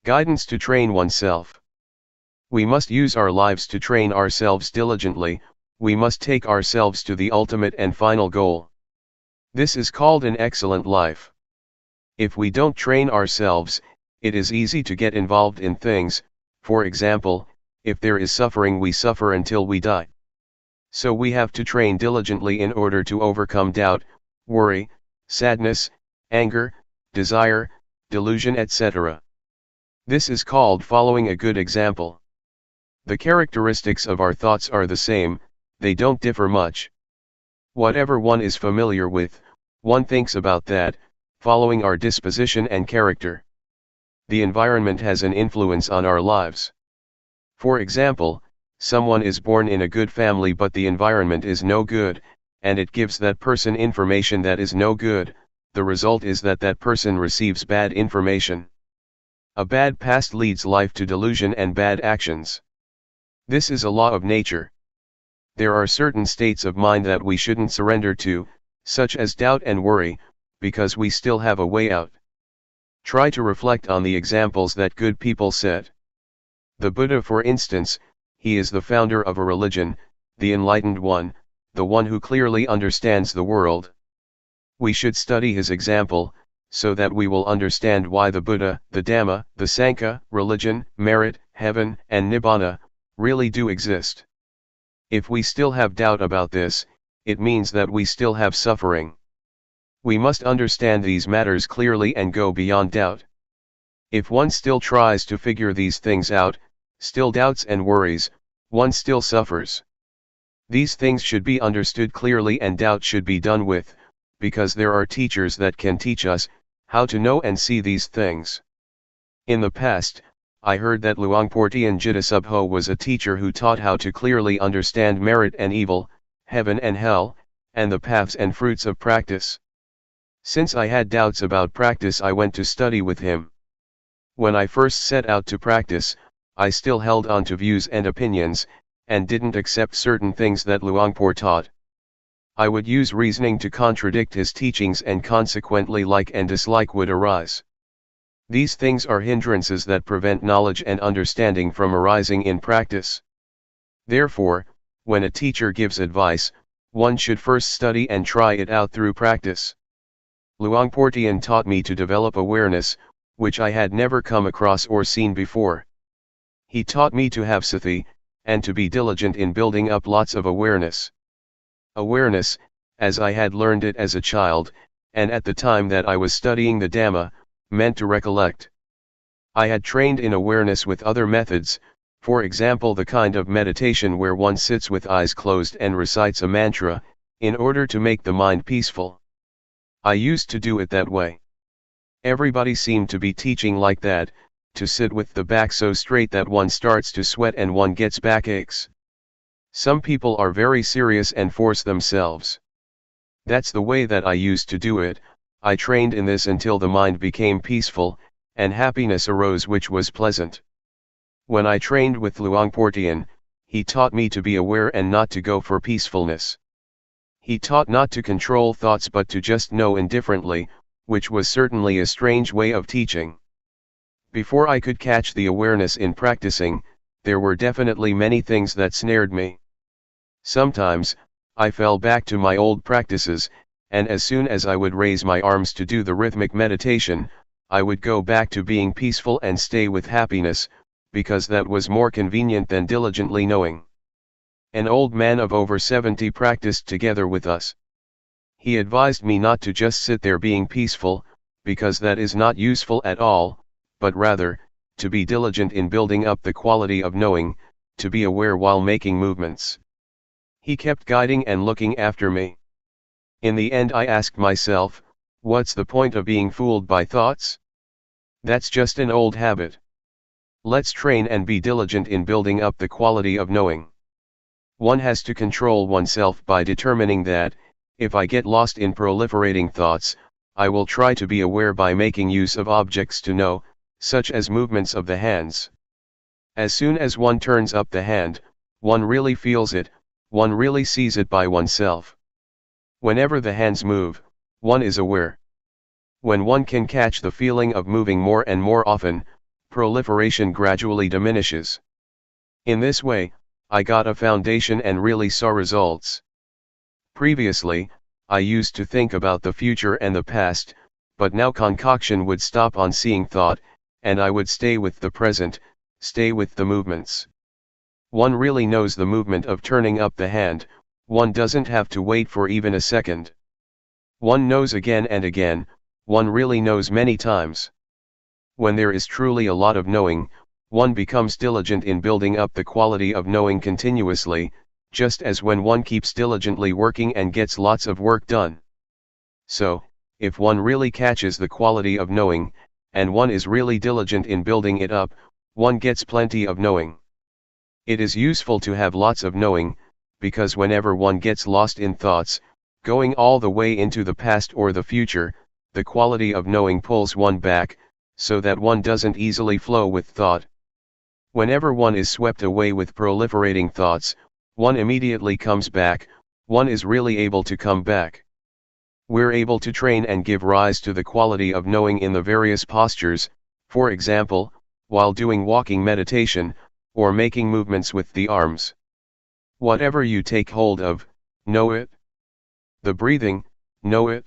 Guidance to train oneself. We must use our lives to train ourselves diligently, we must take ourselves to the ultimate and final goal. This is called an excellent life. If we don't train ourselves, it is easy to get involved in things. For example, if there is suffering, we suffer until we die. So we have to train diligently in order to overcome doubt, worry, sadness, anger, desire, delusion, etc. This is called following a good example. The characteristics of our thoughts are the same, they don't differ much. Whatever one is familiar with, one thinks about that, following our disposition and character. The environment has an influence on our lives. For example, someone is born in a good family but the environment is no good, and it gives that person information that is no good. The result is that that person receives bad information. A bad past leads life to delusion and bad actions. This is a law of nature. There are certain states of mind that we shouldn't surrender to, such as doubt and worry, because we still have a way out. Try to reflect on the examples that good people set. The Buddha, for instance, he is the founder of a religion, the enlightened one, the one who clearly understands the world. We should study his example, so that we will understand why the Buddha, the Dhamma, the Sangha, religion, merit, heaven, and Nibbana, really do exist. If we still have doubt about this, it means that we still have suffering. We must understand these matters clearly and go beyond doubt. If one still tries to figure these things out, still doubts and worries, one still suffers. These things should be understood clearly and doubt should be done with, because there are teachers that can teach us how to know and see these things. In the past, I heard that Luangpor Teean Jidasubho was a teacher who taught how to clearly understand merit and evil, heaven and hell, and the paths and fruits of practice. Since I had doubts about practice, I went to study with him. When I first set out to practice, I still held on to views and opinions, and didn't accept certain things that Luangpor taught. I would use reasoning to contradict his teachings, and consequently like and dislike would arise. These things are hindrances that prevent knowledge and understanding from arising in practice. Therefore, when a teacher gives advice, one should first study and try it out through practice. Luangpor Teean taught me to develop awareness, which I had never come across or seen before. He taught me to have sati, and to be diligent in building up lots of awareness. Awareness, as I had learned it as a child, and at the time that I was studying the Dhamma, meant to recollect. I had trained in awareness with other methods, for example the kind of meditation where one sits with eyes closed and recites a mantra, in order to make the mind peaceful. I used to do it that way. Everybody seemed to be teaching like that, to sit with the back so straight that one starts to sweat and one gets backaches. Some people are very serious and force themselves. That's the way that I used to do it. I trained in this until the mind became peaceful, and happiness arose which was pleasant. When I trained with Luangpor Teean, he taught me to be aware and not to go for peacefulness. He taught not to control thoughts but to just know indifferently, which was certainly a strange way of teaching. Before I could catch the awareness in practicing, there were definitely many things that snared me. Sometimes, I fell back to my old practices, and as soon as I would raise my arms to do the rhythmic meditation, I would go back to being peaceful and stay with happiness, because that was more convenient than diligently knowing. An old man of over 70 practiced together with us. He advised me not to just sit there being peaceful, because that is not useful at all, but rather, to be diligent in building up the quality of knowing, to be aware while making movements. He kept guiding and looking after me. In the end I asked myself, What's the point of being fooled by thoughts? That's just an old habit. Let's train and be diligent in building up the quality of knowing. One has to control oneself by determining that, if I get lost in proliferating thoughts, I will try to be aware by making use of objects to know, such as movements of the hands. As soon as one turns up the hand, one really feels it, one really sees it by oneself. Whenever the hands move, one is aware. When one can catch the feeling of moving more and more often, proliferation gradually diminishes. In this way, I got a foundation and really saw results. Previously, I used to think about the future and the past, but now concoction would stop on seeing thought, and I would stay with the present, stay with the movements. One really knows the movement of turning up the hand, one doesn't have to wait for even a second. One knows again and again, one really knows many times. When there is truly a lot of knowing, one becomes diligent in building up the quality of knowing continuously, just as when one keeps diligently working and gets lots of work done. So, if one really catches the quality of knowing, and one is really diligent in building it up, one gets plenty of knowing. It is useful to have lots of knowing, because whenever one gets lost in thoughts, going all the way into the past or the future, the quality of knowing pulls one back, so that one doesn't easily flow with thought. Whenever one is swept away with proliferating thoughts, one immediately comes back, one is really able to come back. We're able to train and give rise to the quality of knowing in the various postures, for example, while doing walking meditation, or making movements with the arms. Whatever you take hold of, know it. The breathing, know it.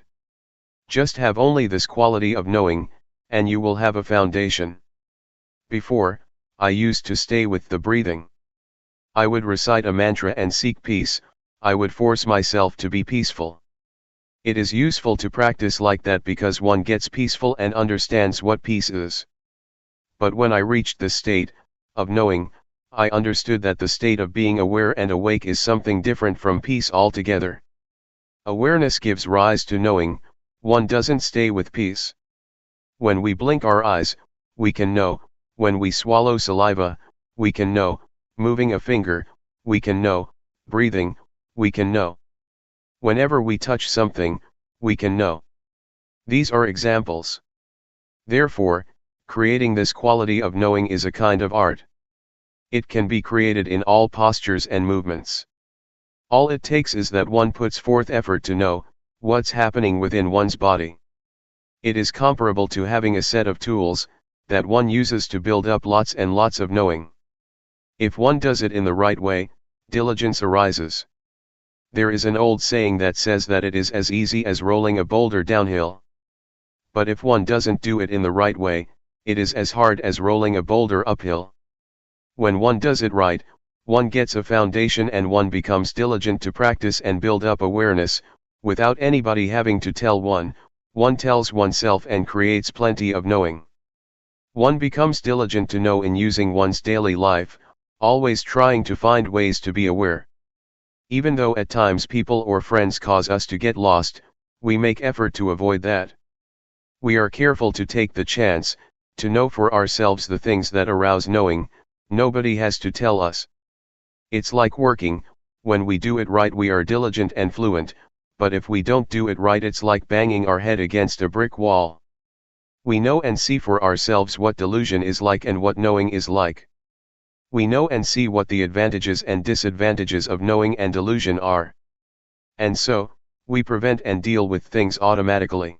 Just have only this quality of knowing, and you will have a foundation. Before, I used to stay with the breathing. I would recite a mantra and seek peace, I would force myself to be peaceful. It is useful to practice like that because one gets peaceful and understands what peace is. But when I reached the state of knowing, I understood that the state of being aware and awake is something different from peace altogether. Awareness gives rise to knowing, one doesn't stay with peace. When we blink our eyes, we can know, when we swallow saliva, we can know, moving a finger, we can know, breathing, we can know. Whenever we touch something, we can know. These are examples. Therefore, creating this quality of knowing is a kind of art. It can be created in all postures and movements. All it takes is that one puts forth effort to know what's happening within one's body. It is comparable to having a set of tools that one uses to build up lots and lots of knowing. If one does it in the right way, diligence arises. There is an old saying that says that it is as easy as rolling a boulder downhill. But if one doesn't do it in the right way, it is as hard as rolling a boulder uphill. When one does it right, one gets a foundation and one becomes diligent to practice and build up awareness, without anybody having to tell one tells oneself and creates plenty of knowing. One becomes diligent to know in using one's daily life, always trying to find ways to be aware. Even though at times people or friends cause us to get lost, we make effort to avoid that. We are careful to take the chance, to know for ourselves the things that arouse knowing, nobody has to tell us. It's like working, when we do it right we are diligent and fluent, but if we don't do it right it's like banging our head against a brick wall. We know and see for ourselves what delusion is like and what knowing is like. We know and see what the advantages and disadvantages of knowing and delusion are. And so, we prevent and deal with things automatically.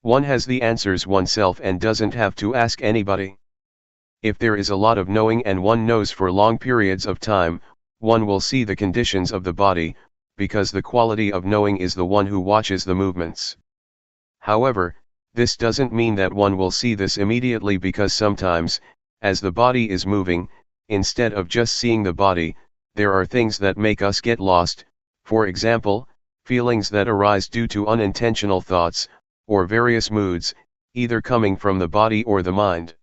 One has the answers oneself and doesn't have to ask anybody. If there is a lot of knowing and one knows for long periods of time, one will see the conditions of the body, because the quality of knowing is the one who watches the movements. However, this doesn't mean that one will see this immediately because sometimes, as the body is moving, instead of just seeing the body, there are things that make us get lost, for example, feelings that arise due to unintentional thoughts, or various moods, either coming from the body or the mind.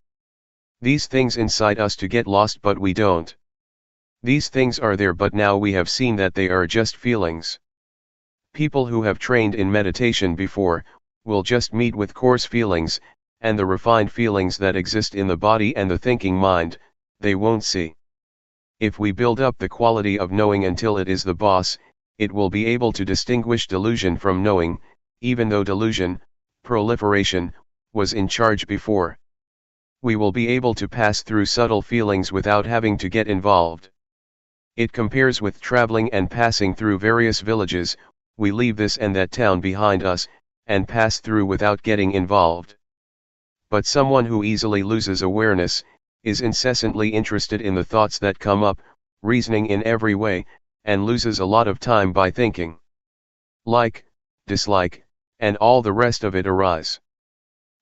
These things incite us to get lost but we don't. These things are there but now we have seen that they are just feelings. People who have trained in meditation before, will just meet with coarse feelings, and the refined feelings that exist in the body and the thinking mind, they won't see. If we build up the quality of knowing until it is the boss, it will be able to distinguish delusion from knowing, even though delusion, proliferation, was in charge before. We will be able to pass through subtle feelings without having to get involved. It compares with traveling and passing through various villages. We leave this and that town behind us, and pass through without getting involved. But someone who easily loses awareness, is incessantly interested in the thoughts that come up, reasoning in every way, and loses a lot of time by thinking. Like, dislike, and all the rest of it arise.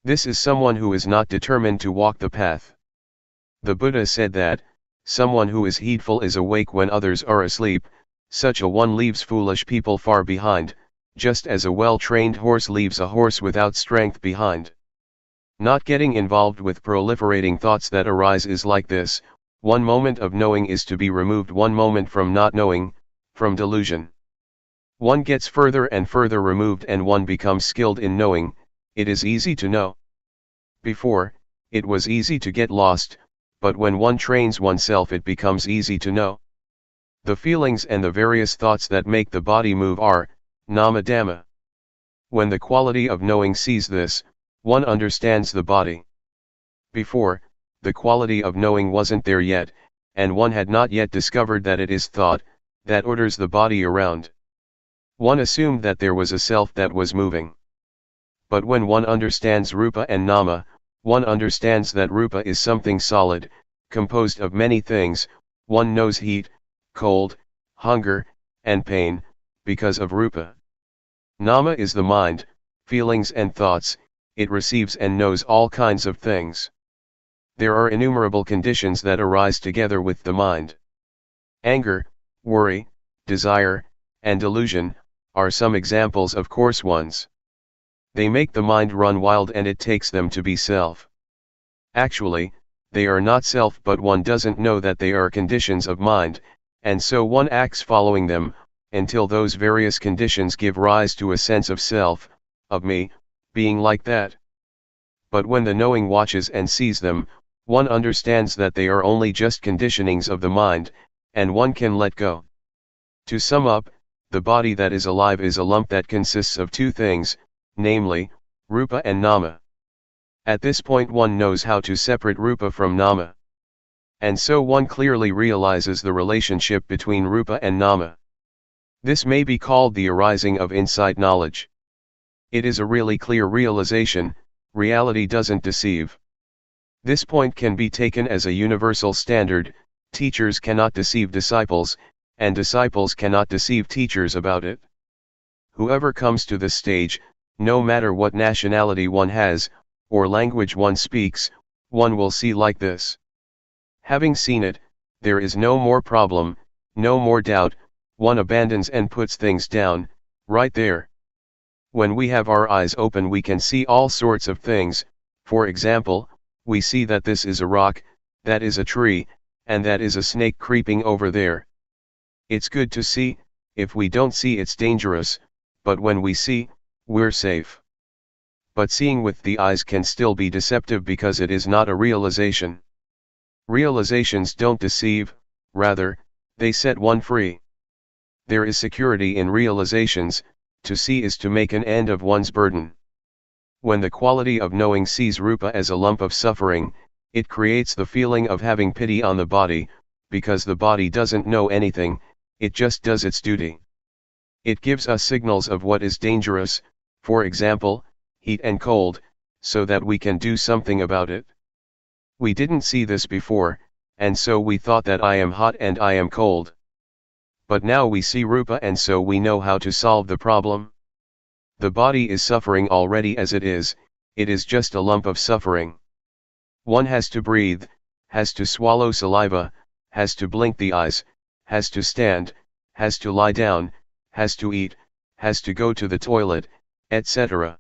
This is someone who is not determined to walk the path. The Buddha said that, someone who is heedful is awake when others are asleep. Such a one leaves foolish people far behind, just as a well-trained horse leaves a horse without strength behind. Not getting involved with proliferating thoughts that arise is like this: one moment of knowing is to be removed one moment from not knowing, from delusion. One gets further and further removed and one becomes skilled in knowing. It is easy to know. Before, it was easy to get lost, but when one trains oneself it becomes easy to know. The feelings and the various thoughts that make the body move are nama dhamma. When the quality of knowing sees this, one understands the body. Before, the quality of knowing wasn't there yet, and one had not yet discovered that it is thought that orders the body around. One assumed that there was a self that was moving. But when one understands rupa and nama, one understands that rupa is something solid, composed of many things. One knows heat, cold, hunger, and pain, because of rupa. Nama is the mind, feelings and thoughts. It receives and knows all kinds of things. There are innumerable conditions that arise together with the mind. Anger, worry, desire, and delusion, are some examples of coarse ones. They make the mind run wild and it takes them to be self. Actually, they are not self, but one doesn't know that they are conditions of mind, and so one acts following them, until those various conditions give rise to a sense of self, of me, being like that. But when the knowing watches and sees them, one understands that they are only just conditionings of the mind, and one can let go. To sum up, the body that is alive is a lump that consists of two things, namely, rupa and nama. At this point one knows how to separate rupa from nama. And so one clearly realizes the relationship between rupa and nama. This may be called the arising of insight knowledge. It is a really clear realization. Reality doesn't deceive. This point can be taken as a universal standard. Teachers cannot deceive disciples, and disciples cannot deceive teachers about it. Whoever comes to this stage, no matter what nationality one has, or language one speaks, one will see like this. Having seen it, there is no more problem, no more doubt. One abandons and puts things down, right there. When we have our eyes open we can see all sorts of things. For example, we see that this is a rock, that is a tree, and that is a snake creeping over there. It's good to see. If we don't see it's dangerous, but when we see, we're safe. But seeing with the eyes can still be deceptive because it is not a realization. Realizations don't deceive, rather, they set one free. There is security in realizations. To see is to make an end of one's burden. When the quality of knowing sees rupa as a lump of suffering, it creates the feeling of having pity on the body, because the body doesn't know anything, it just does its duty. It gives us signals of what is dangerous, for example, heat and cold, so that we can do something about it. We didn't see this before, and so we thought that I am hot and I am cold. But now we see rupa and so we know how to solve the problem. The body is suffering already as it is just a lump of suffering. One has to breathe, has to swallow saliva, has to blink the eyes, has to stand, has to lie down, has to eat, has to go to the toilet, etc.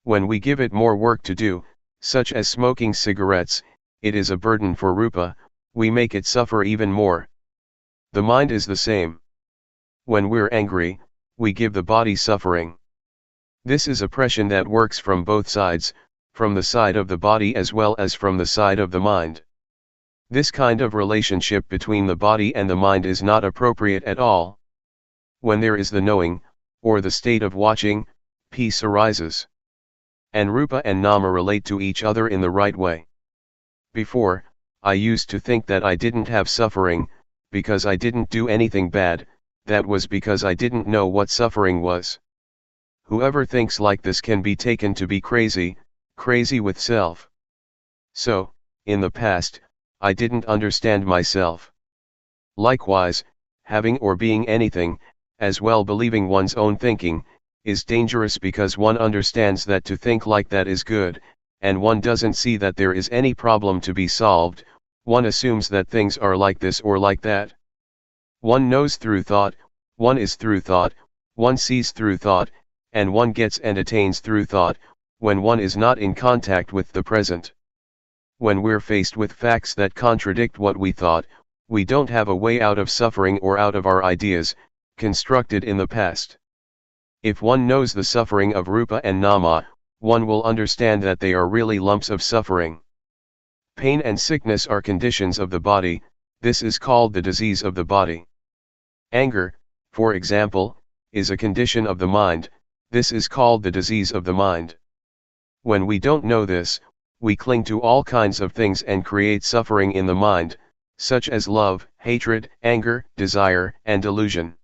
When we give it more work to do, such as smoking cigarettes, it is a burden for rupa, we make it suffer even more. The mind is the same. When we're angry, we give the body suffering. This is oppression that works from both sides, from the side of the body as well as from the side of the mind. This kind of relationship between the body and the mind is not appropriate at all. When there is the knowing, or the state of watching, peace arises. And Rupa and Nama relate to each other in the right way. Before, I used to think that I didn't have suffering, because I didn't do anything bad. That was because I didn't know what suffering was. Whoever thinks like this can be taken to be crazy, crazy with self. So, in the past, I didn't understand myself. Likewise, having or being anything, as well believing one's own thinking, is dangerous because one understands that to think like that is good, and one doesn't see that there is any problem to be solved. One assumes that things are like this or like that. One knows through thought, one is through thought, one sees through thought, and one gets and attains through thought, when one is not in contact with the present. When we're faced with facts that contradict what we thought, we don't have a way out of suffering or out of our ideas, constructed in the past. If one knows the suffering of Rupa and Nama, one will understand that they are really lumps of suffering. Pain and sickness are conditions of the body. This is called the disease of the body. Anger, for example, is a condition of the mind. This is called the disease of the mind. When we don't know this, we cling to all kinds of things and create suffering in the mind, such as love, hatred, anger, desire, and delusion.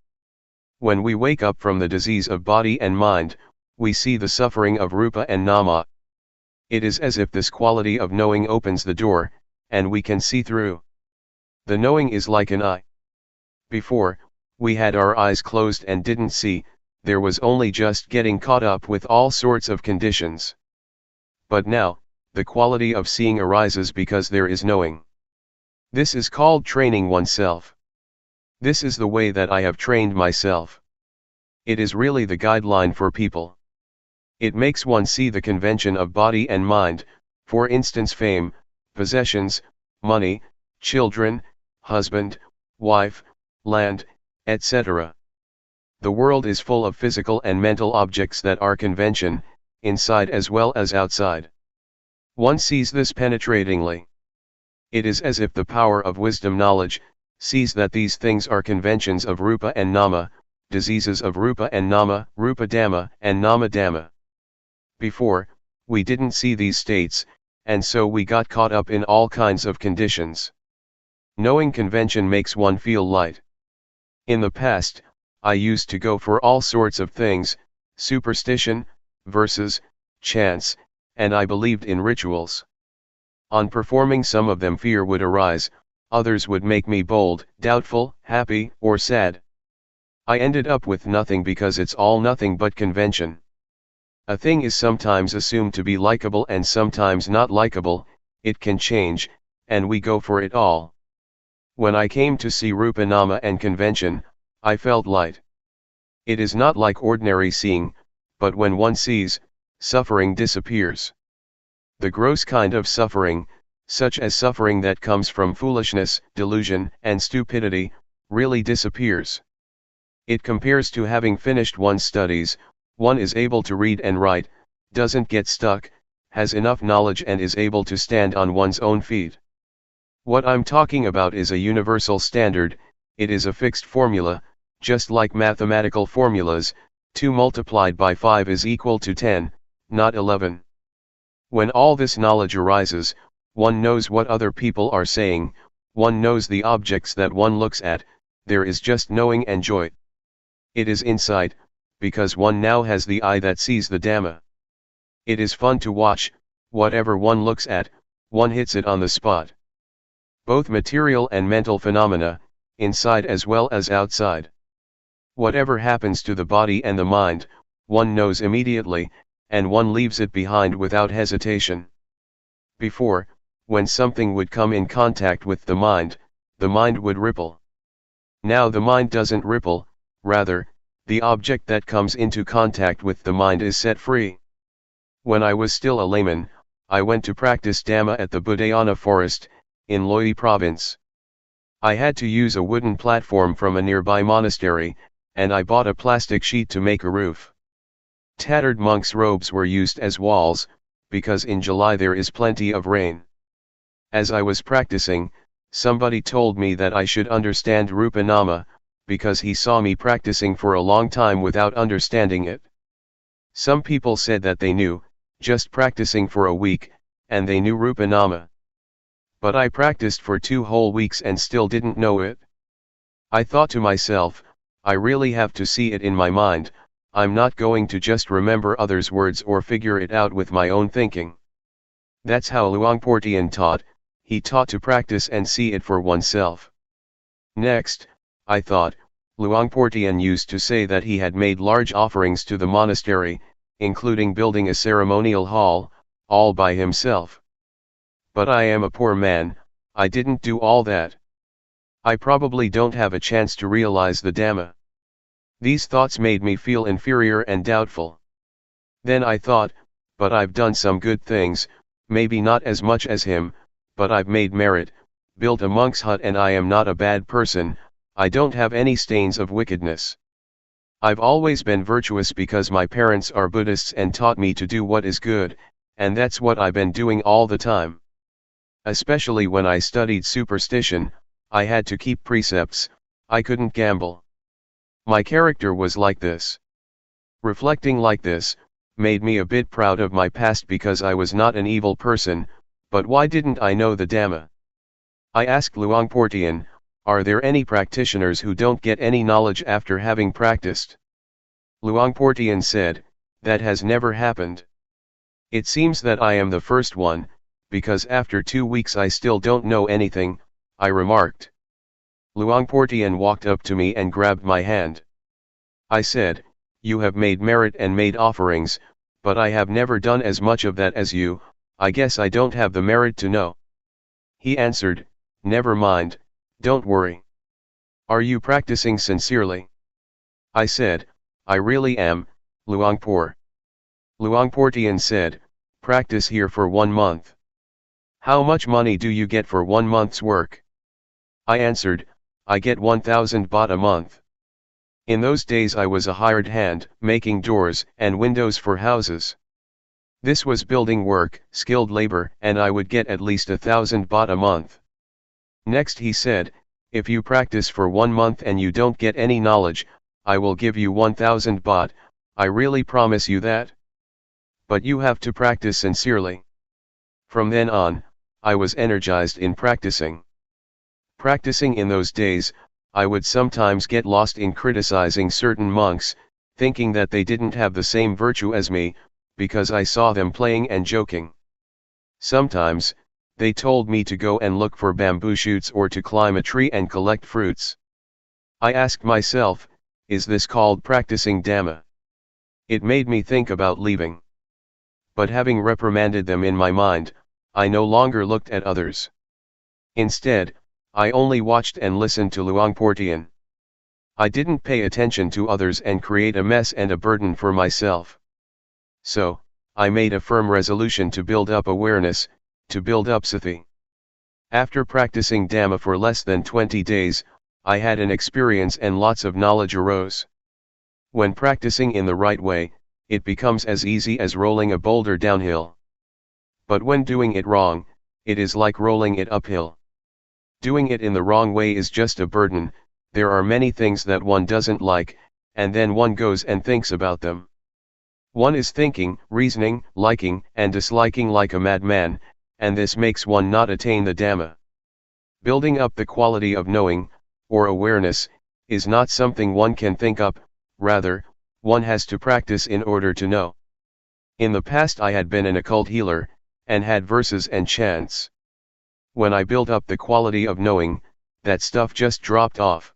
When we wake up from the disease of body and mind, we see the suffering of Rupa and Nama. It is as if this quality of knowing opens the door, and we can see through. The knowing is like an eye. Before, we had our eyes closed and didn't see, there was only just getting caught up with all sorts of conditions. But now, the quality of seeing arises because there is knowing. This is called training oneself. This is the way that I have trained myself. It is really the guideline for people. It makes one see the convention of body and mind, for instance fame, possessions, money, children, husband, wife, land, etc. The world is full of physical and mental objects that are convention, inside as well as outside. One sees this penetratingly. It is as if the power of wisdom knowledge sees that these things are conventions of Rupa and Nama, diseases of Rupa and Nama, Rupa Dhamma and Nama Dhamma. Before, we didn't see these states, and so we got caught up in all kinds of conditions. Knowing convention makes one feel light. In the past, I used to go for all sorts of things, superstition, verses, chants, and I believed in rituals. On performing some of them fear would arise, others would make me bold, doubtful, happy, or sad. I ended up with nothing because it's all nothing but convention. A thing is sometimes assumed to be likable and sometimes not likable, it can change, and we go for it all. When I came to see Rupa Nama and convention, I felt light. It is not like ordinary seeing, but when one sees, suffering disappears. The gross kind of suffering, such as suffering that comes from foolishness, delusion, and stupidity, really disappears. It compares to having finished one's studies. One is able to read and write, doesn't get stuck, has enough knowledge and is able to stand on one's own feet. What I'm talking about is a universal standard. It is a fixed formula, just like mathematical formulas. 2 multiplied by 5 is equal to 10, not 11. When all this knowledge arises, one knows what other people are saying, one knows the objects that one looks at, there is just knowing and joy. It is insight, because one now has the eye that sees the Dhamma. It is fun to watch, whatever one looks at, one hits it on the spot. Both material and mental phenomena, inside as well as outside. Whatever happens to the body and the mind, one knows immediately, and one leaves it behind without hesitation. Before, when something would come in contact with the mind would ripple. Now the mind doesn't ripple, rather, the object that comes into contact with the mind is set free. When I was still a layman, I went to practice Dhamma at the Budayana forest, in Loi province. I had to use a wooden platform from a nearby monastery, and I bought a plastic sheet to make a roof. Tattered monks' robes were used as walls, because in July there is plenty of rain. As I was practicing, somebody told me that I should understand Rupanama, because he saw me practicing for a long time without understanding it. Some people said that they knew, just practicing for a week, and they knew Rupanama. But I practiced for 2 whole weeks and still didn't know it. I thought to myself, I really have to see it in my mind, I'm not going to just remember others' words or figure it out with my own thinking. That's how Luangpor Teean taught, he taught to practice and see it for oneself. Next, I thought, Luangpor Teean used to say that he had made large offerings to the monastery, including building a ceremonial hall, all by himself. But I am a poor man, I didn't do all that. I probably don't have a chance to realize the Dhamma. These thoughts made me feel inferior and doubtful. Then I thought, but I've done some good things, maybe not as much as him, but I've made merit, built a monk's hut, and I am not a bad person, I don't have any stains of wickedness. I've always been virtuous because my parents are Buddhists and taught me to do what is good, and that's what I've been doing all the time. Especially when I studied superstition, I had to keep precepts, I couldn't gamble. My character was like this. Reflecting like this, made me a bit proud of my past because I was not an evil person, but why didn't I know the Dhamma? I asked Luangpor Teean, are there any practitioners who don't get any knowledge after having practiced? Luangpor Teean said, that has never happened. It seems that I am the first one, because after 2 weeks I still don't know anything, I remarked. Luangpor Teean walked up to me and grabbed my hand. I said, you have made merit and made offerings, but I have never done as much of that as you, I guess I don't have the merit to know. He answered, never mind, don't worry. Are you practicing sincerely? I said, I really am, Luangpor. Luangpor Teean said, practice here for 1 month. How much money do you get for 1 month's work? I answered, I get 1,000 baht a month. In those days I was a hired hand, making doors and windows for houses. This was building work, skilled labor, and I would get at least 1,000 baht a month. Next he said, if you practice for 1 month and you don't get any knowledge, I will give you 1,000 baht, I really promise you that. But you have to practice sincerely. From then on, I was energized in practicing. Practicing in those days, I would sometimes get lost in criticizing certain monks, thinking that they didn't have the same virtue as me, because I saw them playing and joking. Sometimes, they told me to go and look for bamboo shoots or to climb a tree and collect fruits. I asked myself, is this called practicing Dhamma? It made me think about leaving. But having reprimanded them in my mind, I no longer looked at others. Instead, I only watched and listened to Luangpor Teean. I didn't pay attention to others and create a mess and a burden for myself. So, I made a firm resolution to build up awareness, to build up sati. After practicing Dhamma for less than 20 days, I had an experience and lots of knowledge arose. When practicing in the right way, it becomes as easy as rolling a boulder downhill. But when doing it wrong, it is like rolling it uphill. Doing it in the wrong way is just a burden, there are many things that one doesn't like, and then one goes and thinks about them. One is thinking, reasoning, liking and disliking like a madman, and this makes one not attain the Dhamma. Building up the quality of knowing, or awareness, is not something one can think up, rather, one has to practice in order to know. In the past I had been an occult healer, and had verses and chants. When I built up the quality of knowing, that stuff just dropped off.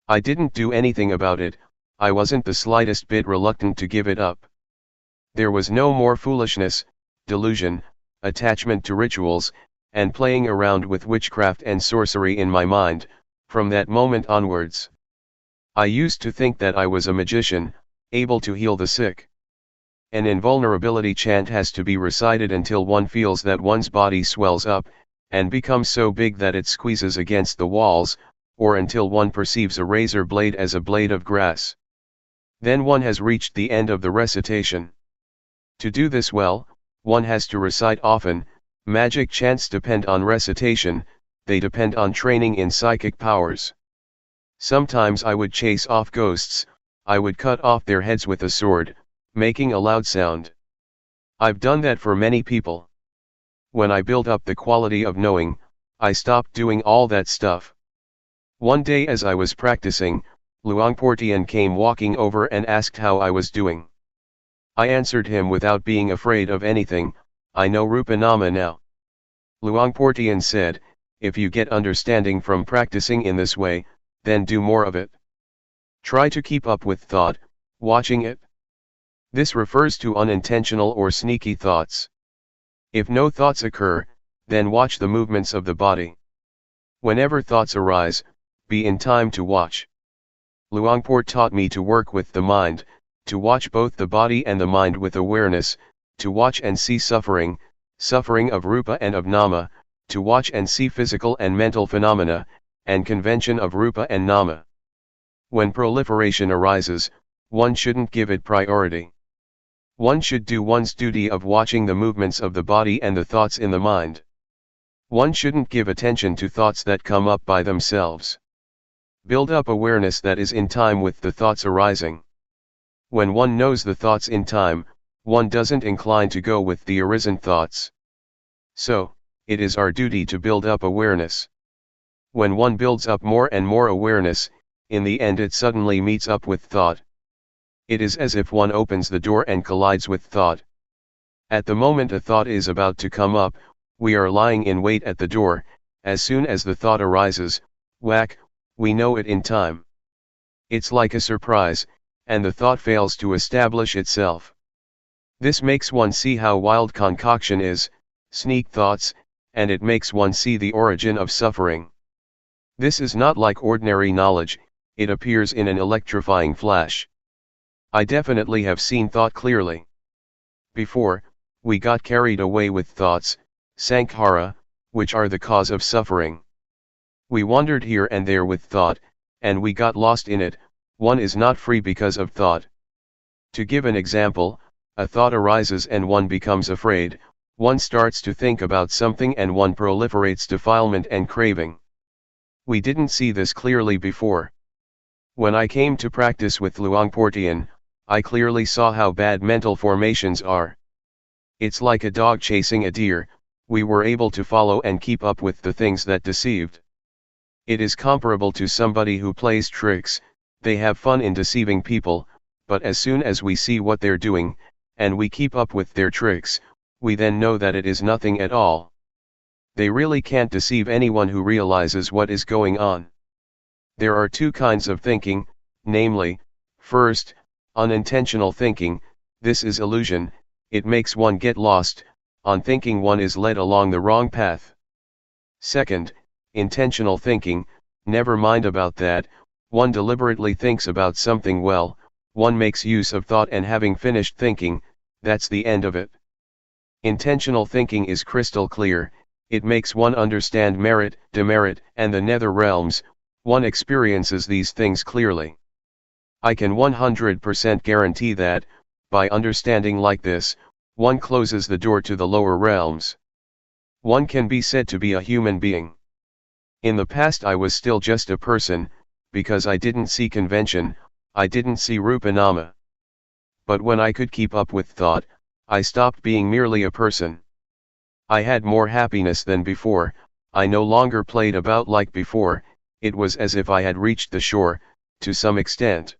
I didn't do anything about it, I wasn't the slightest bit reluctant to give it up. There was no more foolishness, delusion, attachment to rituals, and playing around with witchcraft and sorcery in my mind, from that moment onwards. I used to think that I was a magician, able to heal the sick. An invulnerability chant has to be recited until one feels that one's body swells up, and becomes so big that it squeezes against the walls, or until one perceives a razor blade as a blade of grass. Then one has reached the end of the recitation. To do this well, one has to recite often. Magic chants depend on recitation, they depend on training in psychic powers. Sometimes I would chase off ghosts, I would cut off their heads with a sword, making a loud sound. I've done that for many people. When I built up the quality of knowing, I stopped doing all that stuff. One day as I was practicing, Luangpor Teean came walking over and asked how I was doing. I answered him without being afraid of anything, I know Rupanama now. Luangpor Teean said, if you get understanding from practicing in this way, then do more of it. Try to keep up with thought, watching it. This refers to unintentional or sneaky thoughts. If no thoughts occur, then watch the movements of the body. Whenever thoughts arise, be in time to watch. Luangpor taught me to work with the mind, to watch both the body and the mind with awareness, to watch and see suffering, suffering of rupa and of nama, to watch and see physical and mental phenomena, and convention of rupa and nama. When proliferation arises, one shouldn't give it priority. One should do one's duty of watching the movements of the body and the thoughts in the mind. One shouldn't give attention to thoughts that come up by themselves. Build up awareness that is in time with the thoughts arising. When one knows the thoughts in time, one doesn't incline to go with the arisen thoughts. So, it is our duty to build up awareness. When one builds up more and more awareness, in the end it suddenly meets up with thought. It is as if one opens the door and collides with thought. At the moment a thought is about to come up, we are lying in wait at the door. As soon as the thought arises, whack, we know it in time. It's like a surprise, and the thought fails to establish itself. This makes one see how wild concoction is, sneak thoughts, and it makes one see the origin of suffering. This is not like ordinary knowledge, it appears in an electrifying flash. I definitely have seen thought clearly. Before, we got carried away with thoughts, sankhara, which are the cause of suffering. We wandered here and there with thought, and we got lost in it. One is not free because of thought. To give an example, a thought arises and one becomes afraid, one starts to think about something and one proliferates defilement and craving. We didn't see this clearly before. When I came to practice with Luangpor Teean, I clearly saw how bad mental formations are. It's like a dog chasing a deer, we were able to follow and keep up with the things that deceived. It is comparable to somebody who plays tricks, they have fun in deceiving people, but as soon as we see what they're doing, and we keep up with their tricks, we then know that it is nothing at all. They really can't deceive anyone who realizes what is going on. There are two kinds of thinking, namely, first, unintentional thinking. This is illusion, it makes one get lost, on thinking one is led along the wrong path. Second, intentional thinking, never mind about that, one deliberately thinks about something well, one makes use of thought and having finished thinking, that's the end of it. Intentional thinking is crystal clear, it makes one understand merit, demerit, and the nether realms, one experiences these things clearly. I can 100% guarantee that, by understanding like this, one closes the door to the lower realms. One can be said to be a human being. In the past I was still just a person, because I didn't see convention, I didn't see rupanama. But when I could keep up with thought, I stopped being merely a person. I had more happiness than before, I no longer played about like before, it was as if I had reached the shore, to some extent.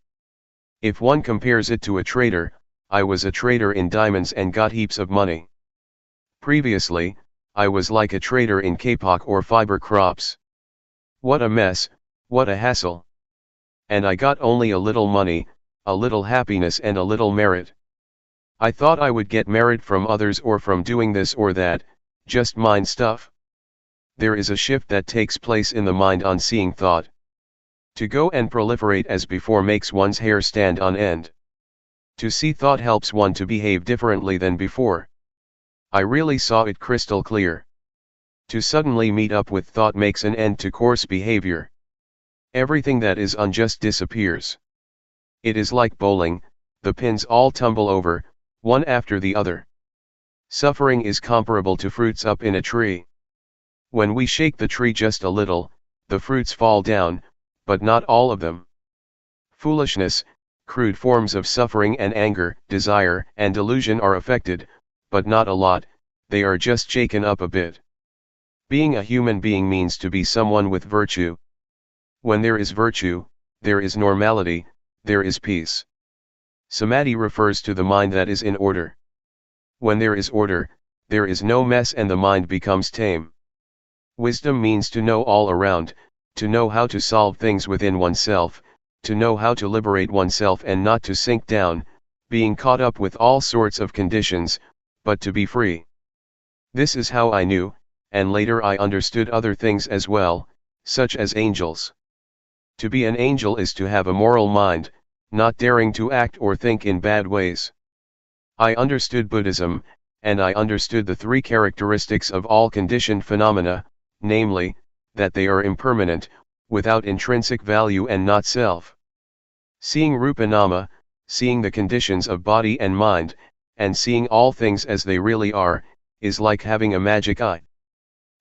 If one compares it to a trader, I was a trader in diamonds and got heaps of money. Previously, I was like a trader in kapok or fiber crops. What a mess, what a hassle. And I got only a little money, a little happiness and a little merit. I thought I would get merit from others or from doing this or that, just mind stuff. There is a shift that takes place in the mind on seeing thought. To go and proliferate as before makes one's hair stand on end. To see thought helps one to behave differently than before. I really saw it crystal clear. To suddenly meet up with thought makes an end to coarse behavior. Everything that is unjust disappears. It is like bowling, the pins all tumble over, one after the other. Suffering is comparable to fruits up in a tree. When we shake the tree just a little, the fruits fall down, but not all of them. Foolishness, crude forms of suffering and anger, desire and delusion are affected, but not a lot, they are just shaken up a bit. Being a human being means to be someone with virtue. When there is virtue, there is normality, there is peace. Samadhi refers to the mind that is in order. When there is order, there is no mess and the mind becomes tame. Wisdom means to know all around, to know how to solve things within oneself, to know how to liberate oneself and not to sink down, being caught up with all sorts of conditions, but to be free. This is how I knew, and later I understood other things as well, such as angels. To be an angel is to have a moral mind, not daring to act or think in bad ways. I understood Buddhism, and I understood the three characteristics of all conditioned phenomena, namely, that they are impermanent, without intrinsic value and not self. Seeing Rupa-nama, seeing the conditions of body and mind, and seeing all things as they really are, is like having a magic eye.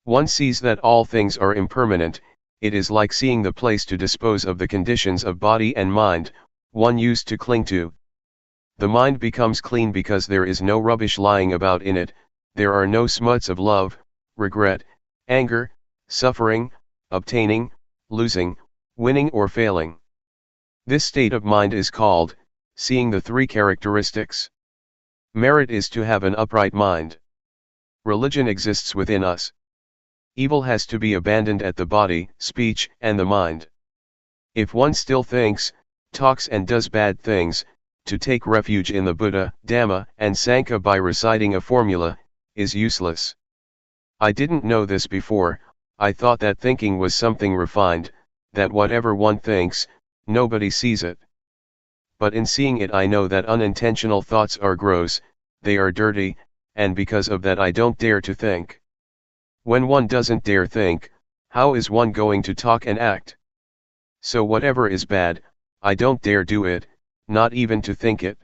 One sees that all things are impermanent, it is like seeing the place to dispose of the conditions of body and mind, one used to cling to. The mind becomes clean because there is no rubbish lying about in it, there are no smuts of love, regret, anger, suffering, obtaining, losing, winning or failing. This state of mind is called, seeing the three characteristics. Merit is to have an upright mind. Religion exists within us. Evil has to be abandoned at the body, speech, and the mind. If one still thinks, talks and does bad things, to take refuge in the Buddha, Dhamma, and Sangha by reciting a formula, is useless. I didn't know this before, I thought that thinking was something refined, that whatever one thinks, nobody sees it. But in seeing it I know that unintentional thoughts are gross, they are dirty, and because of that I don't dare to think. When one doesn't dare think, how is one going to talk and act? So whatever is bad, I don't dare do it, not even to think it.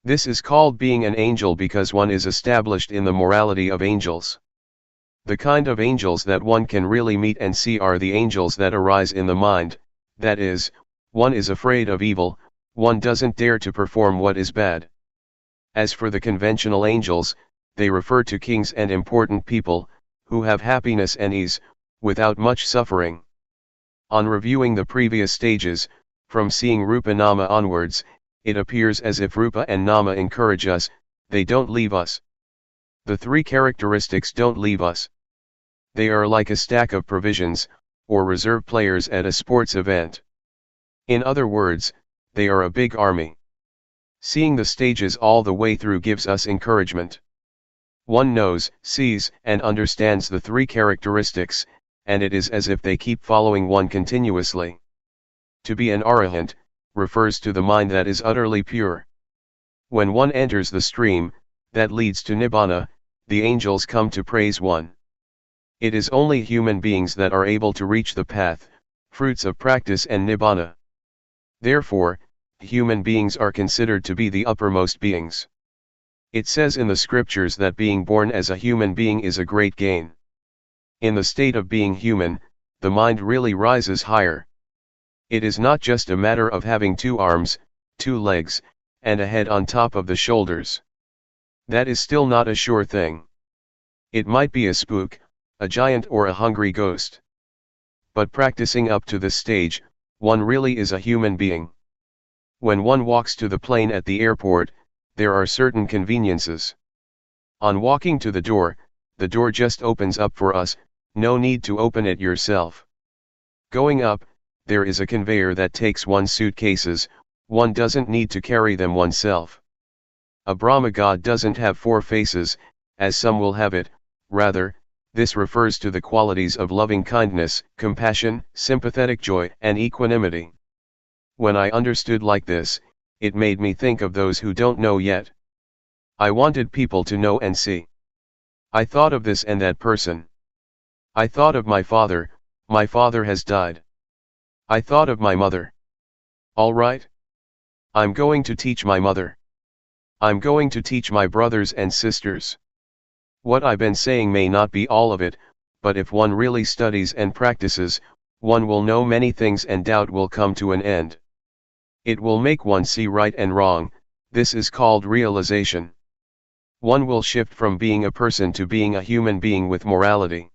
This is called being an angel because one is established in the morality of angels. The kind of angels that one can really meet and see are the angels that arise in the mind, that is, one is afraid of evil, one doesn't dare to perform what is bad. As for the conventional angels, they refer to kings and important people, who have happiness and ease, without much suffering. On reviewing the previous stages, from seeing Rupa-nama onwards, it appears as if Rupa and Nama encourage us, they don't leave us. The three characteristics don't leave us. They are like a stack of provisions, or reserve players at a sports event. In other words, they are a big army. Seeing the stages all the way through gives us encouragement. One knows, sees, and understands the three characteristics, and it is as if they keep following one continuously. To be an arahant, refers to the mind that is utterly pure. When one enters the stream, that leads to nibbana, the angels come to praise one. It is only human beings that are able to reach the path, fruits of practice and nibbana. Therefore, human beings are considered to be the uppermost beings. It says in the scriptures that being born as a human being is a great gain. In the state of being human, the mind really rises higher. It is not just a matter of having 2 arms, 2 legs, and a head on top of the shoulders. That is still not a sure thing. It might be a spook, a giant or a hungry ghost. But practicing up to this stage, one really is a human being. When one walks to the plane at the airport, there are certain conveniences. On walking to the door just opens up for us, no need to open it yourself. Going up, there is a conveyor that takes one's suitcases, one doesn't need to carry them oneself. A Brahma god doesn't have 4 faces, as some will have it, rather, this refers to the qualities of loving kindness, compassion, sympathetic joy, and equanimity. When I understood like this, it made me think of those who don't know yet. I wanted people to know and see. I thought of this and that person. I thought of my father has died. I thought of my mother. All right? I'm going to teach my mother. I'm going to teach my brothers and sisters. What I've been saying may not be all of it, but if one really studies and practices, one will know many things and doubt will come to an end. It will make one see right and wrong. This is called realization. One will shift from being a person to being a human being with morality.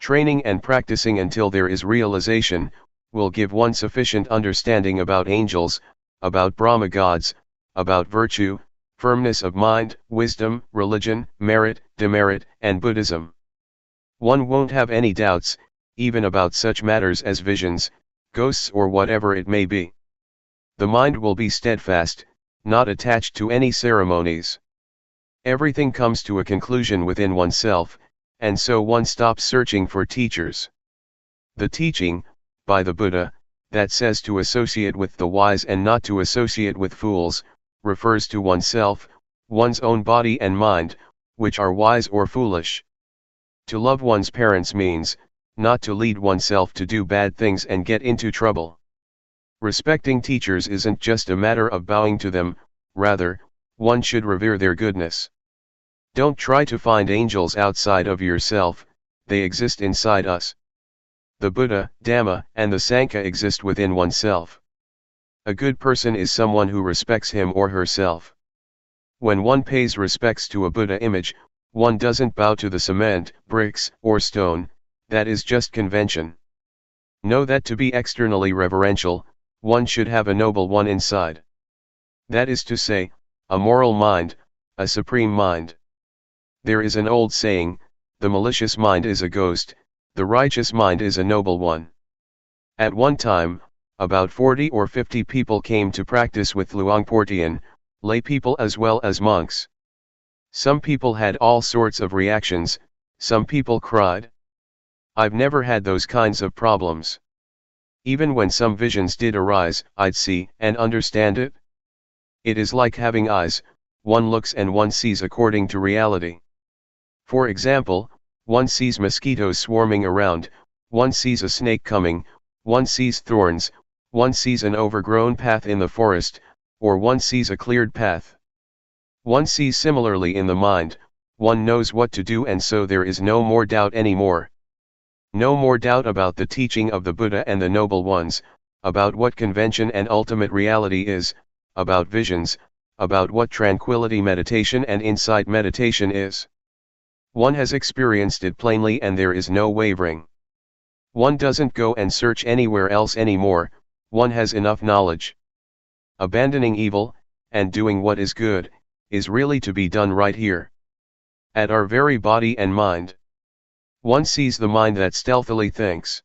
Training and practicing until there is realization, will give one sufficient understanding about angels, about Brahma gods, about virtue, firmness of mind, wisdom, religion, merit, demerit, and Buddhism. One won't have any doubts, even about such matters as visions, ghosts or whatever it may be. The mind will be steadfast, not attached to any ceremonies. Everything comes to a conclusion within oneself, and so one stops searching for teachers. The teaching, by the Buddha, that says to associate with the wise and not to associate with fools, refers to oneself, one's own body and mind, which are wise or foolish. To love one's parents means, not to lead oneself to do bad things and get into trouble. Respecting teachers isn't just a matter of bowing to them, rather, one should revere their goodness. Don't try to find angels outside of yourself, they exist inside us. The Buddha, Dhamma, and the Sangha exist within oneself. A good person is someone who respects him or herself. When one pays respects to a Buddha image, one doesn't bow to the cement, bricks, or stone, that is just convention. Know that to be externally reverential, one should have a noble one inside. That is to say, a moral mind, a supreme mind. There is an old saying, the malicious mind is a ghost, the righteous mind is a noble one. At one time, about 40 or 50 people came to practice with Luangpor Teean, lay people as well as monks. Some people had all sorts of reactions, some people cried. I've never had those kinds of problems. Even when some visions did arise, I'd see and understand it. It is like having eyes, one looks and one sees according to reality. For example, one sees mosquitoes swarming around, one sees a snake coming, one sees thorns, one sees an overgrown path in the forest, or one sees a cleared path. One sees similarly in the mind, one knows what to do, and so there is no more doubt anymore. No more doubt about the teaching of the Buddha and the Noble Ones, about what convention and ultimate reality is, about visions, about what tranquility meditation and insight meditation is. One has experienced it plainly and there is no wavering. One doesn't go and search anywhere else anymore, one has enough knowledge. Abandoning evil, and doing what is good, is really to be done right here. At our very body and mind. One sees the mind that stealthily thinks.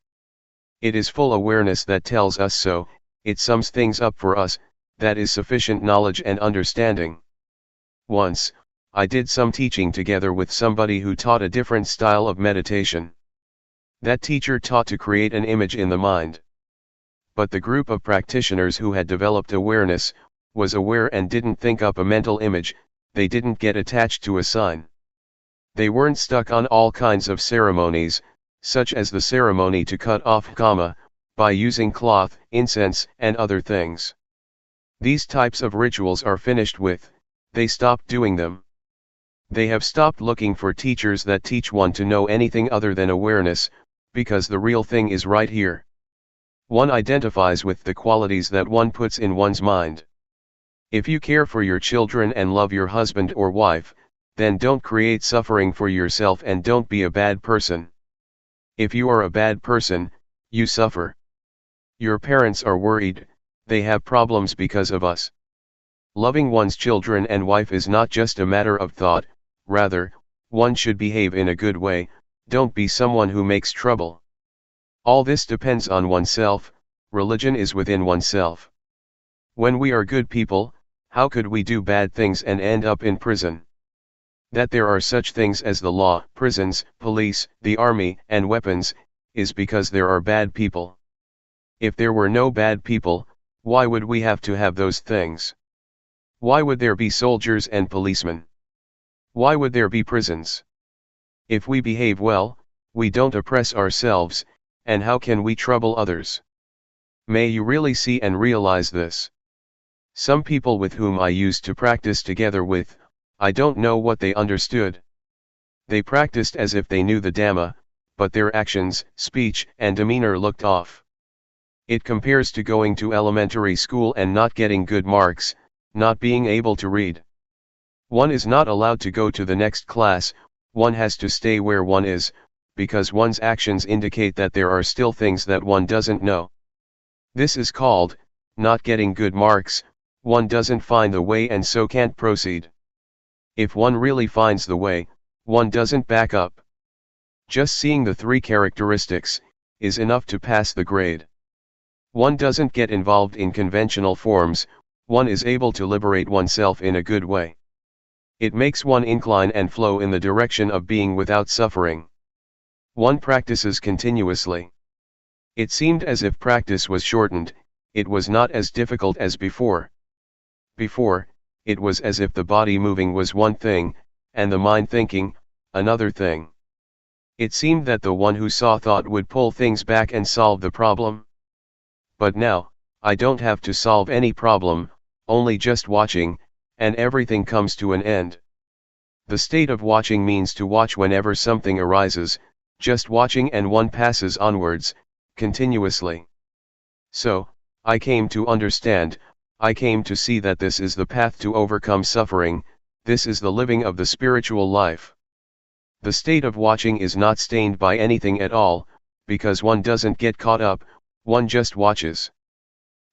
It is full awareness that tells us so, it sums things up for us, that is sufficient knowledge and understanding. Once, I did some teaching together with somebody who taught a different style of meditation. That teacher taught to create an image in the mind. But the group of practitioners who had developed awareness, was aware and didn't think up a mental image, they didn't get attached to a sign. They weren't stuck on all kinds of ceremonies, such as the ceremony to cut off kama, by using cloth, incense, and other things. These types of rituals are finished with, they stopped doing them. They have stopped looking for teachers that teach one to know anything other than awareness, because the real thing is right here. One identifies with the qualities that one puts in one's mind. If you care for your children and love your husband or wife, then don't create suffering for yourself and don't be a bad person. If you are a bad person, you suffer. Your parents are worried, they have problems because of us. Loving one's children and wife is not just a matter of thought, rather, one should behave in a good way, don't be someone who makes trouble. All this depends on oneself, religion is within oneself. When we are good people, how could we do bad things and end up in prison? That there are such things as the law, prisons, police, the army, and weapons, is because there are bad people. If there were no bad people, why would we have to have those things? Why would there be soldiers and policemen? Why would there be prisons? If we behave well, we don't oppress ourselves, and how can we trouble others? May you really see and realize this. Some people with whom I used to practice together with, I don't know what they understood. They practiced as if they knew the Dhamma, but their actions, speech, and demeanor looked off. It compares to going to elementary school and not getting good marks, not being able to read. One is not allowed to go to the next class, one has to stay where one is, because one's actions indicate that there are still things that one doesn't know. This is called, not getting good marks. One doesn't find the way and so can't proceed. If one really finds the way, one doesn't back up. Just seeing the three characteristics is enough to pass the grade. One doesn't get involved in conventional forms, one is able to liberate oneself in a good way. It makes one incline and flow in the direction of being without suffering. One practices continuously. It seemed as if practice was shortened, it was not as difficult as before. Before, it was as if the body moving was one thing, and the mind thinking, another thing. It seemed that the one who saw thought would pull things back and solve the problem. But now, I don't have to solve any problem, only just watching, and everything comes to an end. The state of watching means to watch whenever something arises, just watching and one passes onwards, continuously. So, I came to understand, I came to see that this is the path to overcome suffering, this is the living of the spiritual life. The state of watching is not stained by anything at all, because one doesn't get caught up, one just watches.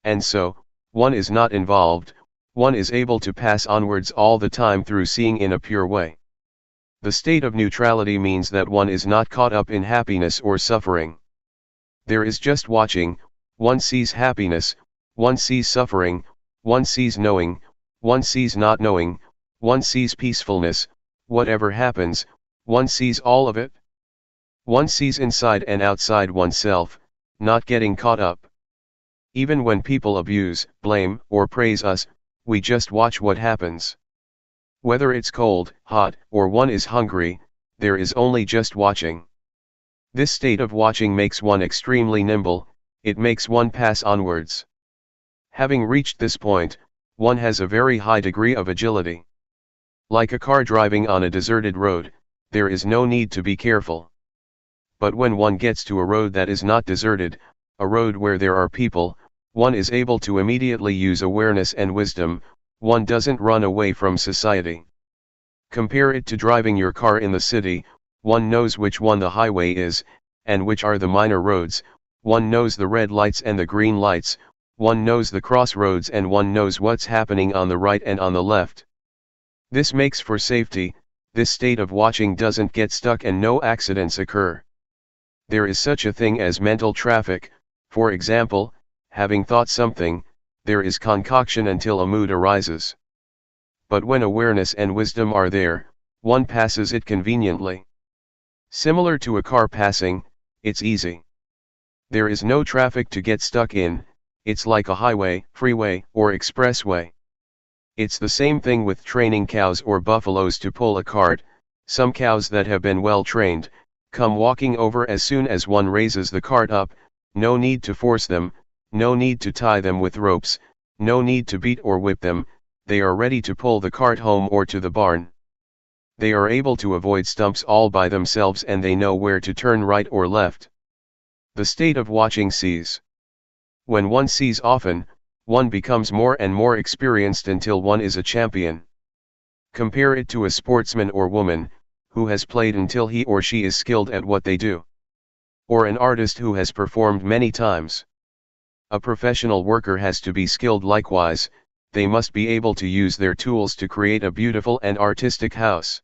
And so, one is not involved, one is able to pass onwards all the time through seeing in a pure way. The state of neutrality means that one is not caught up in happiness or suffering. There is just watching, one sees happiness, one sees suffering, one sees knowing, one sees not knowing, one sees peacefulness, whatever happens, one sees all of it. One sees inside and outside oneself, not getting caught up. Even when people abuse, blame, or praise us, we just watch what happens. Whether it's cold, hot, or one is hungry, there is only just watching. This state of watching makes one extremely nimble, it makes one pass onwards. Having reached this point, one has a very high degree of agility. Like a car driving on a deserted road, there is no need to be careful. But when one gets to a road that is not deserted, a road where there are people, one is able to immediately use awareness and wisdom, one doesn't run away from society. Compare it to driving your car in the city, one knows which one the highway is, and which are the minor roads, one knows the red lights and the green lights, one knows the crossroads and one knows what's happening on the right and on the left. This makes for safety, this state of watching doesn't get stuck and no accidents occur. There is such a thing as mental traffic, for example, having thought something, there is concoction until a mood arises. But when awareness and wisdom are there, one passes it conveniently. Similar to a car passing, it's easy. There is no traffic to get stuck in, it's like a highway, freeway, or expressway. It's the same thing with training cows or buffaloes to pull a cart. Some cows that have been well trained, come walking over as soon as one raises the cart up, no need to force them, no need to tie them with ropes, no need to beat or whip them, they are ready to pull the cart home or to the barn. They are able to avoid stumps all by themselves and they know where to turn right or left. The state of watching sees. When one sees often, one becomes more and more experienced until one is a champion. Compare it to a sportsman or woman, who has played until he or she is skilled at what they do. Or an artist who has performed many times. A professional worker has to be skilled likewise, they must be able to use their tools to create a beautiful and artistic house.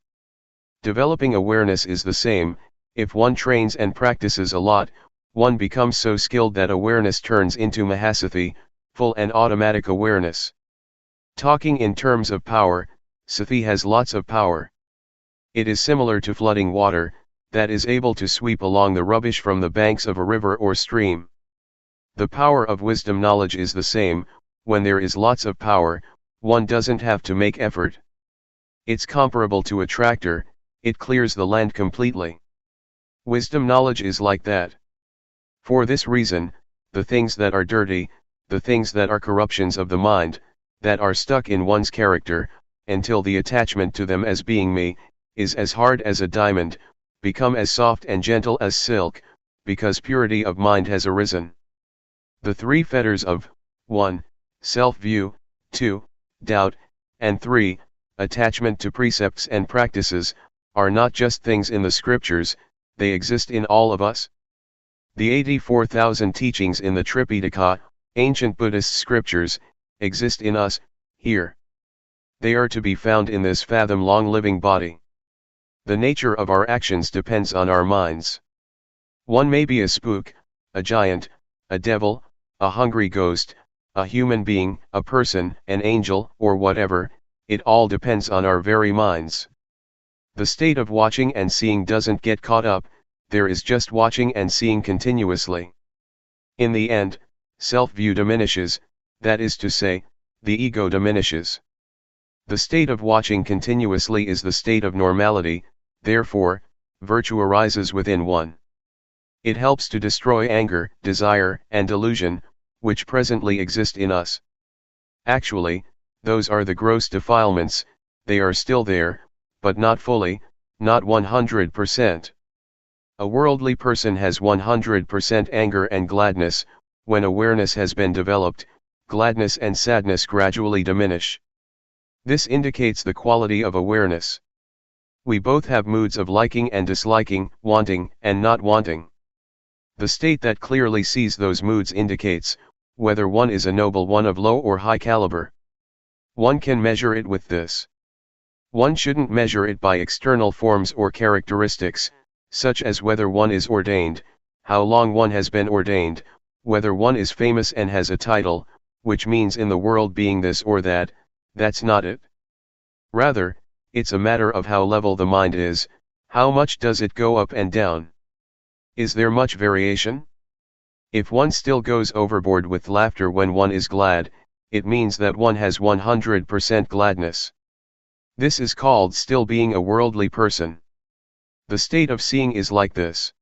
Developing awareness is the same, if one trains and practices a lot, one becomes so skilled that awareness turns into Mahasathi, full and automatic awareness. Talking in terms of power, Sathi has lots of power. It is similar to flooding water, that is able to sweep along the rubbish from the banks of a river or stream. The power of wisdom knowledge is the same, when there is lots of power, one doesn't have to make effort. It's comparable to a tractor, it clears the land completely. Wisdom knowledge is like that. For this reason, the things that are dirty, the things that are corruptions of the mind, that are stuck in one's character, until the attachment to them as being me, is as hard as a diamond, become as soft and gentle as silk, because purity of mind has arisen. The three fetters of 1. Self-view, 2. Doubt, and 3. Attachment to precepts and practices, are not just things in the scriptures, they exist in all of us. The 84,000 teachings in the Tripitaka, ancient Buddhist scriptures, exist in us, here. They are to be found in this fathom-long living body. The nature of our actions depends on our minds. One may be a spook, a giant, a devil, a hungry ghost, a human being, a person, an angel, or whatever, it all depends on our very minds. The state of watching and seeing doesn't get caught up, there is just watching and seeing continuously. In the end, self-view diminishes, that is to say, the ego diminishes. The state of watching continuously is the state of normality, therefore, virtue arises within one. It helps to destroy anger, desire, and delusion, which presently exist in us. Actually, those are the gross defilements, they are still there, but not fully, not 100%. A worldly person has 100% anger and gladness. When awareness has been developed, gladness and sadness gradually diminish. This indicates the quality of awareness. We both have moods of liking and disliking, wanting and not wanting. The state that clearly sees those moods indicates whether one is a noble one of low or high caliber. One can measure it with this. One shouldn't measure it by external forms or characteristics, such as whether one is ordained, how long one has been ordained, whether one is famous and has a title, which means in the world being this or that, that's not it. Rather, it's a matter of how level the mind is, how much does it go up and down. Is there much variation? If one still goes overboard with laughter when one is glad, it means that one has 100% gladness. This is called still being a worldly person. The state of seeing is like this.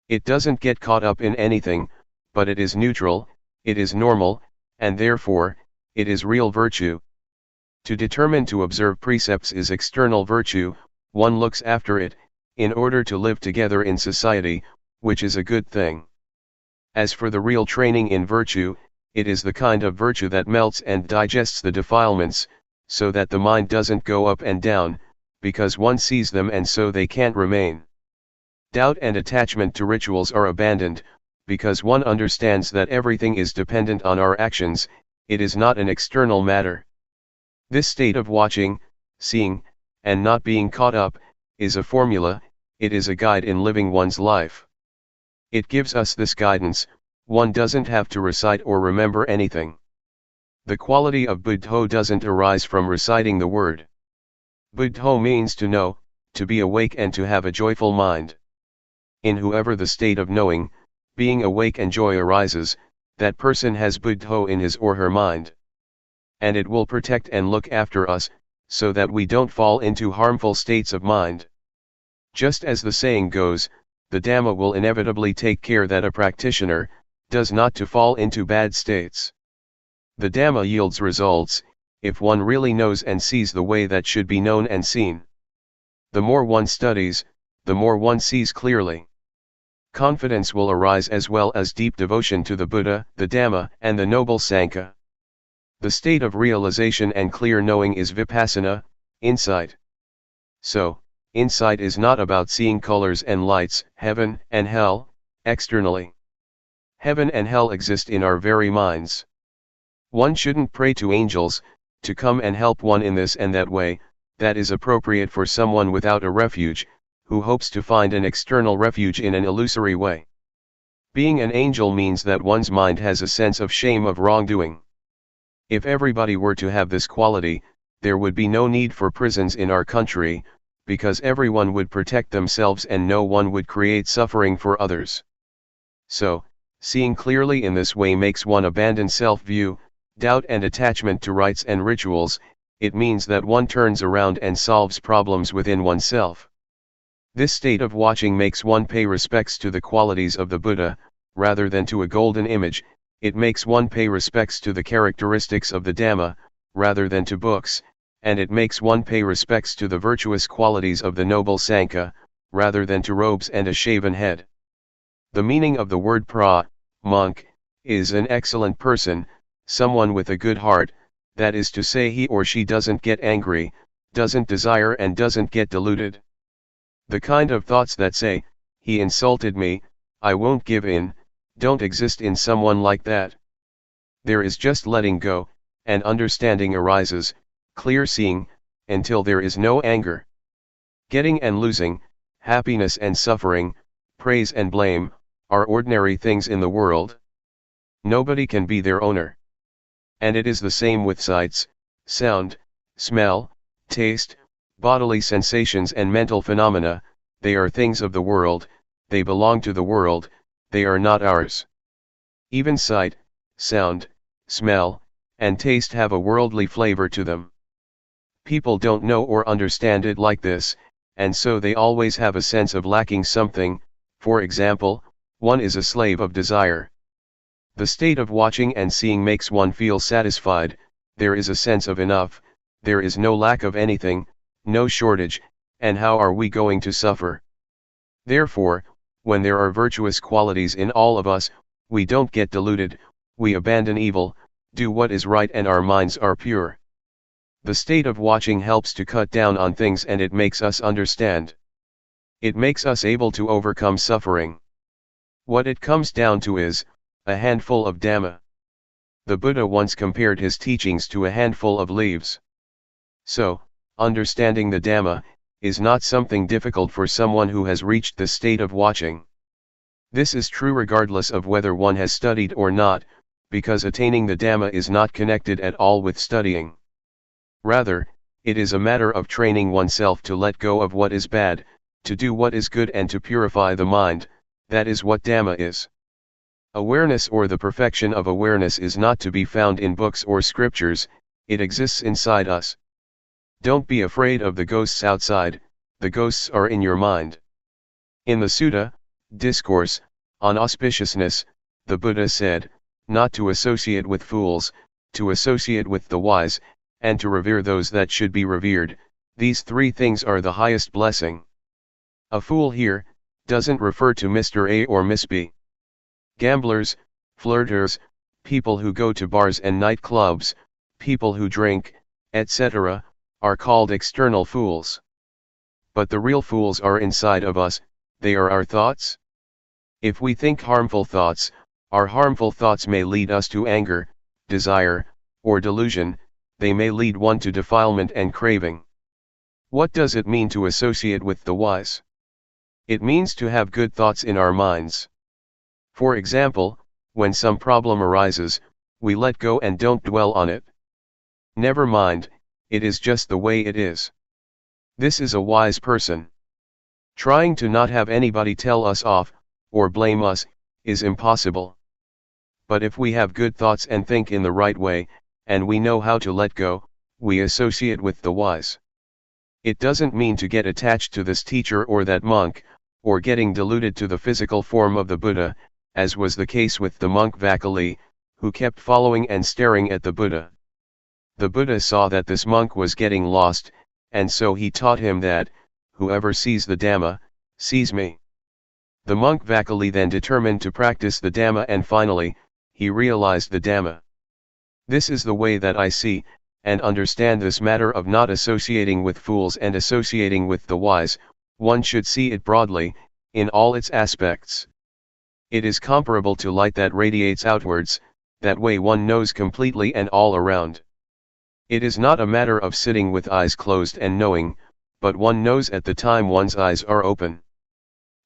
It doesn't get caught up in anything, but it is neutral, it is normal, and therefore, it is real virtue. To determine to observe precepts is external virtue, one looks after it, in order to live together in society, which is a good thing. As for the real training in virtue, it is the kind of virtue that melts and digests the defilements, so that the mind doesn't go up and down, because one sees them and so they can't remain. Doubt and attachment to rituals are abandoned, because one understands that everything is dependent on our actions, it is not an external matter. This state of watching, seeing, and not being caught up, is a formula, it is a guide in living one's life. It gives us this guidance, one doesn't have to recite or remember anything. The quality of Buddho doesn't arise from reciting the word. Buddho means to know, to be awake and to have a joyful mind. In whoever the state of knowing, being awake and joy arises, that person has Buddho in his or her mind. And it will protect and look after us, so that we don't fall into harmful states of mind. Just as the saying goes, the Dhamma will inevitably take care that a practitioner does not to fall into bad states. The Dhamma yields results, if one really knows and sees the way that should be known and seen. The more one studies, the more one sees clearly. Confidence will arise as well as deep devotion to the Buddha, the Dhamma, and the Noble Sangha. The state of realization and clear knowing is Vipassana, insight. So, insight is not about seeing colors and lights, heaven and hell, externally. Heaven and hell exist in our very minds. One shouldn't pray to angels, to come and help one in this and that way, that is appropriate for someone without a refuge, who hopes to find an external refuge in an illusory way. Being an angel means that one's mind has a sense of shame of wrongdoing. If everybody were to have this quality, there would be no need for prisons in our country, because everyone would protect themselves and no one would create suffering for others. So, seeing clearly in this way makes one abandon self-view, doubt and attachment to rites and rituals, it means that one turns around and solves problems within oneself. This state of watching makes one pay respects to the qualities of the Buddha, rather than to a golden image, it makes one pay respects to the characteristics of the Dhamma, rather than to books, and it makes one pay respects to the virtuous qualities of the noble Sanka, rather than to robes and a shaven head. The meaning of the word pra, monk, is an excellent person, someone with a good heart, that is to say he or she doesn't get angry, doesn't desire and doesn't get deluded. The kind of thoughts that say, he insulted me, I won't give in, don't exist in someone like that. There is just letting go, and understanding arises, clear seeing, until there is no anger. Getting and losing, happiness and suffering, praise and blame, are ordinary things in the world. Nobody can be their owner. And it is the same with sights, sound, smell, taste, bodily sensations and mental phenomena. They are things of the world, they belong to the world, they are not ours. Even sight, sound, smell, and taste have a worldly flavor to them. People don't know or understand it like this, and so they always have a sense of lacking something. For example, one is a slave of desire. The state of watching and seeing makes one feel satisfied, there is a sense of enough, there is no lack of anything, no shortage, and how are we going to suffer? Therefore, when there are virtuous qualities in all of us, we don't get deluded, we abandon evil, do what is right, and our minds are pure. The state of watching helps to cut down on things, and it makes us understand. It makes us able to overcome suffering. What it comes down to is a handful of Dhamma. The Buddha once compared his teachings to a handful of leaves. So, understanding the Dhamma is not something difficult for someone who has reached the state of watching. This is true regardless of whether one has studied or not, because attaining the Dhamma is not connected at all with studying. Rather, it is a matter of training oneself to let go of what is bad, to do what is good, and to purify the mind. That is what Dhamma is. Awareness, or the perfection of awareness, is not to be found in books or scriptures, it exists inside us. Don't be afraid of the ghosts outside, the ghosts are in your mind. In the Sutta, Discourse on Auspiciousness, the Buddha said, not to associate with fools, to associate with the wise, and to revere those that should be revered. These three things are the highest blessing. A fool here doesn't refer to Mr. A or Miss B. Gamblers, flirters, people who go to bars and nightclubs, people who drink, etc., are called external fools. But the real fools are inside of us, they are our thoughts. If we think harmful thoughts, our harmful thoughts may lead us to anger, desire, or delusion, they may lead one to defilement and craving. What does it mean to associate with the wise? It means to have good thoughts in our minds. For example, when some problem arises, we let go and don't dwell on it. Never mind, it is just the way it is. This is a wise person. Trying to not have anybody tell us off, or blame us, is impossible. But if we have good thoughts and think in the right way, and we know how to let go, we associate with the wise. It doesn't mean to get attached to this teacher or that monk, or getting deluded to the physical form of the Buddha, as was the case with the monk Vakali, who kept following and staring at the Buddha. The Buddha saw that this monk was getting lost, and so he taught him that, whoever sees the Dhamma, sees me. The monk Vakali then determined to practice the Dhamma, and finally, he realized the Dhamma. This is the way that I see and understand this matter of not associating with fools and associating with the wise. One should see it broadly, in all its aspects. It is comparable to light that radiates outwards, that way one knows completely and all around. It is not a matter of sitting with eyes closed and knowing, but one knows at the time one's eyes are open.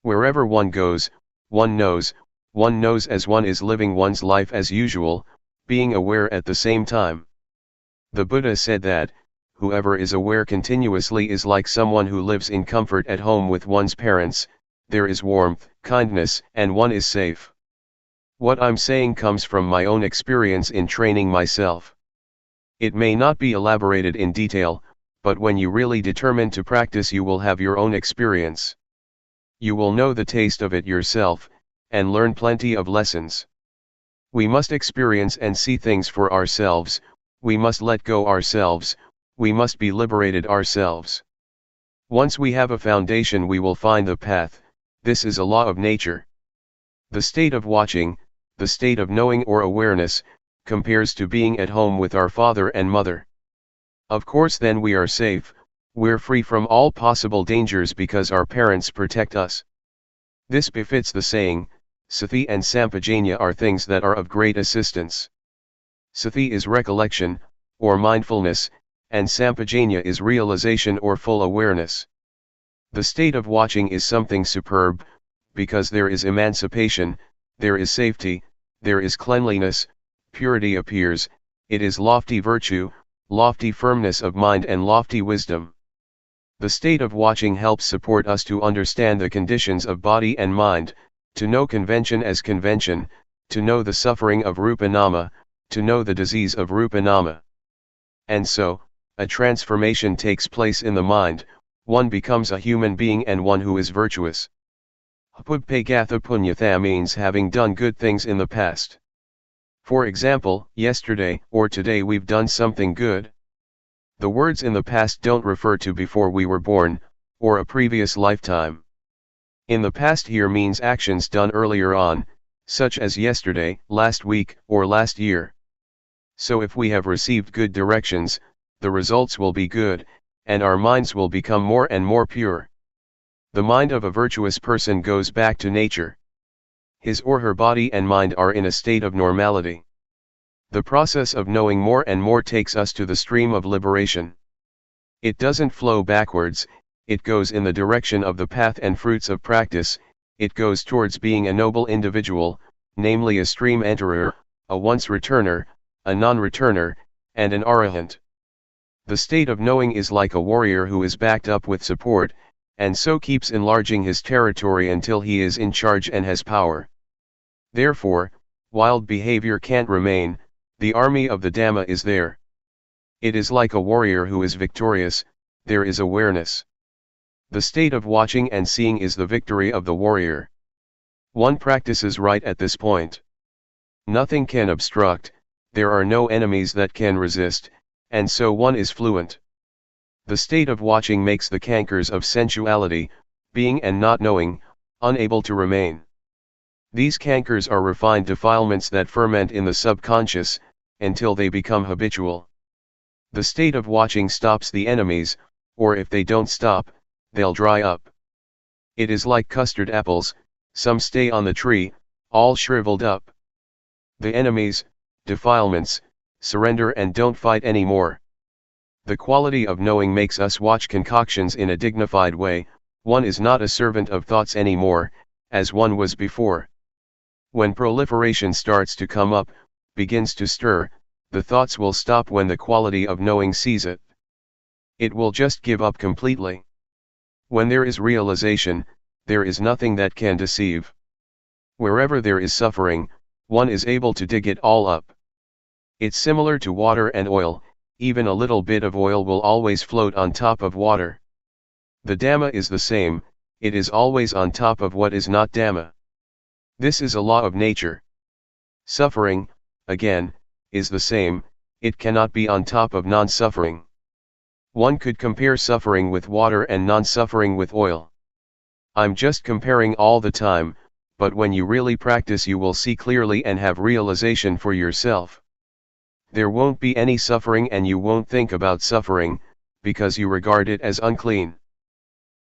Wherever one goes, one knows as one is living one's life as usual, being aware at the same time. The Buddha said that, whoever is aware continuously is like someone who lives in comfort at home with one's parents, there is warmth, kindness, and one is safe. What I'm saying comes from my own experience in training myself. It may not be elaborated in detail, but when you really determine to practice you will have your own experience. You will know the taste of it yourself, and learn plenty of lessons. We must experience and see things for ourselves, we must let go ourselves, we must be liberated ourselves. Once we have a foundation we will find the path, this is a law of nature. The state of watching, the state of knowing or awareness, compares to being at home with our father and mother. Of course then we are safe, we're free from all possible dangers because our parents protect us. This befits the saying, Sati and Sampajanya are things that are of great assistance. Sati is recollection, or mindfulness, and Sampajanya is realization or full awareness. The state of watching is something superb, because there is emancipation, there is safety, there is cleanliness, purity appears, it is lofty virtue, lofty firmness of mind and lofty wisdom. The state of watching helps support us to understand the conditions of body and mind, to know convention as convention, to know the suffering of Rupanama, to know the disease of Rupanama. And so, a transformation takes place in the mind, one becomes a human being and one who is virtuous. Pubpegatha punyatha means having done good things in the past. For example, yesterday or today we've done something good. The words in the past don't refer to before we were born, or a previous lifetime. In the past here means actions done earlier on, such as yesterday, last week, or last year. So if we have received good directions, the results will be good, and our minds will become more and more pure. The mind of a virtuous person goes back to nature. His or her body and mind are in a state of normality. The process of knowing more and more takes us to the stream of liberation. It doesn't flow backwards, it goes in the direction of the path and fruits of practice, it goes towards being a noble individual, namely a stream enterer, a once returner, a non-returner, and an arahant. The state of knowing is like a warrior who is backed up with support, and so keeps enlarging his territory until he is in charge and has power. Therefore, wild behavior can't remain, the army of the Dhamma is there. It is like a warrior who is victorious, there is awareness. The state of watching and seeing is the victory of the warrior. One practices right at this point. Nothing can obstruct, there are no enemies that can resist, and so one is fluent. The state of watching makes the cankers of sensuality, being and not knowing, unable to remain. These cankers are refined defilements that ferment in the subconscious, until they become habitual. The state of watching stops the enemies, or if they don't stop, they'll dry up. It is like custard apples, some stay on the tree, all shriveled up. The enemies, defilements, surrender and don't fight anymore. The quality of knowing makes us watch concoctions in a dignified way, one is not a servant of thoughts anymore, as one was before. When proliferation starts to come up, begins to stir, the thoughts will stop when the quality of knowing sees it. It will just give up completely. When there is realization, there is nothing that can deceive. Wherever there is suffering, one is able to dig it all up. It's similar to water and oil, even a little bit of oil will always float on top of water. The Dhamma is the same, it is always on top of what is not Dhamma. This is a law of nature. Suffering, again, is the same, it cannot be on top of non-suffering. One could compare suffering with water and non-suffering with oil. I'm just comparing all the time, but when you really practice you will see clearly and have realization for yourself. There won't be any suffering and you won't think about suffering, because you regard it as unclean.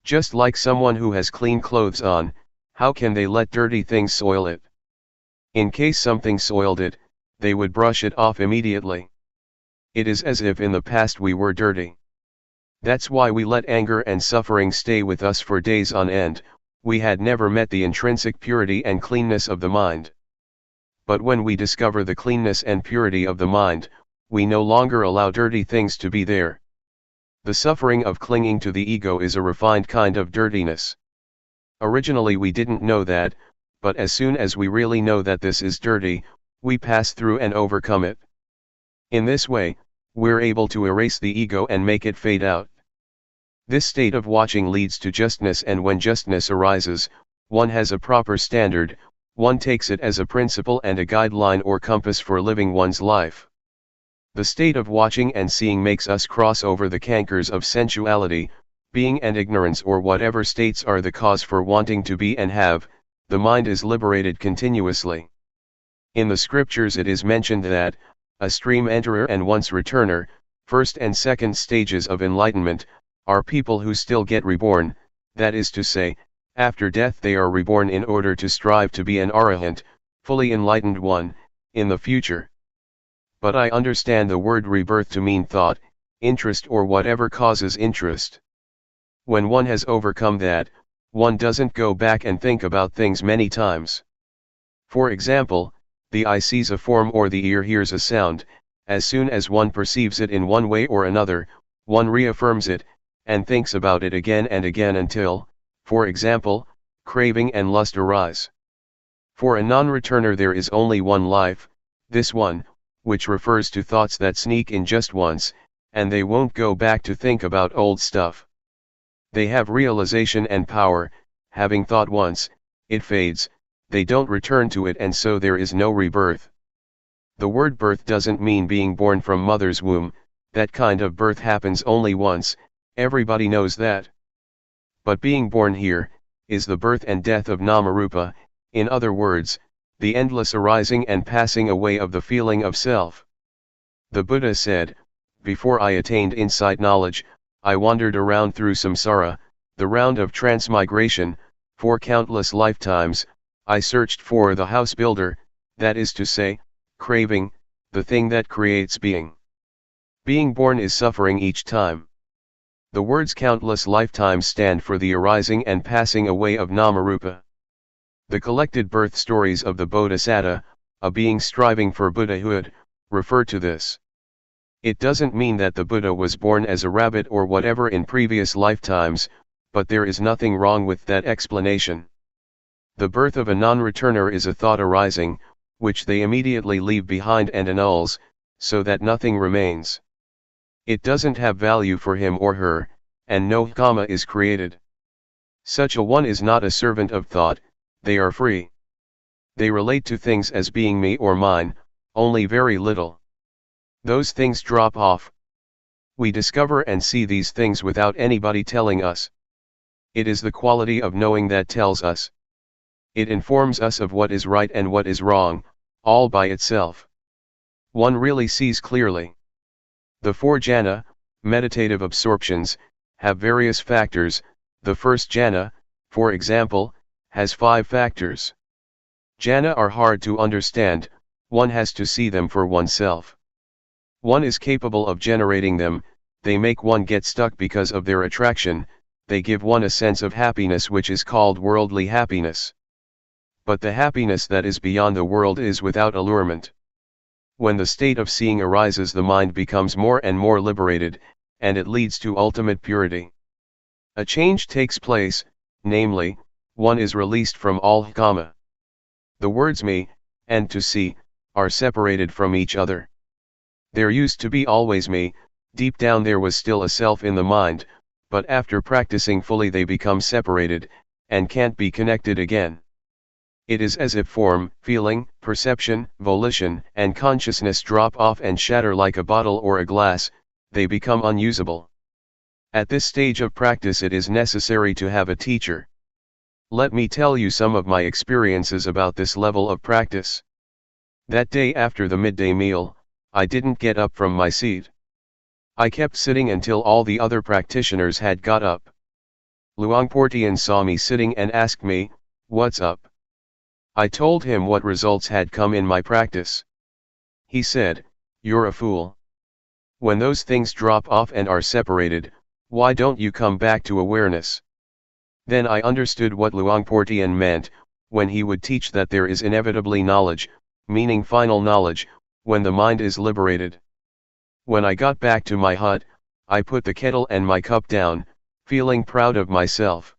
Just like someone who has clean clothes on, how can they let dirty things soil it? In case something soiled it, they would brush it off immediately. It is as if in the past we were dirty. That's why we let anger and suffering stay with us for days on end, we had never met the intrinsic purity and cleanness of the mind. But when we discover the cleanness and purity of the mind, we no longer allow dirty things to be there. The suffering of clinging to the ego is a refined kind of dirtiness. Originally we didn't know that, but as soon as we really know that this is dirty, we pass through and overcome it. In this way, we're able to erase the ego and make it fade out. This state of watching leads to justness, and when justness arises, one has a proper standard, one takes it as a principle and a guideline or compass for living one's life. The state of watching and seeing makes us cross over the cankers of sensuality, being and ignorance or whatever states are the cause for wanting to be and have. The mind is liberated continuously. In the scriptures it is mentioned that, a stream enterer and once returner, first and second stages of enlightenment, are people who still get reborn, that is to say, after death they are reborn in order to strive to be an arahant, fully enlightened one, in the future. But I understand the word rebirth to mean thought, interest or whatever causes interest. When one has overcome that, one doesn't go back and think about things many times. For example, the eye sees a form or the ear hears a sound. As soon as one perceives it in one way or another, one reaffirms it, and thinks about it again and again until, for example, craving and lust arise. For a non-returner there is only one life, this one, which refers to thoughts that sneak in just once, and they won't go back to think about old stuff. They have realization and power, having thought once, it fades, they don't return to it, and so there is no rebirth. The word birth doesn't mean being born from mother's womb, that kind of birth happens only once, everybody knows that. But being born here, is the birth and death of Namarupa, in other words, the endless arising and passing away of the feeling of self. The Buddha said, before I attained insight knowledge, I wandered around through samsara, the round of transmigration, for countless lifetimes. I searched for the house builder, that is to say, craving, the thing that creates being. Being born is suffering each time. The words countless lifetimes stand for the arising and passing away of Namarupa. The collected birth stories of the Bodhisattva, a being striving for Buddhahood, refer to this. It doesn't mean that the Buddha was born as a rabbit or whatever in previous lifetimes, but there is nothing wrong with that explanation. The birth of a non-returner is a thought arising, which they immediately leave behind and annuls, so that nothing remains. It doesn't have value for him or her, and no karma is created. Such a one is not a servant of thought, they are free. They relate to things as being me or mine, only very little. Those things drop off. We discover and see these things without anybody telling us. It is the quality of knowing that tells us. It informs us of what is right and what is wrong, all by itself. One really sees clearly. The four jhana, meditative absorptions, have various factors. The first jhana, for example, has 5 factors. Jhana are hard to understand, one has to see them for oneself. One is capable of generating them, they make one get stuck because of their attraction, they give one a sense of happiness which is called worldly happiness. But the happiness that is beyond the world is without allurement. When the state of seeing arises, the mind becomes more and more liberated, and it leads to ultimate purity. A change takes place, namely, one is released from all kama. The words me, and to see, are separated from each other. There used to be always me, deep down there was still a self in the mind, but after practicing fully they become separated, and can't be connected again. It is as if form, feeling, perception, volition, and consciousness drop off and shatter like a bottle or a glass, they become unusable. At this stage of practice it is necessary to have a teacher. Let me tell you some of my experiences about this level of practice. That day after the midday meal, I didn't get up from my seat. I kept sitting until all the other practitioners had got up. Luangpor Teean saw me sitting and asked me, "What's up?" I told him what results had come in my practice. He said, "You're a fool. When those things drop off and are separated, why don't you come back to awareness?" Then I understood what Luangpor Teean meant, when he would teach that there is inevitably knowledge, meaning final knowledge, when the mind is liberated. When I got back to my hut, I put the kettle and my cup down, feeling proud of myself.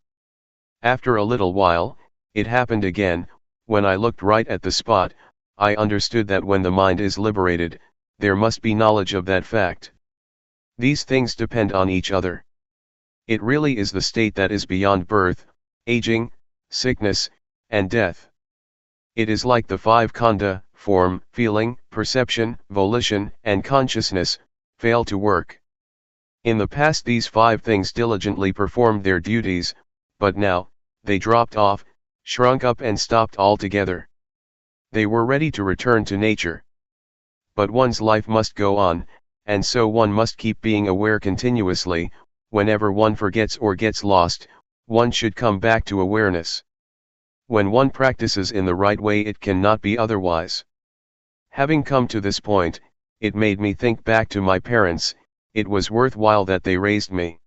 After a little while, it happened again. When I looked right at the spot, I understood that when the mind is liberated, there must be knowledge of that fact. These things depend on each other. It really is the state that is beyond birth, aging, sickness, and death. It is like the five khandha, form, feeling, perception, volition, and consciousness, fail to work. In the past these five things diligently performed their duties, but now, they dropped off, shrunk up and stopped altogether. They were ready to return to nature. But one's life must go on, and so one must keep being aware continuously. Whenever one forgets or gets lost, one should come back to awareness. When one practices in the right way, it cannot be otherwise. Having come to this point, it made me think back to my parents. It was worthwhile that they raised me.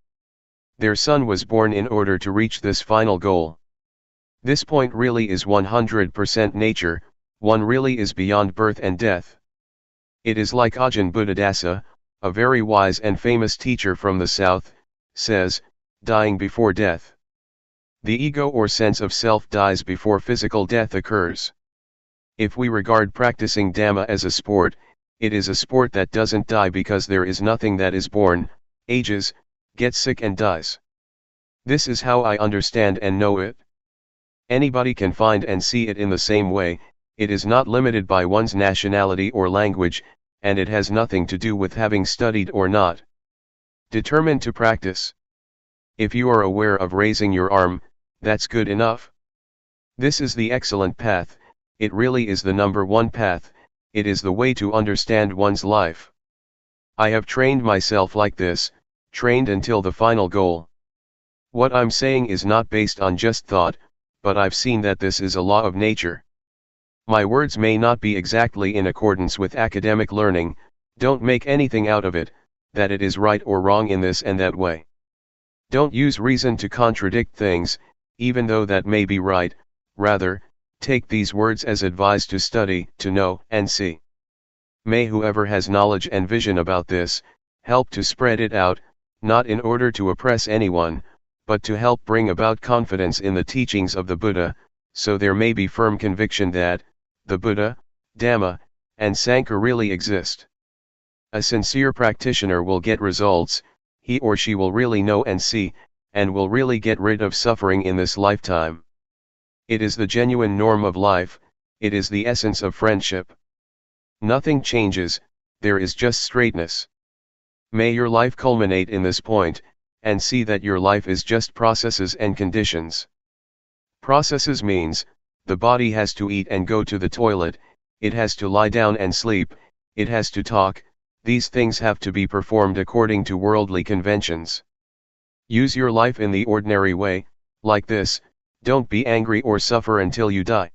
Their son was born in order to reach this final goal. This point really is 100% nature, one really is beyond birth and death. It is like Ajahn Buddhadasa, a very wise and famous teacher from the south, says, dying before death. The ego or sense of self dies before physical death occurs. If we regard practicing Dhamma as a sport, it is a sport that doesn't die because there is nothing that is born, ages, gets sick and dies. This is how I understand and know it. Anybody can find and see it in the same way. It is not limited by one's nationality or language, and it has nothing to do with having studied or not. Determined to practice. If you are aware of raising your arm, that's good enough. This is the excellent path, it really is the number one path, it is the way to understand one's life. I have trained myself like this, trained until the final goal. What I'm saying is not based on just thought, but I've seen that this is a law of nature. My words may not be exactly in accordance with academic learning, don't make anything out of it, that it is right or wrong in this and that way. Don't use reason to contradict things, even though that may be right, rather, take these words as advice to study, to know, and see. May whoever has knowledge and vision about this, help to spread it out, not in order to oppress anyone, but to help bring about confidence in the teachings of the Buddha, so there may be firm conviction that, the Buddha, Dhamma, and Sangha really exist. A sincere practitioner will get results, he or she will really know and see, and will really get rid of suffering in this lifetime. It is the genuine norm of life, it is the essence of friendship. Nothing changes, there is just straightness. May your life culminate in this point, and see that your life is just processes and conditions. Processes means, the body has to eat and go to the toilet, it has to lie down and sleep, it has to talk, these things have to be performed according to worldly conventions. Use your life in the ordinary way, like this, don't be angry or suffer until you die.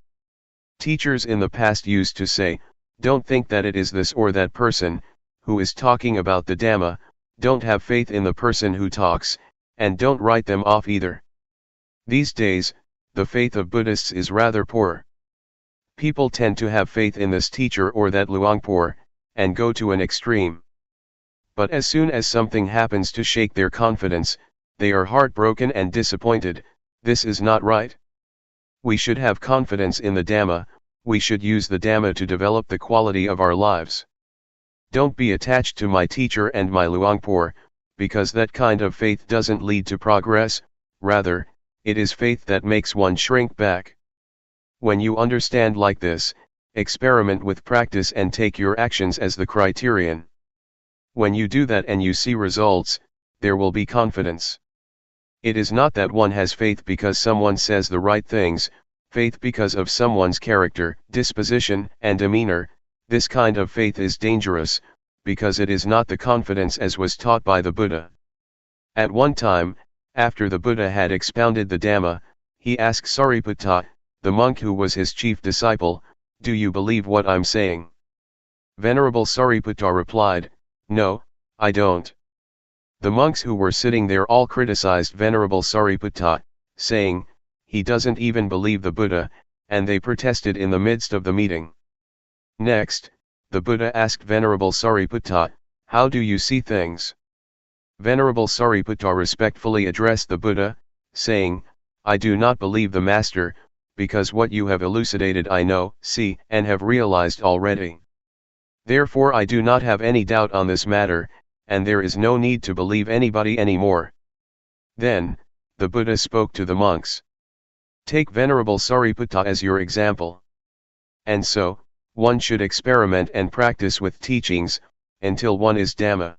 Teachers in the past used to say, don't think that it is this or that person, who is talking about the Dhamma, don't have faith in the person who talks, and don't write them off either. These days, the faith of Buddhists is rather poor. People tend to have faith in this teacher or that Luangpor, and go to an extreme. But as soon as something happens to shake their confidence, they are heartbroken and disappointed. This is not right. We should have confidence in the Dhamma, we should use the Dhamma to develop the quality of our lives. Don't be attached to my teacher and my Luangpor, because that kind of faith doesn't lead to progress, rather, it is faith that makes one shrink back. When you understand like this, experiment with practice and take your actions as the criterion. When you do that and you see results, there will be confidence. It is not that one has faith because someone says the right things, faith because of someone's character, disposition, and demeanor. This kind of faith is dangerous, because it is not the confidence as was taught by the Buddha. At one time, after the Buddha had expounded the Dhamma, he asked Sariputta, the monk who was his chief disciple, "Do you believe what I'm saying?" Venerable Sariputta replied, "No, I don't." The monks who were sitting there all criticized Venerable Sariputta, saying, "He doesn't even believe the Buddha," and they protested in the midst of the meeting. Next, the Buddha asked Venerable Sariputta, "How do you see things?" Venerable Sariputta respectfully addressed the Buddha, saying, "I do not believe the Master, because what you have elucidated I know, see, and have realized already. Therefore I do not have any doubt on this matter, and there is no need to believe anybody anymore." Then, the Buddha spoke to the monks. Take Venerable Sariputta as your example. and so, one should experiment and practice with teachings, until one is Dhamma.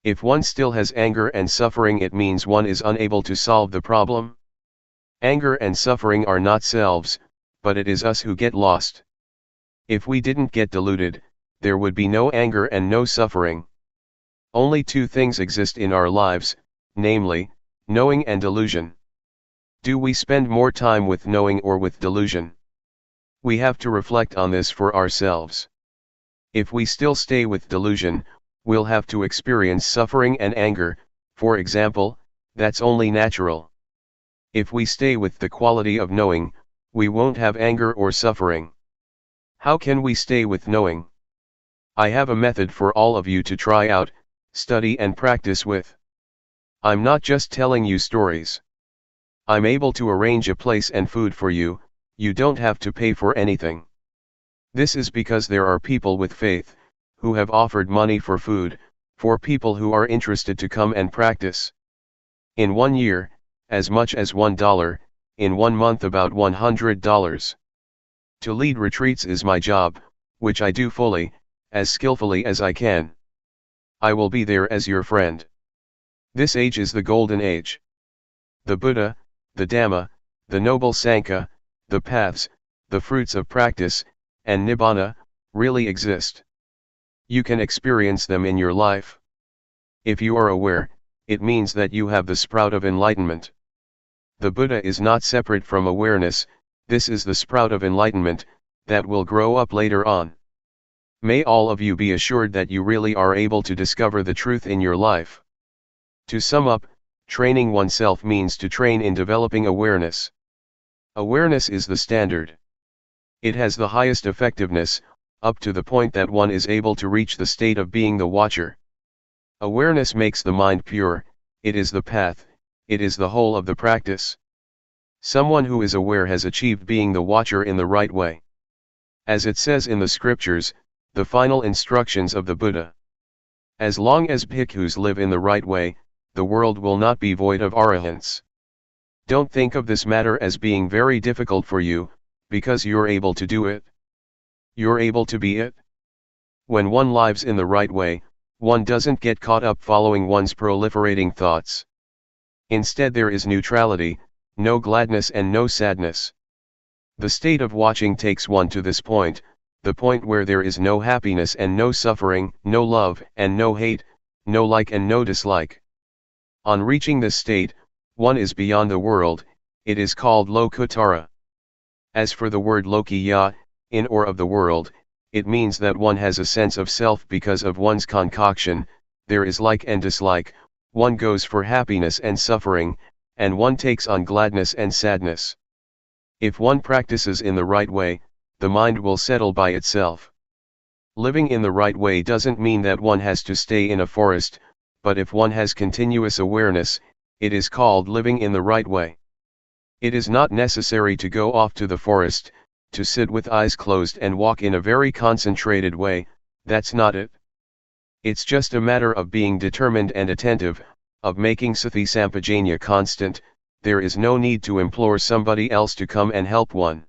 If one still has anger and suffering, it means one is unable to solve the problem. Anger and suffering are not selves, but it is us who get lost. If we didn't get deluded, there would be no anger and no suffering. Only two things exist in our lives, namely, knowing and delusion. Do we spend more time with knowing or with delusion? We have to reflect on this for ourselves. If we still stay with delusion, we'll have to experience suffering and anger, for example, that's only natural. If we stay with the quality of knowing, we won't have anger or suffering. How can we stay with knowing? I have a method for all of you to try out, study and practice with. I'm not just telling you stories. I'm able to arrange a place and food for you, you don't have to pay for anything. This is because there are people with faith, who have offered money for food, for people who are interested to come and practice. In 1 year, as much as $1, in 1 month about $100. To lead retreats is my job, which I do fully, as skillfully as I can. I will be there as your friend. This age is the golden age. The Buddha, the Dhamma, the Noble Sangha, the paths, the fruits of practice, and Nibbana, really exist. You can experience them in your life. If you are aware, it means that you have the sprout of enlightenment. The Buddha is not separate from awareness, this is the sprout of enlightenment, that will grow up later on. May all of you be assured that you really are able to discover the truth in your life. To sum up, training oneself means to train in developing awareness. Awareness is the standard. It has the highest effectiveness, up to the point that one is able to reach the state of being the watcher. Awareness makes the mind pure, it is the path, it is the whole of the practice. Someone who is aware has achieved being the watcher in the right way. As it says in the scriptures, the final instructions of the Buddha. As long as bhikkhus live in the right way, the world will not be void of arahants. Don't think of this matter as being very difficult for you, because you're able to do it. You're able to be it. When one lives in the right way, one doesn't get caught up following one's proliferating thoughts. Instead there is neutrality, no gladness and no sadness. The state of watching takes one to this point, the point where there is no happiness and no suffering, no love and no hate, no like and no dislike. On reaching this state, one is beyond the world, it is called Lokuttara. As for the word Lokiya, in or of the world, it means that one has a sense of self because of one's concoction, there is like and dislike, one goes for happiness and suffering, and one takes on gladness and sadness. If one practices in the right way, the mind will settle by itself. Living in the right way doesn't mean that one has to stay in a forest, but if one has continuous awareness, it is called living in the right way. It is not necessary to go off to the forest, to sit with eyes closed and walk in a very concentrated way, that's not it. It's just a matter of being determined and attentive, of making sati sampajanya constant, there is no need to implore somebody else to come and help one.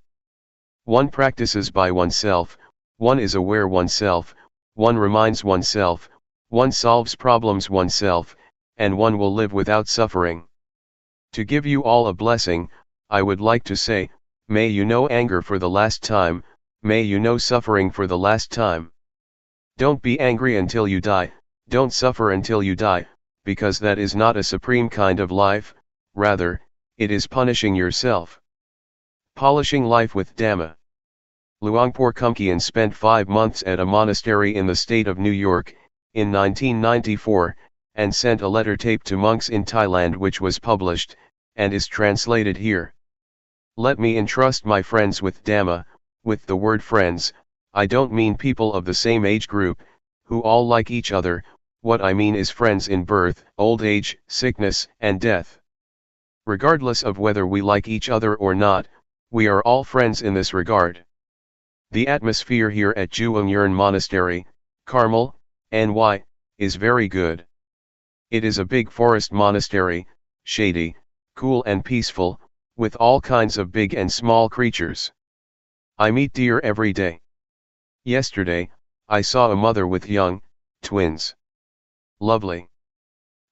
One practices by oneself, one is aware oneself, one reminds oneself, one solves problems oneself, and one will live without suffering. To give you all a blessing, I would like to say, may you know anger for the last time, may you know suffering for the last time. Don't be angry until you die, don't suffer until you die, because that is not a supreme kind of life, rather, it is punishing yourself. Polishing life with Dhamma. Luangpor Teean spent 5 months at a monastery in the state of New York, in 1994, and sent a letter tape to monks in Thailand which was published, and is translated here. Let me entrust my friends with Dhamma. With the word friends, I don't mean people of the same age group, who all like each other, what I mean is friends in birth, old age, sickness, and death. Regardless of whether we like each other or not, we are all friends in this regard. The atmosphere here at Juangyurn Monastery, Carmel, NY, is very good. It is a big forest monastery, shady, cool and peaceful, with all kinds of big and small creatures. I meet deer every day. Yesterday, I saw a mother with young twins. Lovely.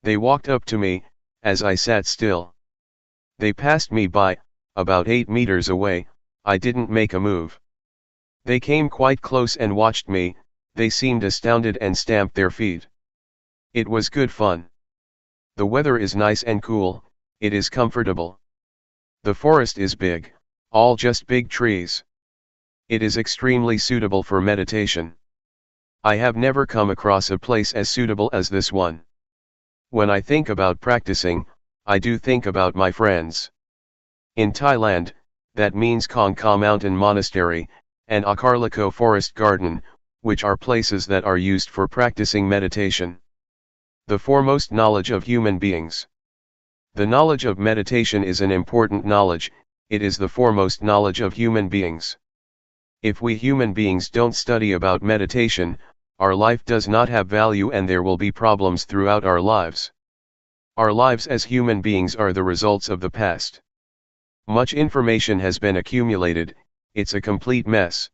They walked up to me, as I sat still. They passed me by, about 8 meters away. I didn't make a move. They came quite close and watched me. They seemed astounded and stamped their feet. It was good fun. The weather is nice and cool, it is comfortable. The forest is big, all just big trees. It is extremely suitable for meditation. I have never come across a place as suitable as this one. When I think about practicing, I do think about my friends. In Thailand, that means Khong Ka Mountain Monastery, and Akarliko Forest Garden, which are places that are used for practicing meditation. The foremost knowledge of human beings. The knowledge of meditation is an important knowledge, it is the foremost knowledge of human beings. If we human beings don't study about meditation, our life does not have value and there will be problems throughout our lives. Our lives as human beings are the results of the past. Much information has been accumulated, it's a complete mess.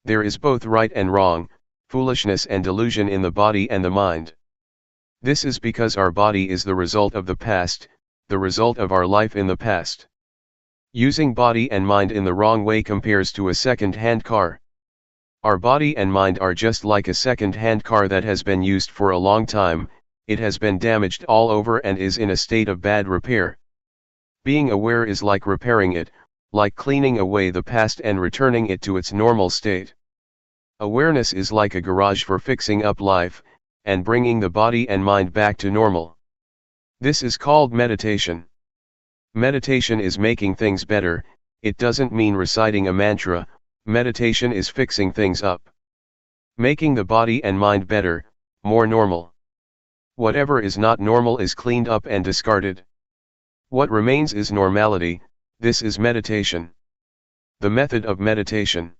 There is both right and wrong, foolishness and delusion in the body and the mind. This is because our body is the result of the past, the result of our life in the past. Using body and mind in the wrong way compares to a second-hand car. Our body and mind are just like a second-hand car that has been used for a long time, it has been damaged all over and is in a state of bad repair. Being aware is like repairing it, like cleaning away the past and returning it to its normal state. Awareness is like a garage for fixing up life, and bringing the body and mind back to normal. This is called meditation. Meditation is making things better, it doesn't mean reciting a mantra, meditation is fixing things up. Making the body and mind better, more normal. Whatever is not normal is cleaned up and discarded. What remains is normality, this is meditation. The method of meditation.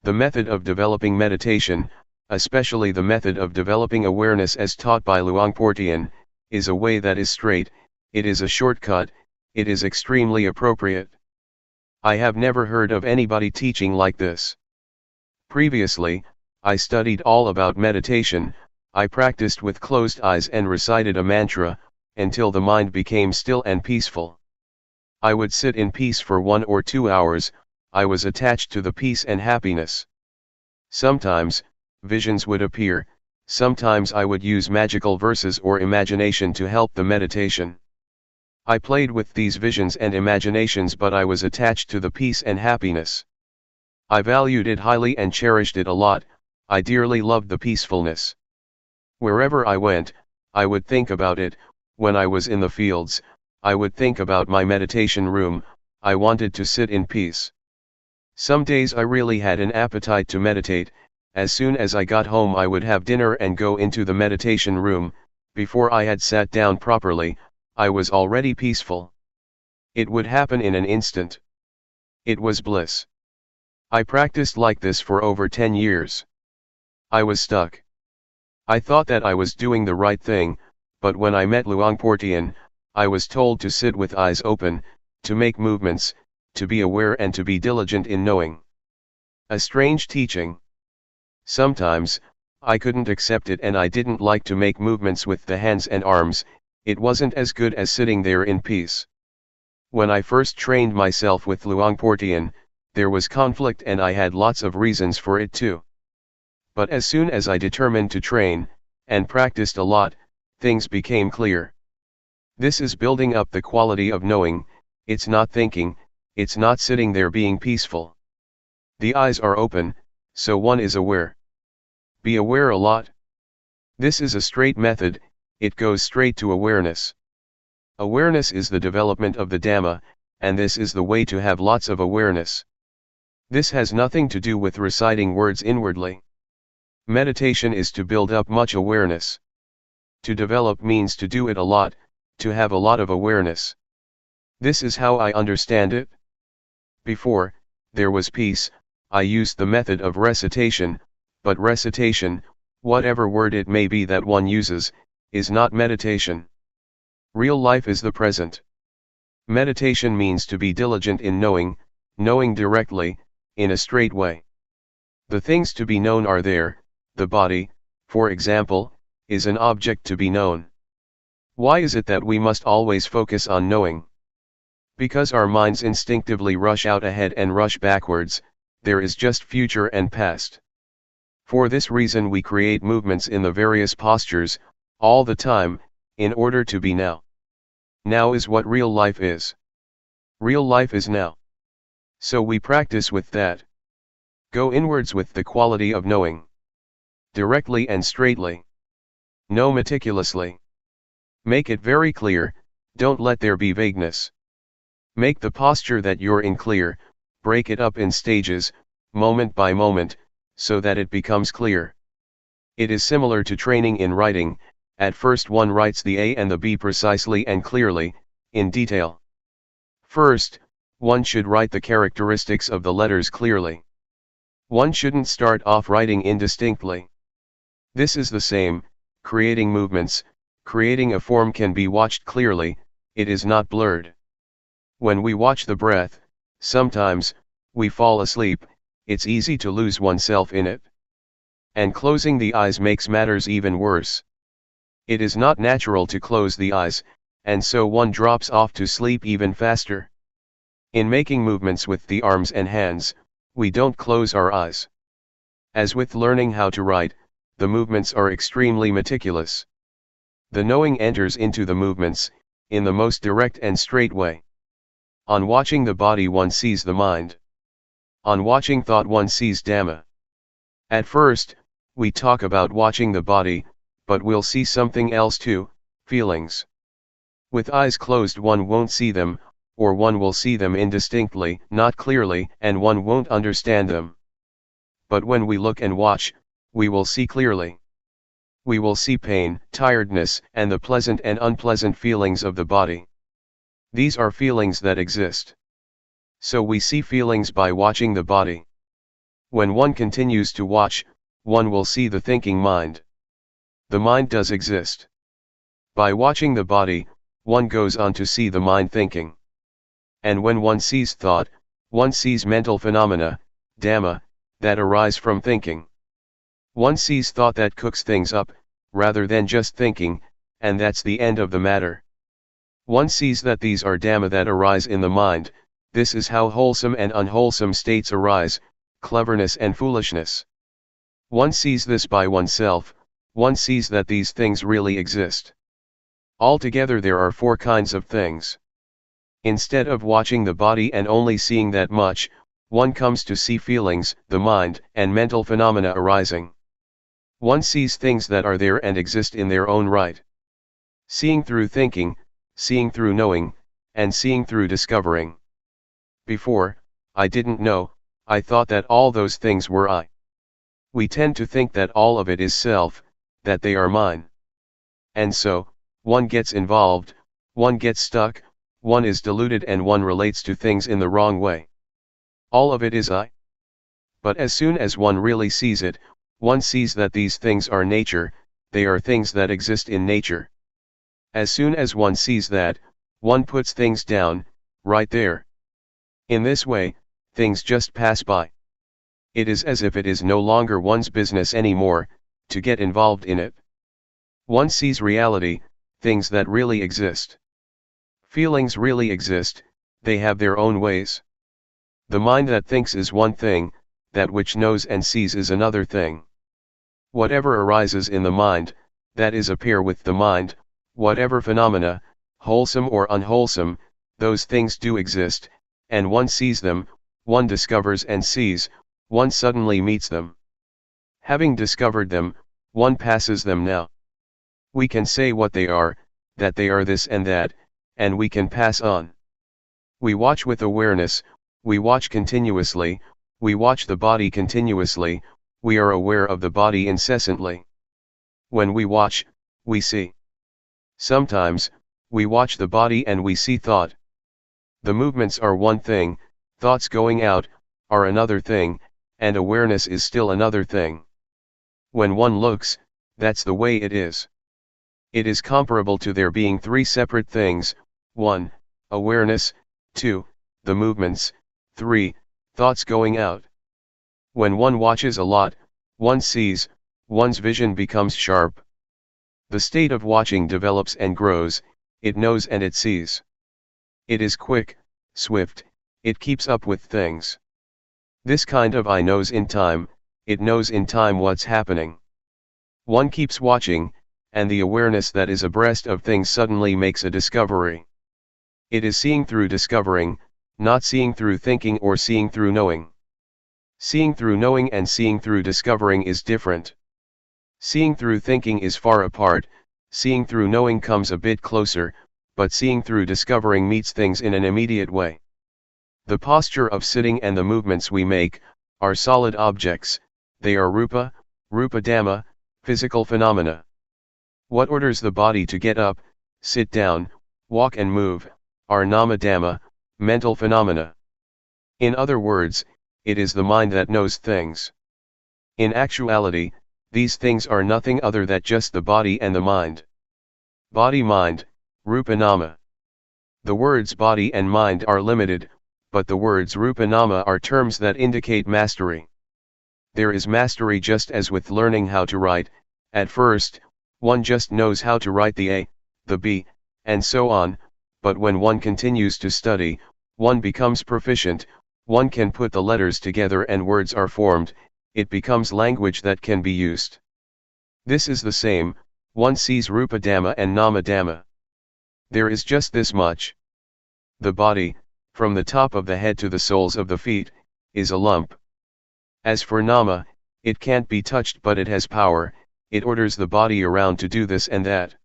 The method of developing meditation, especially the method of developing awareness as taught by Luangpor Teean, is a way that is straight, it is a shortcut, it is extremely appropriate. I have never heard of anybody teaching like this. Previously, I studied all about meditation, I practiced with closed eyes and recited a mantra, until the mind became still and peaceful. I would sit in peace for 1 or 2 hours, I was attached to the peace and happiness. Sometimes, visions would appear, sometimes I would use magical verses or imagination to help the meditation. I played with these visions and imaginations but I was attached to the peace and happiness. I valued it highly and cherished it a lot, I dearly loved the peacefulness. Wherever I went, I would think about it, when I was in the fields, I would think about my meditation room, I wanted to sit in peace. Some days I really had an appetite to meditate, as soon as I got home I would have dinner and go into the meditation room, before I had sat down properly, I was already peaceful. It would happen in an instant. It was bliss. I practiced like this for over 10 years. I was stuck. I thought that I was doing the right thing, but when I met Luangpor Teean, I was told to sit with eyes open, to make movements, to be aware and to be diligent in knowing. A strange teaching. Sometimes, I couldn't accept it and I didn't like to make movements with the hands and arms, it wasn't as good as sitting there in peace. When I first trained myself with Luangpor Teean, there was conflict and I had lots of reasons for it too. But as soon as I determined to train, and practiced a lot, things became clear. This is building up the quality of knowing, it's not thinking, it's not sitting there being peaceful. The eyes are open, so one is aware. Be aware a lot. This is a straight method, it goes straight to awareness. Awareness is the development of the Dhamma, and this is the way to have lots of awareness. This has nothing to do with reciting words inwardly. Meditation is to build up much awareness. To develop means to do it a lot, to have a lot of awareness. This is how I understand it. Before there was peace, I used the method of recitation, but recitation, whatever word it may be that one uses, is not meditation. Real life is the present. Meditation means to be diligent in knowing, knowing directly, in a straight way. The things to be known are there. The body, for example, is an object to be known. Why is it that we must always focus on knowing? Because our minds instinctively rush out ahead and rush backwards, there is just future and past. For this reason we create movements in the various postures, all the time, in order to be now. Now is what real life is. Real life is now. So we practice with that. Go inwards with the quality of knowing. Directly and straightly. Know meticulously. Make it very clear, don't let there be vagueness. Make the posture that you're in clear, break it up in stages, moment by moment, so that it becomes clear. It is similar to training in writing. At first one writes the A and the B precisely and clearly, in detail. First, one should write the characteristics of the letters clearly. One shouldn't start off writing indistinctly. This is the same, creating movements, creating a form can be watched clearly, it is not blurred. When we watch the breath, sometimes, we fall asleep, it's easy to lose oneself in it. And closing the eyes makes matters even worse. It is not natural to close the eyes, and so one drops off to sleep even faster. In making movements with the arms and hands, we don't close our eyes. As with learning how to write, the movements are extremely meticulous. The knowing enters into the movements, in the most direct and straight way. On watching the body one sees the mind. On watching thought one sees Dhamma. At first, we talk about watching the body, but we'll see something else too, feelings. With eyes closed one won't see them, or one will see them indistinctly, not clearly, and one won't understand them. But when we look and watch, we will see clearly. We will see pain, tiredness, and the pleasant and unpleasant feelings of the body. These are feelings that exist. So we see feelings by watching the body. When one continues to watch, one will see the thinking mind. The mind does exist. By watching the body, one goes on to see the mind thinking. And when one sees thought, one sees mental phenomena, Dhamma, that arise from thinking. One sees thought that cooks things up, rather than just thinking, and that's the end of the matter. One sees that these are Dhamma that arise in the mind. This is how wholesome and unwholesome states arise, cleverness and foolishness. One sees this by oneself, one sees that these things really exist. Altogether there are 4 kinds of things. Instead of watching the body and only seeing that much, one comes to see feelings, the mind, and mental phenomena arising. One sees things that are there and exist in their own right. Seeing through thinking, seeing through knowing, and seeing through discovering. Before, I didn't know, I thought that all those things were I. We tend to think that all of it is self, that they are mine. And so, one gets involved, one gets stuck, one is deluded and one relates to things in the wrong way. All of it is I. But as soon as one really sees it, one sees that these things are nature, they are things that exist in nature. As soon as one sees that, one puts things down, right there. In this way, things just pass by. It is as if it is no longer one's business anymore, to get involved in it. One sees reality, things that really exist. Feelings really exist, they have their own ways. The mind that thinks is one thing, that which knows and sees is another thing. Whatever arises in the mind, that is a pair with the mind, whatever phenomena, wholesome or unwholesome, those things do exist, and one sees them, one discovers and sees, one suddenly meets them. Having discovered them, one passes them now. We can say what they are, that they are this and that, and we can pass on. We watch with awareness, we watch continuously, we watch the body continuously, we are aware of the body incessantly. When we watch, we see. Sometimes, we watch the body and we see thought. The movements are one thing, thoughts going out, are another thing, and awareness is still another thing. When one looks, that's the way it is. It is comparable to there being 3 separate things, 1, awareness, 2, the movements, 3, Thoughts going out. When one watches a lot, one sees, one's vision becomes sharp. The state of watching develops and grows, it knows and it sees. It is quick, swift, it keeps up with things. This kind of eye knows in time, it knows in time what's happening. One keeps watching, and the awareness that is abreast of things suddenly makes a discovery. It is seeing through discovering, not seeing through thinking or seeing through knowing. Seeing through knowing and seeing through discovering is different. Seeing through thinking is far apart, seeing through knowing comes a bit closer, but seeing through discovering meets things in an immediate way. The posture of sitting and the movements we make, are solid objects, they are rupa, rupa dhamma, physical phenomena. What orders the body to get up, sit down, walk and move, are nama dhamma, mental phenomena. In other words, it is the mind that knows things. In actuality, these things are nothing other than just the body and the mind. Body-mind, rupa-nama. The words body and mind are limited, but the words rupa-nama are terms that indicate mastery. There is mastery just as with learning how to write. At first, one just knows how to write the A, the B, and so on, but when one continues to study, one becomes proficient, one can put the letters together and words are formed, it becomes language that can be used. This is the same, one sees rupa dhamma and nama dhamma. There is just this much. The body, from the top of the head to the soles of the feet, is a lump. As for nama, it can't be touched but it has power, it orders the body around to do this and that.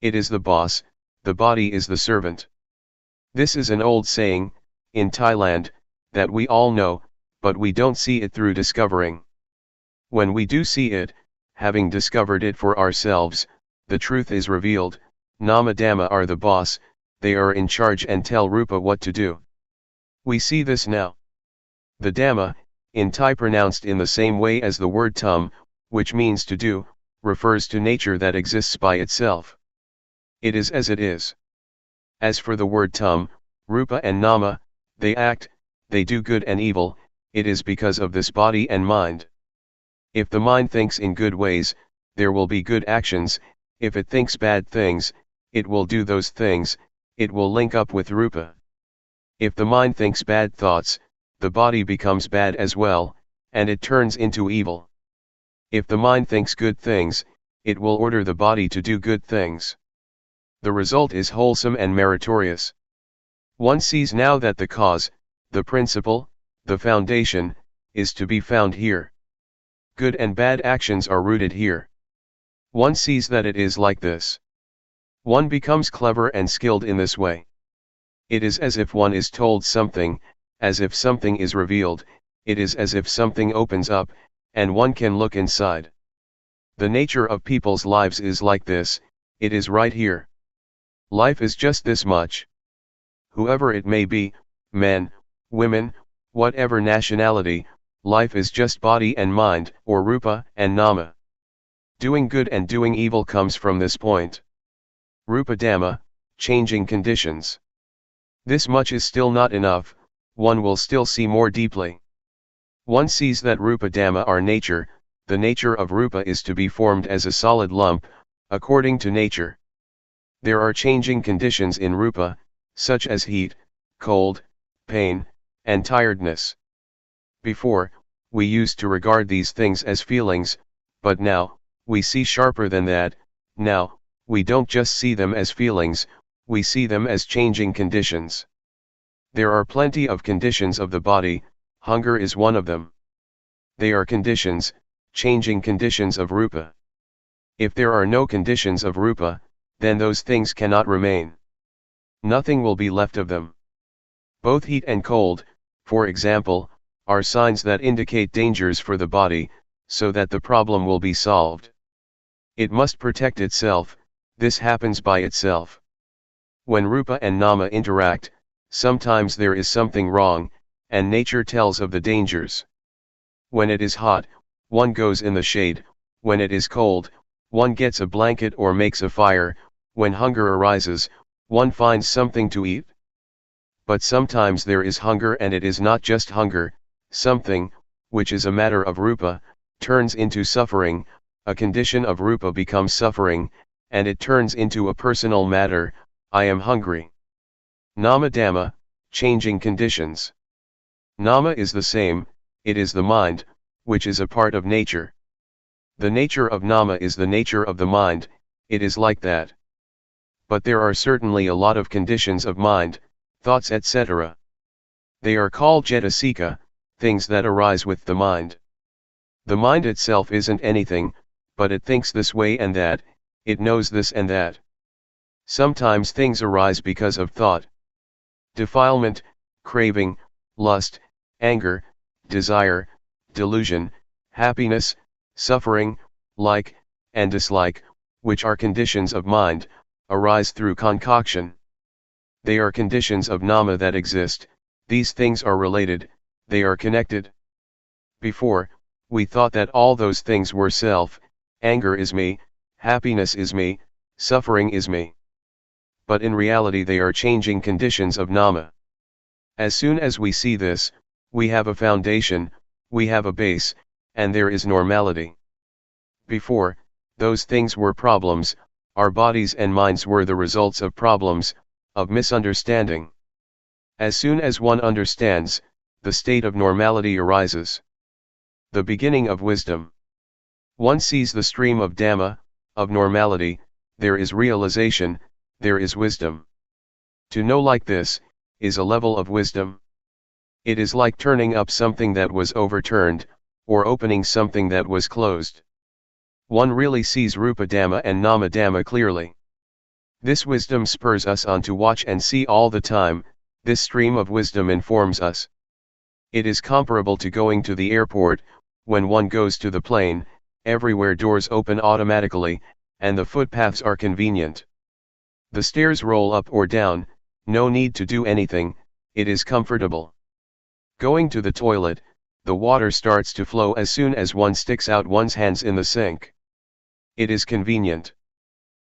It is the boss, the body is the servant. This is an old saying, in Thailand, that we all know, but we don't see it through discovering. When we do see it, having discovered it for ourselves, the truth is revealed, nama dhamma are the boss, they are in charge and tell rupa what to do. We see this now. The dhamma, in Thai pronounced in the same way as the word tum, which means to do, refers to nature that exists by itself. It is as it is. As for the word tum, rupa and nama, they act, they do good and evil, it is because of this body and mind. If the mind thinks in good ways, there will be good actions, if it thinks bad things, it will do those things, it will link up with rupa. If the mind thinks bad thoughts, the body becomes bad as well, and it turns into evil. If the mind thinks good things, it will order the body to do good things. The result is wholesome and meritorious. One sees now that the cause, the principle, the foundation, is to be found here. Good and bad actions are rooted here. One sees that it is like this. One becomes clever and skilled in this way. It is as if one is told something, as if something is revealed, it is as if something opens up, and one can look inside. The nature of people's lives is like this, it is right here. Life is just this much. Whoever it may be, men, women, whatever nationality, life is just body and mind, or rupa and nama. Doing good and doing evil comes from this point. Rupa dhamma, changing conditions. This much is still not enough, one will still see more deeply. One sees that rupa dhamma are nature, the nature of rupa is to be formed as a solid lump, according to nature. There are changing conditions in rupa, such as heat, cold, pain, and tiredness. Before, we used to regard these things as feelings, but now, we see sharper than that. Now, we don't just see them as feelings, we see them as changing conditions. There are plenty of conditions of the body, hunger is one of them. They are conditions, changing conditions of rupa. If there are no conditions of rupa, then those things cannot remain. Nothing will be left of them. Both heat and cold, for example, are signs that indicate dangers for the body, so that the problem will be solved. It must protect itself, this happens by itself. When rupa and nama interact, sometimes there is something wrong, and nature tells of the dangers. When it is hot, one goes in the shade, when it is cold, one gets a blanket or makes a fire, when hunger arises, one finds something to eat. but sometimes there is hunger, and it is not just hunger. Something, which is a matter of rupa, turns into suffering, a condition of rupa becomes suffering, and it turns into a personal matter. I am hungry. Nama Dhamma, changing conditions. Nama is the same, it is the mind, which is a part of nature. The nature of Nama is the nature of the mind, it is like that. But there are certainly a lot of conditions of mind, thoughts, etc. They are called cetasika, things that arise with the mind. The mind itself isn't anything, but it thinks this way and that, it knows this and that. Sometimes things arise because of thought. Defilement, craving, lust, anger, desire, delusion, happiness, suffering, like, and dislike, which are conditions of mind, arise through concoction. They are conditions of Nama that exist, these things are related, they are connected. Before, we thought that all those things were self, anger is me, happiness is me, suffering is me. But in reality they are changing conditions of Nama. As soon as we see this, we have a foundation, we have a base, and there is normality. Before, those things were problems, our bodies and minds were the results of problems, of misunderstanding. As soon as one understands, the state of normality arises. The beginning of wisdom. One sees the stream of Dhamma, of normality, there is realization, there is wisdom. To know like this, is a level of wisdom. It is like turning up something that was overturned, or opening something that was closed. One really sees Rupa Dhamma and Nama Dhamma clearly. This wisdom spurs us on to watch and see all the time, this stream of wisdom informs us. It is comparable to going to the airport, when one goes to the plane, everywhere doors open automatically, and the footpaths are convenient. The stairs roll up or down, no need to do anything, it is comfortable. Going to the toilet, the water starts to flow as soon as one sticks out one's hands in the sink. It is convenient.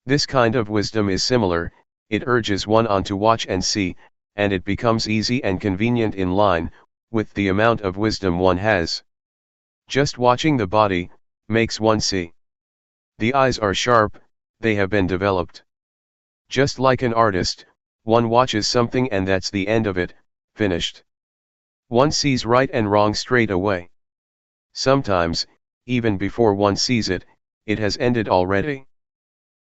This kind of wisdom is similar, it urges one on to watch and see, and it becomes easy and convenient in line with the amount of wisdom one has. Just watching the body makes one see. The eyes are sharp, they have been developed. Just like an artist, one watches something and that's the end of it, finished. One sees right and wrong straight away. Sometimes, even before one sees it, it has ended already.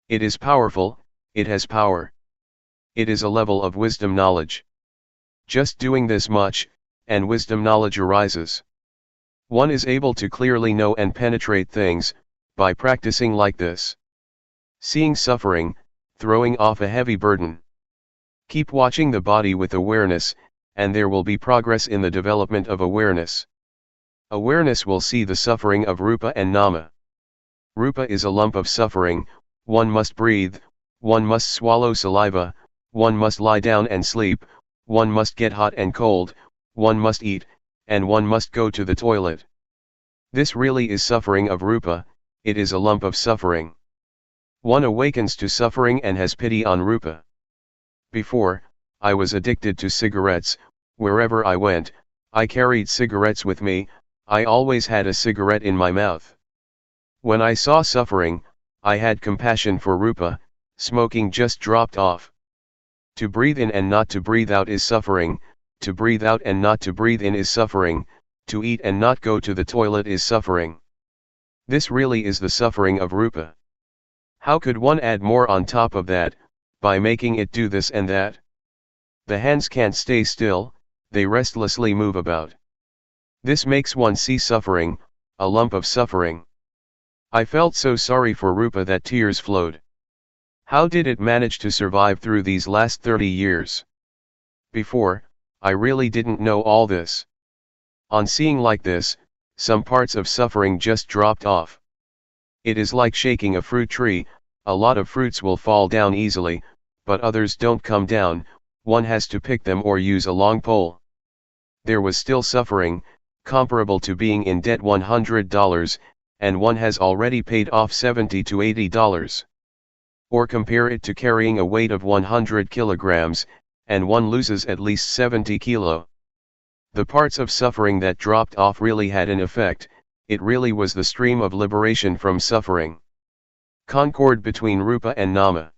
It is powerful, it has power. It is a level of wisdom knowledge. Just doing this much, and wisdom knowledge arises. One is able to clearly know and penetrate things, by practicing like this. Seeing suffering, throwing off a heavy burden. Keep watching the body with awareness, and there will be progress in the development of awareness. Awareness will see the suffering of Rupa and Nama. Rupa is a lump of suffering, one must breathe, one must swallow saliva, one must lie down and sleep, one must get hot and cold, one must eat, and one must go to the toilet. This really is suffering of Rupa, it is a lump of suffering. One awakens to suffering and has pity on Rupa. Before, I was addicted to cigarettes, wherever I went, I carried cigarettes with me, I always had a cigarette in my mouth. When I saw suffering, I had compassion for Rupa, smoking just dropped off. To breathe in and not to breathe out is suffering, to breathe out and not to breathe in is suffering, to eat and not go to the toilet is suffering. This really is the suffering of Rupa. How could one add more on top of that, by making it do this and that? The hands can't stay still, they restlessly move about. This makes one see suffering, a lump of suffering. I felt so sorry for Rupa that tears flowed. How did it manage to survive through these last 30 years? Before, I really didn't know all this. On seeing like this, some parts of suffering just dropped off. It is like shaking a fruit tree, a lot of fruits will fall down easily, but others don't come down, one has to pick them or use a long pole. There was still suffering, comparable to being in debt $100, and one has already paid off $70 to $80. Or compare it to carrying a weight of 100 kilograms, and one loses at least 70 kilo. The parts of suffering that dropped off really had an effect, it really was the stream of liberation from suffering. Concord between Rupa and Nama.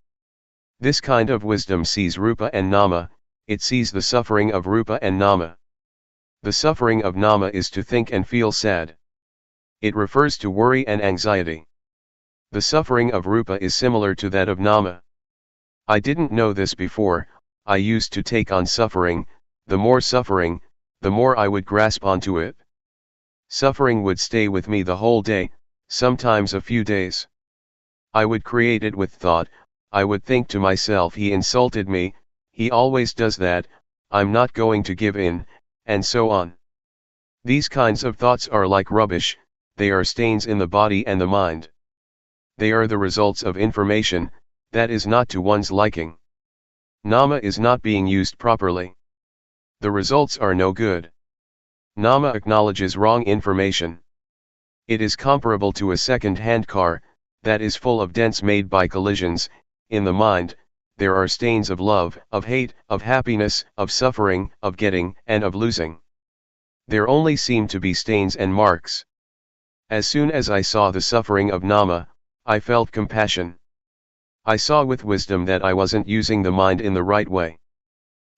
This kind of wisdom sees Rupa and Nama, it sees the suffering of Rupa and Nama. The suffering of Nama is to think and feel sad. It refers to worry and anxiety. The suffering of Rupa is similar to that of Nama. I didn't know this before, I used to take on suffering, the more I would grasp onto it. Suffering would stay with me the whole day, sometimes a few days. I would create it with thought, I would think to myself, he insulted me, he always does that, I'm not going to give in, and so on. These kinds of thoughts are like rubbish, they are stains in the body and the mind. They are the results of information, that is not to one's liking. Nama is not being used properly. The results are no good. Nama acknowledges wrong information. It is comparable to a second-hand car, that is full of dents made by collisions. In the mind, there are stains of love, of hate, of happiness, of suffering, of getting, and of losing. There only seem to be stains and marks. As soon as I saw the suffering of Nama, I felt compassion. I saw with wisdom that I wasn't using the mind in the right way.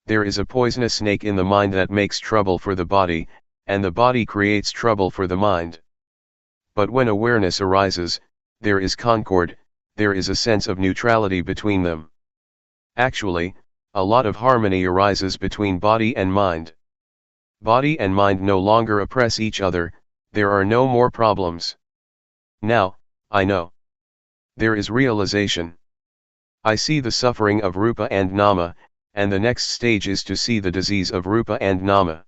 There is a poisonous snake in the mind that makes trouble for the body, and the body creates trouble for the mind. But when awareness arises, there is concord, there is a sense of neutrality between them. Actually, a lot of harmony arises between body and mind. Body and mind no longer oppress each other, there are no more problems. Now, I know. There is realization. I see the suffering of Rupa and Nama, and the next stage is to see the disease of Rupa and Nama.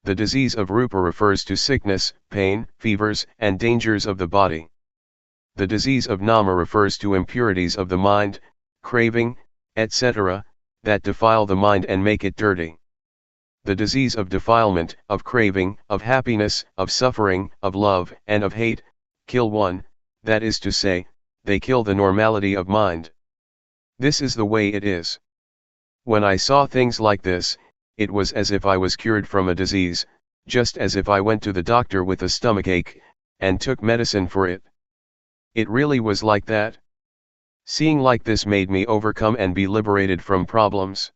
The disease of Rupa refers to sickness, pain, fevers, and dangers of the body. The disease of Nama refers to impurities of the mind, craving, etc., that defile the mind and make it dirty. The disease of defilement, of craving, of happiness, of suffering, of love, and of hate, kill one, that is to say, they kill the normality of mind. This is the way it is. When I saw things like this, it was as if I was cured from a disease, just as if I went to the doctor with a stomachache, and took medicine for it. It really was like that. Seeing like this made me overcome and be liberated from problems.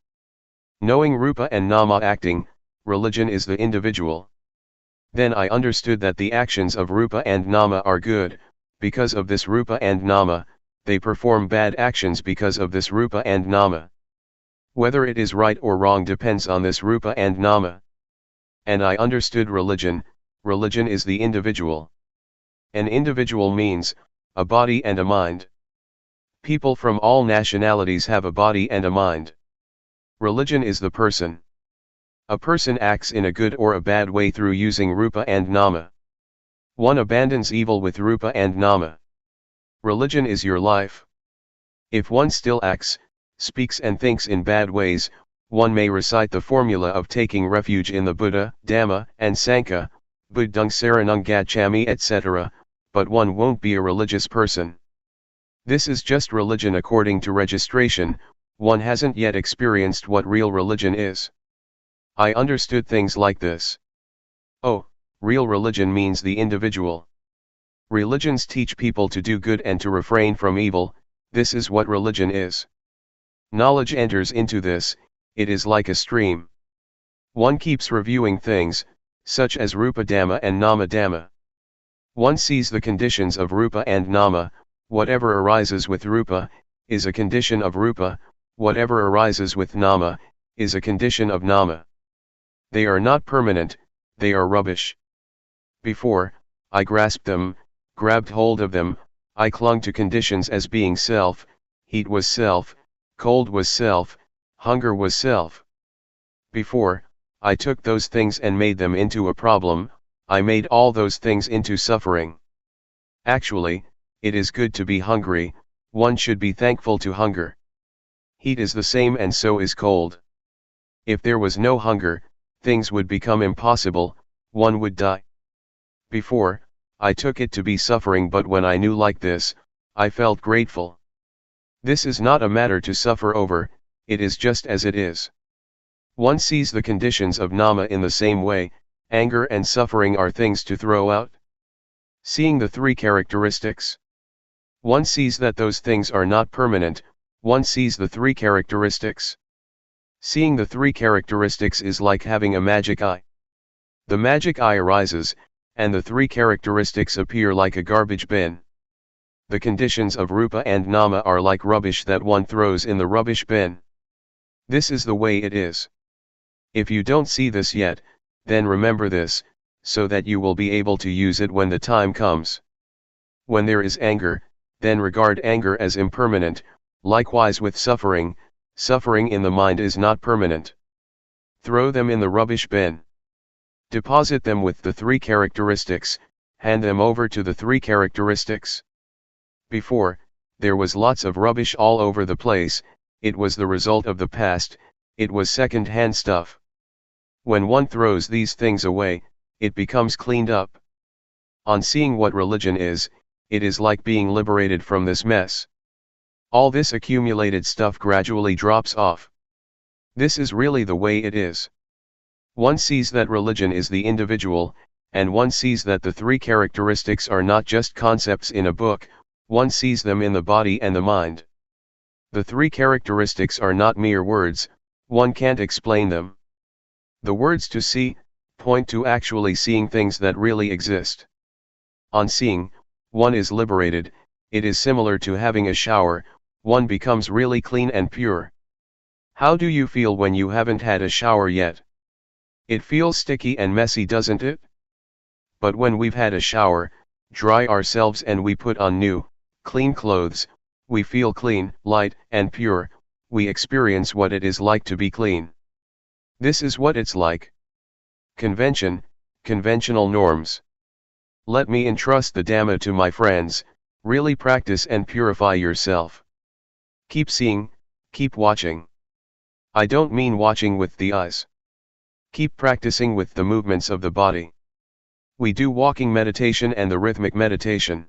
Knowing Rupa and Nama acting, religion is the individual. Then I understood that the actions of Rupa and Nama are good, because of this Rupa and Nama, they perform bad actions because of this Rupa and Nama. Whether it is right or wrong depends on this Rupa and Nama. And I understood religion is the individual. An individual means, a body and a mind. People from all nationalities have a body and a mind. Religion is the person. A person acts in a good or a bad way through using Rupa and Nama. One abandons evil with Rupa and Nama. Religion is your life. If one still acts, speaks and thinks in bad ways, one may recite the formula of taking refuge in the Buddha, Dhamma, and Sangha, Buddhang Saranang Gacchami etc., but one won't be a religious person. This is just religion according to registration, one hasn't yet experienced what real religion is. I understood things like this. Oh, real religion means the individual. Religions teach people to do good and to refrain from evil, this is what religion is. Knowledge enters into this, it is like a stream. One keeps reviewing things, such as Rupa Dhamma and Nama Dhamma. One sees the conditions of Rupa and Nama, whatever arises with Rupa, is a condition of Rupa, whatever arises with Nama, is a condition of Nama. They are not permanent, they are rubbish. Before, I grasped them, grabbed hold of them, I clung to conditions as being self, heat was self, cold was self, hunger was self. Before, I took those things and made them into a problem, I made all those things into suffering. Actually, it is good to be hungry, one should be thankful to hunger. Heat is the same and so is cold. If there was no hunger, things would become impossible, one would die. Before, I took it to be suffering, but when I knew like this, I felt grateful. This is not a matter to suffer over, it is just as it is. One sees the conditions of nama in the same way. Anger and suffering are things to throw out. Seeing the three characteristics, one sees that those things are not permanent. One sees the three characteristics. Seeing the three characteristics is like having a magic eye. The magic eye arises, and the three characteristics appear like a garbage bin. The conditions of rupa and nama are like rubbish that one throws in the rubbish bin. This is the way it is. If you don't see this yet, then remember this, so that you will be able to use it when the time comes. When there is anger, then regard anger as impermanent. Likewise with suffering, suffering in the mind is not permanent. Throw them in the rubbish bin. Deposit them with the three characteristics, hand them over to the three characteristics. Before, there was lots of rubbish all over the place. It was the result of the past, it was second-hand stuff. When one throws these things away, it becomes cleaned up. On seeing what religion is, it is like being liberated from this mess. All this accumulated stuff gradually drops off. This is really the way it is. One sees that religion is the individual, and one sees that the three characteristics are not just concepts in a book, one sees them in the body and the mind. The three characteristics are not mere words, one can't explain them. The words to see, point to actually seeing things that really exist. On seeing, one is liberated. It is similar to having a shower, one becomes really clean and pure. How do you feel when you haven't had a shower yet? It feels sticky and messy, doesn't it? But when we've had a shower, dry ourselves and we put on new, clean clothes, we feel clean, light, and pure. We experience what it is like to be clean. This is what it's like. Convention, conventional norms. Let me entrust the Dhamma to my friends. Really practice and purify yourself. Keep seeing, keep watching. I don't mean watching with the eyes. Keep practicing with the movements of the body. We do walking meditation and the rhythmic meditation.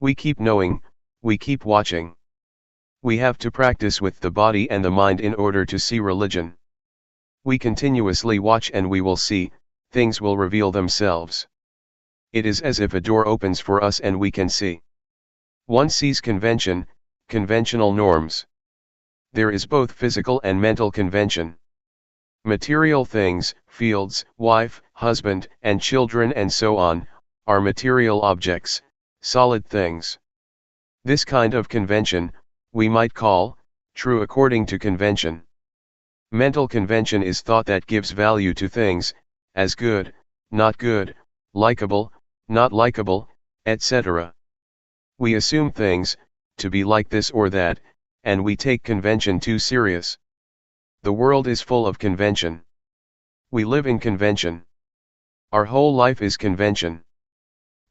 We keep knowing, we keep watching. We have to practice with the body and the mind in order to see religion. We continuously watch and we will see, things will reveal themselves. It is as if a door opens for us and we can see. One sees convention, conventional norms. There is both physical and mental convention. Material things, fields, wife, husband, and children and so on, are material objects, solid things. This kind of convention, we might call, true according to convention. Mental convention is thought that gives value to things, as good, not good, likable, not likable, etc. We assume things, to be like this or that, and we take convention too serious. The world is full of convention. We live in convention. Our whole life is convention.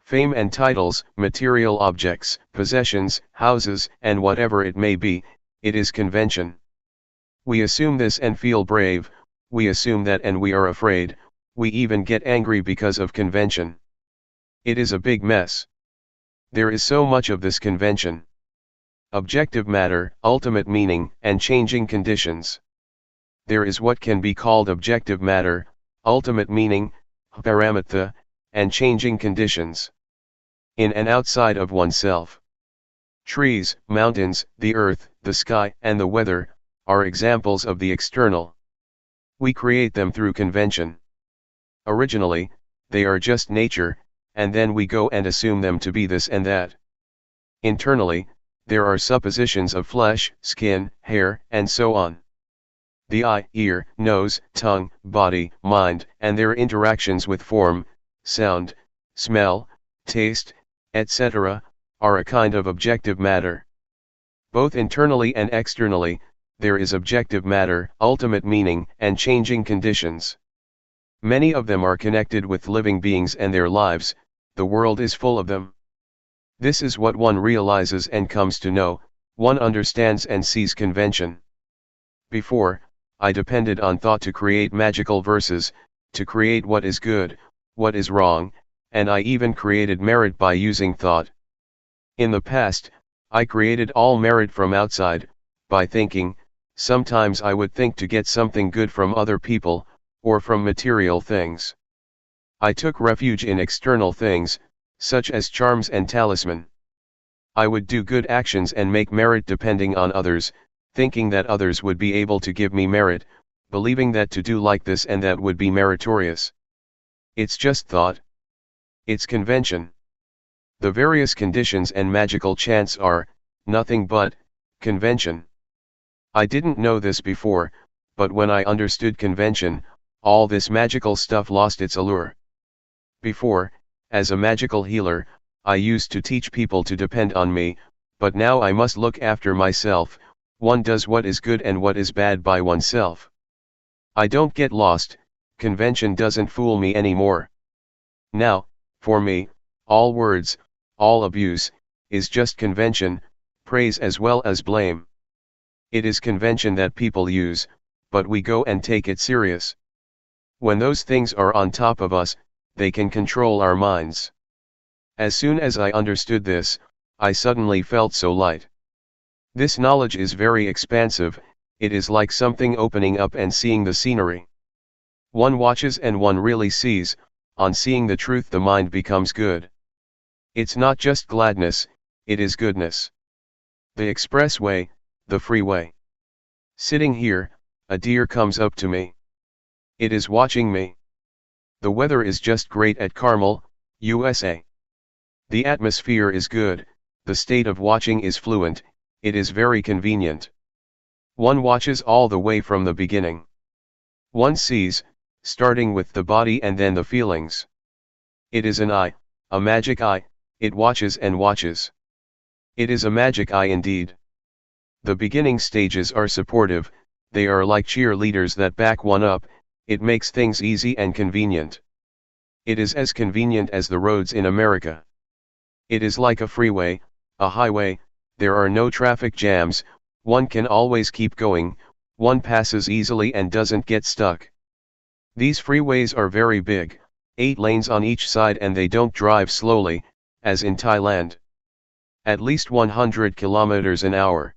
Fame and titles, material objects, possessions, houses, and whatever it may be, it is convention. We assume this and feel brave, we assume that and we are afraid, we even get angry because of convention. It is a big mess. There is so much of this convention. Objective matter, ultimate meaning, and changing conditions. There is what can be called objective matter, ultimate meaning, paramatha, and changing conditions. In and outside of oneself. Trees, mountains, the earth, the sky, and the weather, are examples of the external. We create them through convention. Originally, they are just nature, and then we go and assume them to be this and that. Internally, there are suppositions of flesh, skin, hair, and so on. The eye, ear, nose, tongue, body, mind, and their interactions with form, sound, smell, taste, etc., are a kind of objective matter. Both internally and externally, there is objective matter, ultimate meaning, and changing conditions. Many of them are connected with living beings and their lives, the world is full of them. This is what one realizes and comes to know, one understands and sees convention. Before, I depended on thought to create magical verses, to create what is good, what is wrong, and I even created merit by using thought. In the past, I created all merit from outside, by thinking, sometimes I would think to get something good from other people, or from material things. I took refuge in external things, such as charms and talisman. I would do good actions and make merit depending on others, thinking that others would be able to give me merit, believing that to do like this and that would be meritorious. It's just thought. It's convention. The various conditions and magical chants are nothing but convention. I didn't know this before, but when I understood convention, all this magical stuff lost its allure. Before, as a magical healer, I used to teach people to depend on me, but now I must look after myself. One does what is good and what is bad by oneself. I don't get lost, convention doesn't fool me anymore. Now, for me, all words, all abuse, is just convention, praise as well as blame. It is convention that people use, but we go and take it serious. When those things are on top of us, they can control our minds. As soon as I understood this, I suddenly felt so light. This knowledge is very expansive, it is like something opening up and seeing the scenery. One watches and one really sees, on seeing the truth the mind becomes good. It's not just gladness, it is goodness. The expressway, the freeway. Sitting here, a deer comes up to me. It is watching me. The weather is just great at Carmel, USA. The atmosphere is good, the state of watching is fluent, it is very convenient. One watches all the way from the beginning. One sees, starting with the body and then the feelings. It is an eye, a magic eye, it watches and watches. It is a magic eye indeed. The beginning stages are supportive, they are like cheerleaders that back one up, it makes things easy and convenient. It is as convenient as the roads in America. It is like a freeway, a highway, there are no traffic jams, one can always keep going, one passes easily and doesn't get stuck. These freeways are very big, 8 lanes on each side, and they don't drive slowly, as in Thailand. At least 100 kilometers an hour.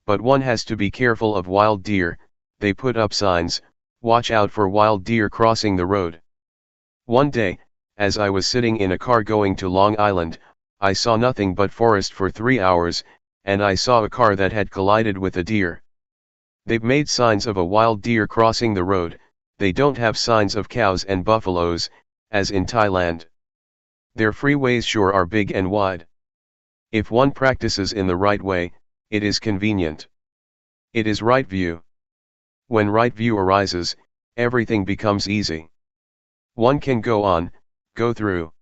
But one has to be careful of wild deer, they put up signs, watch out for wild deer crossing the road. One day, as I was sitting in a car going to Long Island, I saw nothing but forest for 3 hours, and I saw a car that had collided with a deer. They've made signs of a wild deer crossing the road, they don't have signs of cows and buffaloes, as in Thailand. Their freeways sure are big and wide. If one practices in the right way, it is convenient. It is right view. When right view arises, everything becomes easy. One can go on, go through.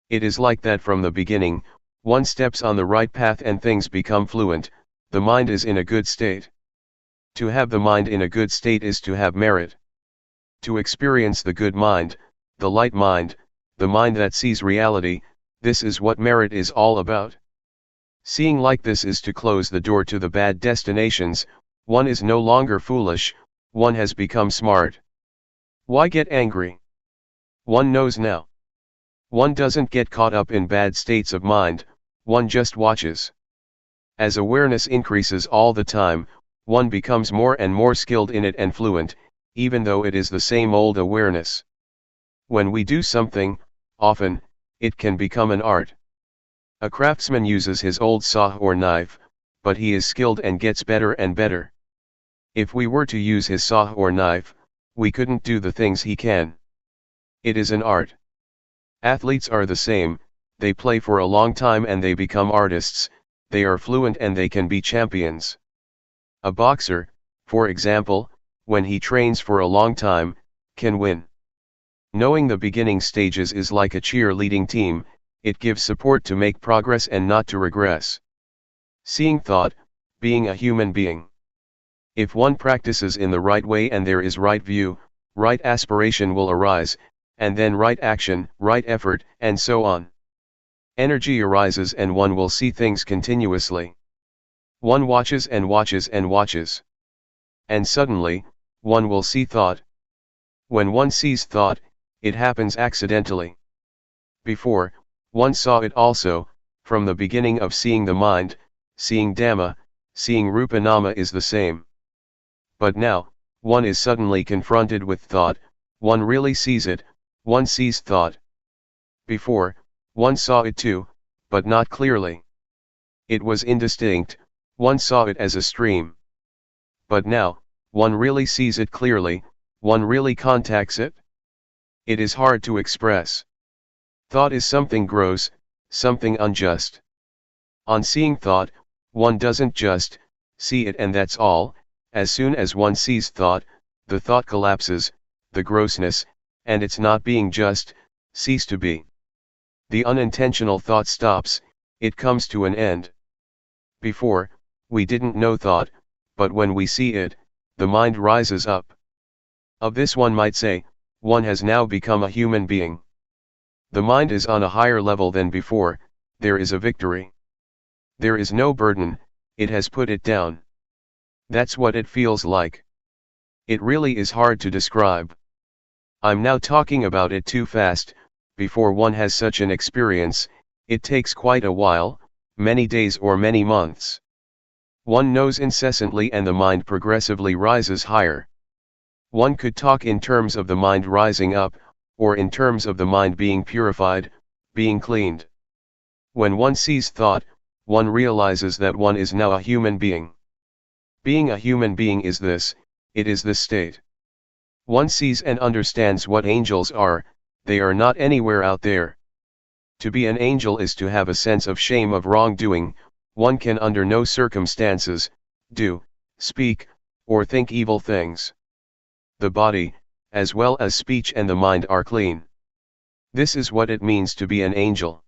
It is like that from the beginning, one steps on the right path and things become fluent, the mind is in a good state. To have the mind in a good state is to have merit. To experience the good mind, the light mind, the mind that sees reality, this is what merit is all about. Seeing like this is to close the door to the bad destinations, one is no longer foolish, one has become smart. Why get angry? One knows now. One doesn't get caught up in bad states of mind, one just watches. As awareness increases all the time, one becomes more and more skilled in it and fluent, even though it is the same old awareness. When we do something, often, it can become an art. A craftsman uses his old saw or knife, but he is skilled and gets better and better. If we were to use his saw or knife, we couldn't do the things he can. It is an art. Athletes are the same, they play for a long time and they become artists, they are fluent and they can be champions. A boxer, for example, when he trains for a long time, can win. Knowing the beginning stages is like a cheerleading team, it gives support to make progress and not to regress. Seeing thought, being a human being. If one practices in the right way and there is right view, right aspiration will arise, and then right action, right effort, and so on. Energy arises and one will see things continuously. One watches and watches and watches. And suddenly, one will see thought. When one sees thought, it happens accidentally. Before, one saw it also, from the beginning of seeing the mind, seeing Dhamma, seeing Rupa Nama is the same. But now, one is suddenly confronted with thought, one really sees it, one sees thought. Before, one saw it too, but not clearly. It was indistinct, one saw it as a stream. But now, one really sees it clearly, one really contacts it. It is hard to express. Thought is something gross, something unjust. On seeing thought, one doesn't just see it and that's all. As soon as one sees thought, the thought collapses, the grossness, and its not being just, cease to be. The unintentional thought stops, it comes to an end. Before, we didn't know thought, but when we see it, the mind rises up. Of this one might say, one has now become a human being. The mind is on a higher level than before, there is a victory. There is no burden, it has put it down. That's what it feels like. It really is hard to describe. I'm now talking about it too fast. Before one has such an experience, it takes quite a while, many days or many months. One knows incessantly and the mind progressively rises higher. One could talk in terms of the mind rising up, or in terms of the mind being purified, being cleaned. When one sees thought, one realizes that one is now a human being. Being a human being is this, it is this state. One sees and understands what angels are, they are not anywhere out there. To be an angel is to have a sense of shame of wrongdoing, one can under no circumstances, do, speak, or think evil things. The body, as well as speech and the mind are clean. This is what it means to be an angel.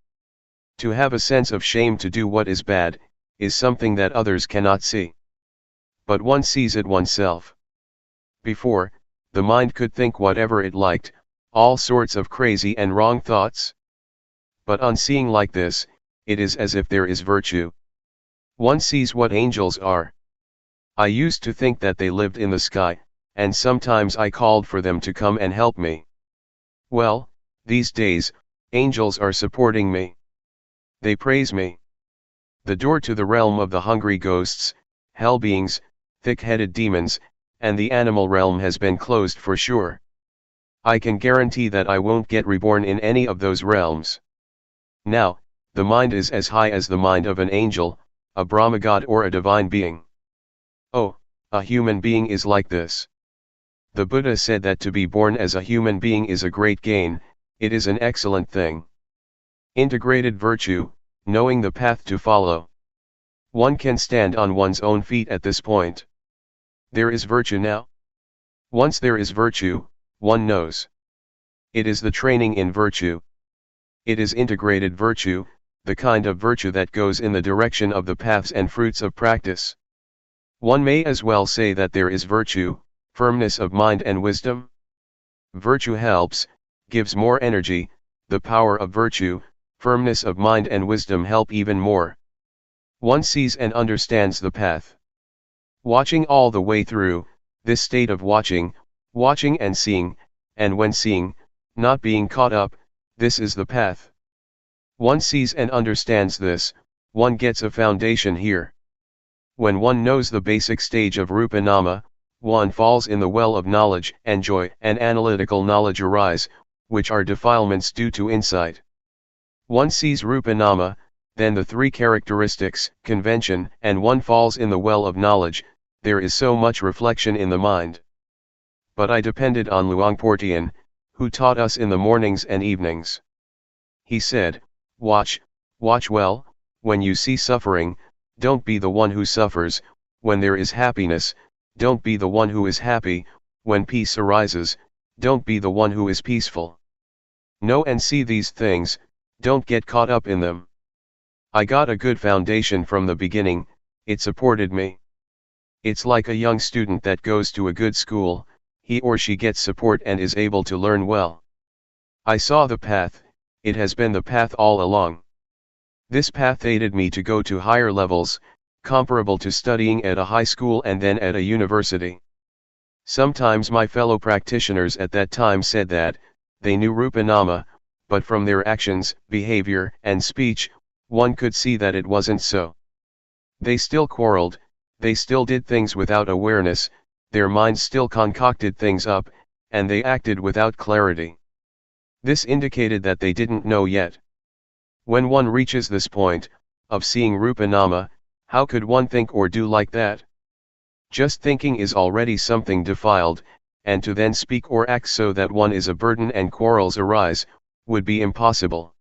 To have a sense of shame to do what is bad, is something that others cannot see. But one sees it oneself. Before, the mind could think whatever it liked, all sorts of crazy and wrong thoughts. But on seeing like this, it is as if there is virtue. One sees what angels are. I used to think that they lived in the sky, and sometimes I called for them to come and help me. Well, these days, angels are supporting me. They praise me. The door to the realm of the hungry ghosts, hell beings, thick-headed demons, and the animal realm has been closed for sure. I can guarantee that I won't get reborn in any of those realms. Now, the mind is as high as the mind of an angel, a Brahma god or a divine being. Oh, a human being is like this. The Buddha said that to be born as a human being is a great gain, it is an excellent thing. Integrated virtue, knowing the path to follow. One can stand on one's own feet at this point. There is virtue now. Once there is virtue, one knows. It is the training in virtue. It is integrated virtue, the kind of virtue that goes in the direction of the paths and fruits of practice. One may as well say that there is virtue, firmness of mind and wisdom. Virtue helps, gives more energy, the power of virtue, firmness of mind and wisdom help even more. One sees and understands the path. Watching all the way through, this state of watching and seeing, and when seeing, not being caught up, this is the path. One sees and understands this, one gets a foundation here. When one knows the basic stage of Rupanama, one falls in the well of knowledge and joy and analytical knowledge arise, which are defilements due to insight. One sees Rupanama, then the three characteristics, convention, and one falls in the well of knowledge, there is so much reflection in the mind. But I depended on Luangpor Teean, who taught us in the mornings and evenings. He said, watch well, when you see suffering, don't be the one who suffers, when there is happiness, don't be the one who is happy, when peace arises, don't be the one who is peaceful. Know and see these things, don't get caught up in them. I got a good foundation from the beginning, it supported me. It's like a young student that goes to a good school, he or she gets support and is able to learn well. I saw the path, it has been the path all along. This path aided me to go to higher levels, comparable to studying at a high school and then at a university. Sometimes my fellow practitioners at that time said that, they knew Rupanama, but from their actions, behavior, and speech, one could see that it wasn't so. They still quarreled, they still did things without awareness, their minds still concocted things up, and they acted without clarity. This indicated that they didn't know yet. When one reaches this point, of seeing Rupa Nama, how could one think or do like that? Just thinking is already something defiled, and to then speak or act so that one is a burden and quarrels arise, would be impossible.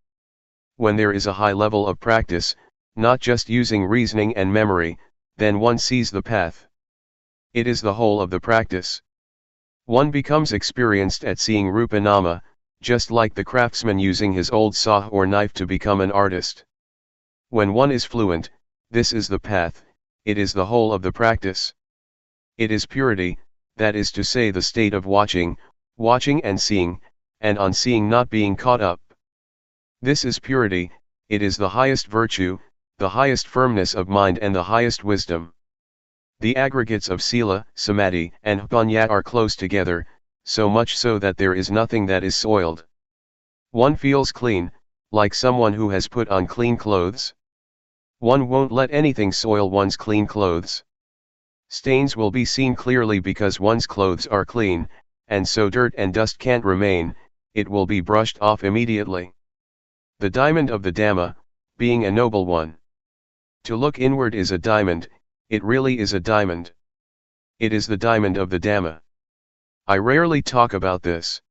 When there is a high level of practice, not just using reasoning and memory, then one sees the path. It is the whole of the practice. One becomes experienced at seeing Rupa Nama, just like the craftsman using his old saw or knife to become an artist. When one is fluent, this is the path, it is the whole of the practice. It is purity, that is to say the state of watching and seeing, and on seeing not being caught up. This is purity, it is the highest virtue, the highest firmness of mind and the highest wisdom. The aggregates of sila, samadhi, and panya are close together, so much so that there is nothing that is soiled. One feels clean, like someone who has put on clean clothes. One won't let anything soil one's clean clothes. Stains will be seen clearly because one's clothes are clean, and so dirt and dust can't remain, it will be brushed off immediately. The diamond of the Dhamma, being a noble one. To look inward is a diamond, it really is a diamond. It is the diamond of the Dhamma. I rarely talk about this.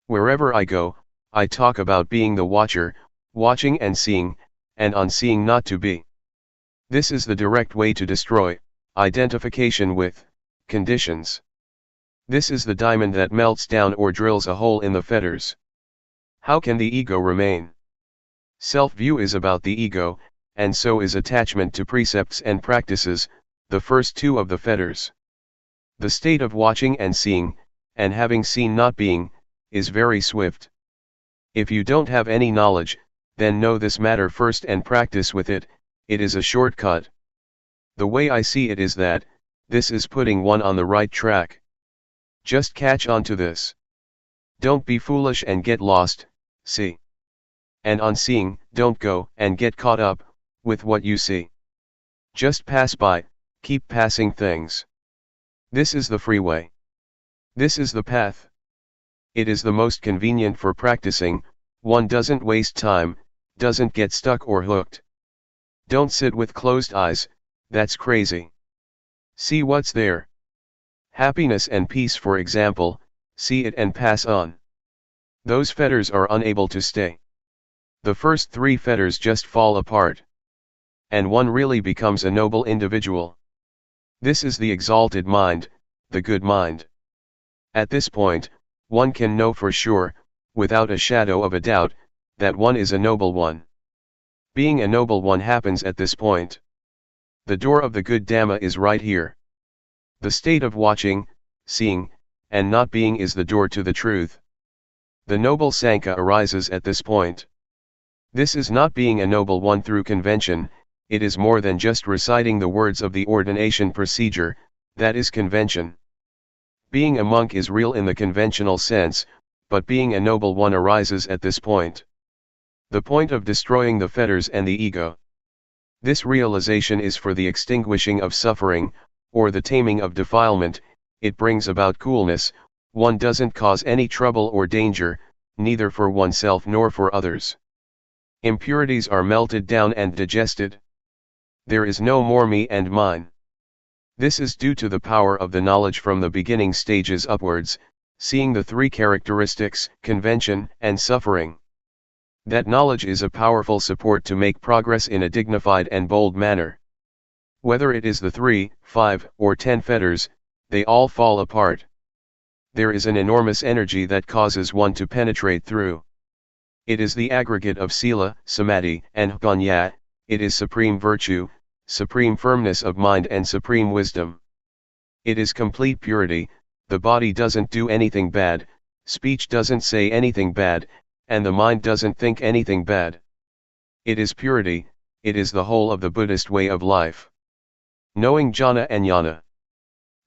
Wherever I go, I talk about being the watcher, watching and seeing, and on seeing not to be. This is the direct way to destroy identification with conditions. This is the diamond that melts down or drills a hole in the fetters. How can the ego remain? Self-view is about the ego, and so is attachment to precepts and practices, the first two of the fetters. The state of watching and seeing, and having seen not being, is very swift. If you don't have any knowledge, then know this matter first and practice with it, it is a shortcut. The way I see it is that, this is putting one on the right track. Just catch on to this. Don't be foolish and get lost, see. And on seeing, don't go and get caught up with what you see. Just pass by, keep passing things. This is the freeway. This is the path. It is the most convenient for practicing, one doesn't waste time, doesn't get stuck or hooked. Don't sit with closed eyes, that's crazy. See what's there. Happiness and peace, for example, see it and pass on. Those fetters are unable to stay. The first three fetters just fall apart. And one really becomes a noble individual. This is the exalted mind, the good mind. At this point, one can know for sure, without a shadow of a doubt, that one is a noble one. Being a noble one happens at this point. The door of the good Dhamma is right here. The state of watching, seeing, and not being is the door to the truth. The noble Sankhya arises at this point. This is not being a noble one through convention, it is more than just reciting the words of the ordination procedure, that is convention. Being a monk is real in the conventional sense, but being a noble one arises at this point. The point of destroying the fetters and the ego. This realization is for the extinguishing of suffering, or the taming of defilement, it brings about coolness, one doesn't cause any trouble or danger, neither for oneself nor for others. Impurities are melted down and digested. There is no more me and mine. This is due to the power of the knowledge from the beginning stages upwards, seeing the three characteristics, convention and suffering. That knowledge is a powerful support to make progress in a dignified and bold manner. Whether it is the 3, 5, or 10 fetters, they all fall apart. There is an enormous energy that causes one to penetrate through. It is the aggregate of sila, samadhi, and panya, it is supreme virtue, supreme firmness of mind and supreme wisdom. It is complete purity, the body doesn't do anything bad, speech doesn't say anything bad, and the mind doesn't think anything bad. It is purity, it is the whole of the Buddhist way of life. Knowing jhana and jnana.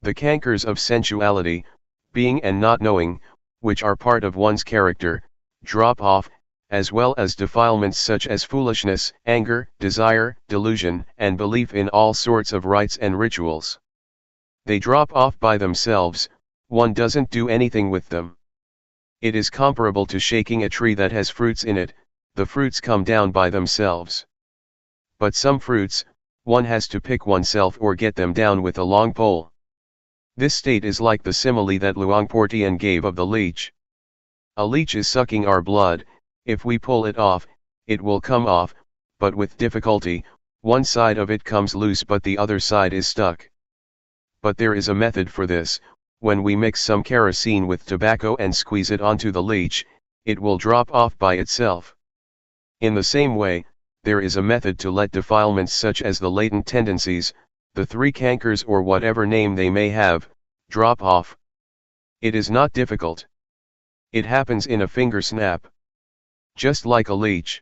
The cankers of sensuality, being and not knowing, which are part of one's character, drop off, as well as defilements such as foolishness, anger, desire, delusion, and belief in all sorts of rites and rituals. They drop off by themselves, one doesn't do anything with them. It is comparable to shaking a tree that has fruits in it, the fruits come down by themselves. But some fruits, one has to pick oneself or get them down with a long pole. This state is like the simile that Luangpor Teean gave of the leech. A leech is sucking our blood, if we pull it off, it will come off, but with difficulty, one side of it comes loose but the other side is stuck. But there is a method for this. When we mix some kerosene with tobacco and squeeze it onto the leech, it will drop off by itself. In the same way, there is a method to let defilements such as the latent tendencies, the three cankers or whatever name they may have, drop off. It is not difficult. It happens in a finger snap. Just like a leech.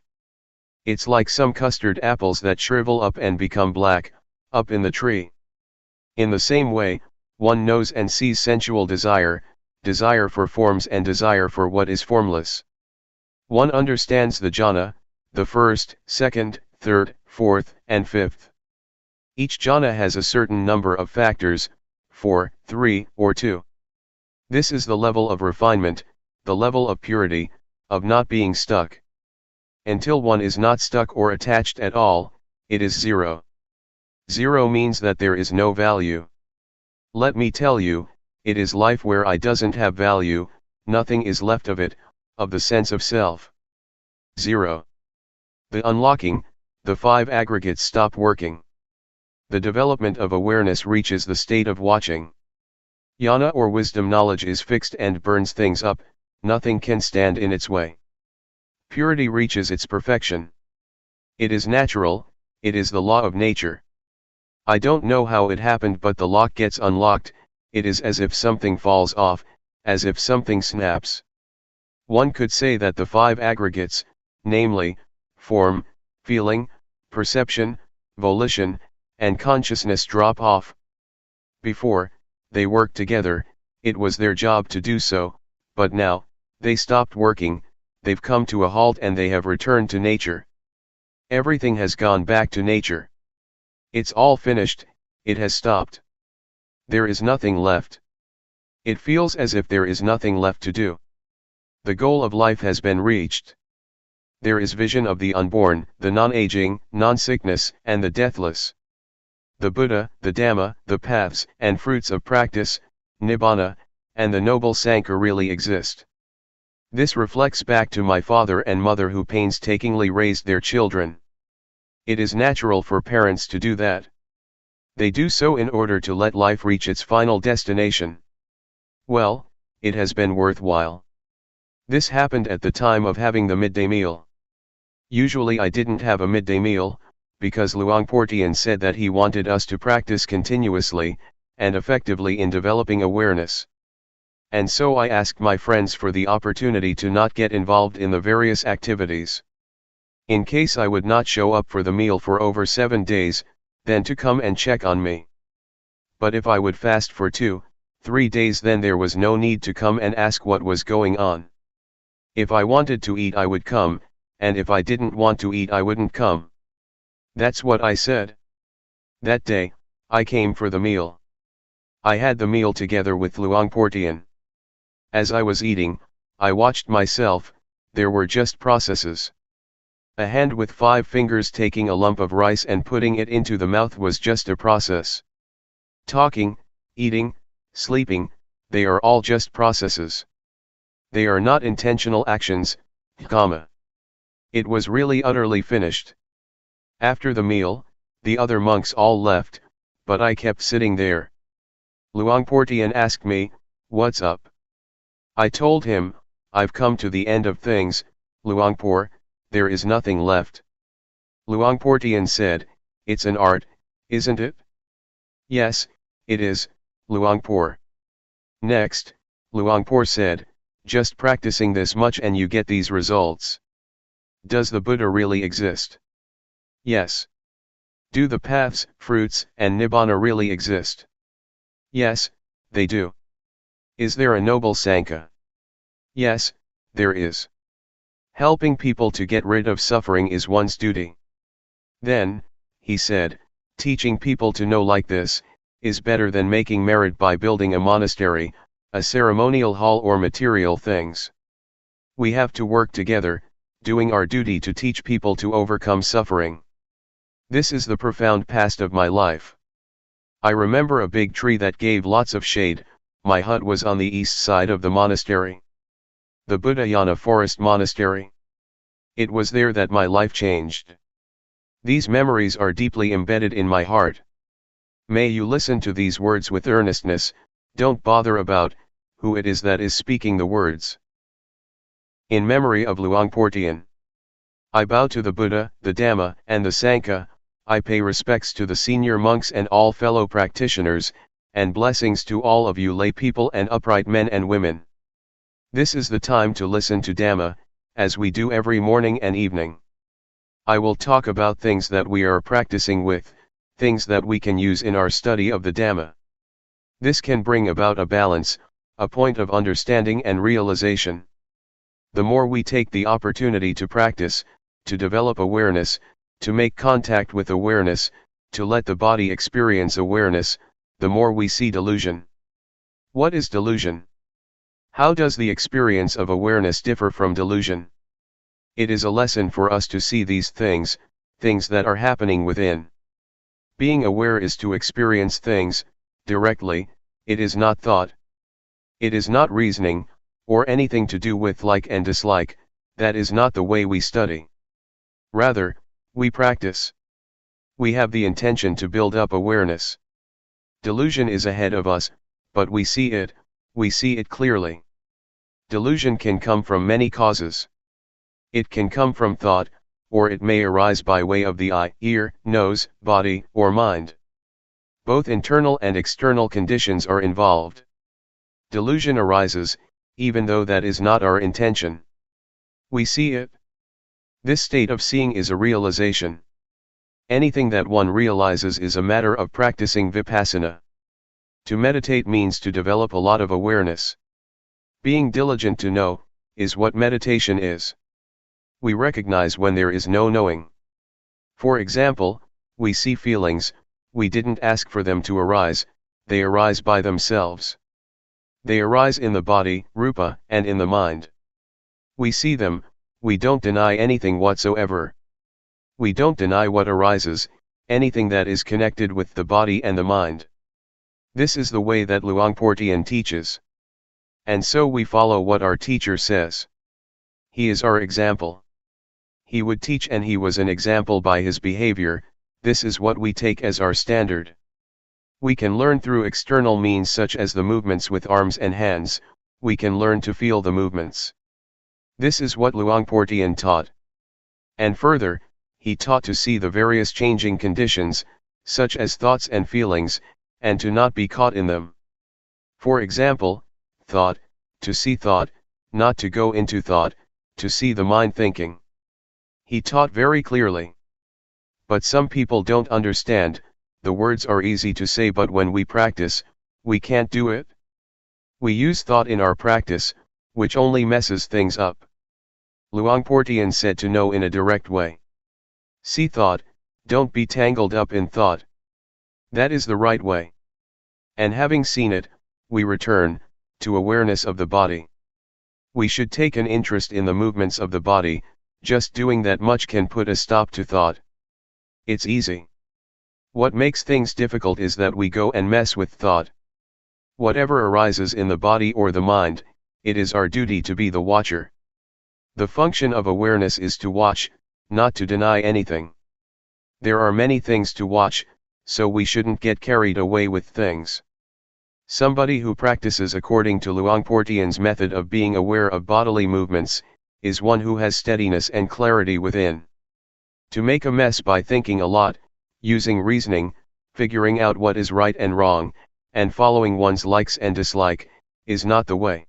It's like some custard apples that shrivel up and become black, up in the tree. In the same way, one knows and sees sensual desire, desire for forms and desire for what is formless. One understands the jhana, the first, second, third, fourth, and fifth. Each jhana has a certain number of factors, 4, 3, or 2. This is the level of refinement, the level of purity, of not being stuck. Until one is not stuck or attached at all, it is zero. Zero means that there is no value. Let me tell you, it is life where I doesn't have value, nothing is left of it, of the sense of self. Zero. The unlocking, the five aggregates stop working. The development of awareness reaches the state of watching. Jnana or wisdom knowledge is fixed and burns things up, nothing can stand in its way. Purity reaches its perfection. It is natural, it is the law of nature. I don't know how it happened but the lock gets unlocked, it is as if something falls off, as if something snaps. One could say that the five aggregates, namely, form, feeling, perception, volition, and consciousness drop off. Before, they worked together, it was their job to do so, but now, they stopped working, they've come to a halt and they have returned to nature. Everything has gone back to nature. It's all finished, it has stopped. There is nothing left. It feels as if there is nothing left to do. The goal of life has been reached. There is vision of the unborn, the non-aging, non-sickness, and the deathless. The Buddha, the Dhamma, the paths and fruits of practice, Nibbana, and the noble Sangha really exist. This reflects back to my father and mother who painstakingly raised their children. It is natural for parents to do that. They do so in order to let life reach its final destination. Well, it has been worthwhile. This happened at the time of having the midday meal. Usually I didn't have a midday meal, because Luangpor Teean said that he wanted us to practice continuously, and effectively in developing awareness. And so I asked my friends for the opportunity to not get involved in the various activities. In case I would not show up for the meal for over 7 days, then to come and check on me. But if I would fast for 2, 3 days then there was no need to come and ask what was going on. If I wanted to eat I would come, and if I didn't want to eat I wouldn't come. That's what I said. That day, I came for the meal. I had the meal together with Luangpor Teean. As I was eating, I watched myself, there were just processes. A hand with 5 fingers taking a lump of rice and putting it into the mouth was just a process. Talking, eating, sleeping, they are all just processes. They are not intentional actions, karma. It was really utterly finished. After the meal, the other monks all left, but I kept sitting there. Luangpor Teean asked me, "What's up?" I told him, "I've come to the end of things, Luangpor, there is nothing left." Luangpor Teean said, "It's an art, isn't it?" "Yes, it is, Luangpor." Next, Luangpor said, "Just practicing this much and you get these results. Does the Buddha really exist?" "Yes." "Do the paths, fruits, and Nibbana really exist?" "Yes, they do." "Is there a noble Sangha?" "Yes, there is." "Helping people to get rid of suffering is one's duty." Then, he said, teaching people to know like this, is better than making merit by building a monastery, a ceremonial hall or material things. We have to work together, doing our duty to teach people to overcome suffering. This is the profound past of my life. I remember a big tree that gave lots of shade. My hut was on the east side of the monastery. The Buddhayana Forest Monastery. It was there that my life changed. These memories are deeply embedded in my heart. May you listen to these words with earnestness, don't bother about who it is that is speaking the words. In memory of Luangpor Teean. I bow to the Buddha, the Dhamma, and the Sangha. I pay respects to the senior monks and all fellow practitioners, and blessings to all of you lay people and upright men and women. This is the time to listen to Dhamma, as we do every morning and evening. I will talk about things that we are practicing with, things that we can use in our study of the Dhamma. This can bring about a balance, a point of understanding and realization. The more we take the opportunity to practice, to develop awareness, to make contact with awareness, to let the body experience awareness, the more we see delusion. What is delusion? How does the experience of awareness differ from delusion? It is a lesson for us to see these things that are happening within. Being aware is to experience things directly, it is not thought. It is not reasoning, or anything to do with like and dislike, that is not the way we study. Rather, we practice. We have the intention to build up awareness. Delusion is ahead of us, but we see it clearly. Delusion can come from many causes. It can come from thought, or it may arise by way of the eye, ear, nose, body, or mind. Both internal and external conditions are involved. Delusion arises, even though that is not our intention. We see it. This state of seeing is a realization. Anything that one realizes is a matter of practicing Vipassana. To meditate means to develop a lot of awareness. Being diligent to know, is what meditation is. We recognize when there is no knowing. For example, we see feelings, we didn't ask for them to arise, they arise by themselves. They arise in the body, rupa, and in the mind. We see them, we don't deny anything whatsoever. We don't deny what arises, anything that is connected with the body and the mind. This is the way that Luangpor Teean teaches. And so we follow what our teacher says. He is our example. He would teach and he was an example by his behavior. This is what we take as our standard. We can learn through external means such as the movements with arms and hands, we can learn to feel the movements. This is what Luangpor Teean taught. And further, he taught to see the various changing conditions, such as thoughts and feelings, and to not be caught in them. For example, thought, to see thought, not to go into thought, to see the mind thinking. He taught very clearly. But some people don't understand, the words are easy to say but when we practice, we can't do it. We use thought in our practice, which only messes things up. Luangpor Teean said to know in a direct way. See thought, don't be tangled up in thought. That is the right way. And having seen it, we return to awareness of the body. We should take an interest in the movements of the body, just doing that much can put a stop to thought. It's easy. What makes things difficult is that we go and mess with thought. Whatever arises in the body or the mind, it is our duty to be the watcher. The function of awareness is to watch, not to deny anything. There are many things to watch, so we shouldn't get carried away with things. Somebody who practices according to Luangpor Teean's method of being aware of bodily movements, is one who has steadiness and clarity within. To make a mess by thinking a lot, using reasoning, figuring out what is right and wrong, and following one's likes and dislike, is not the way.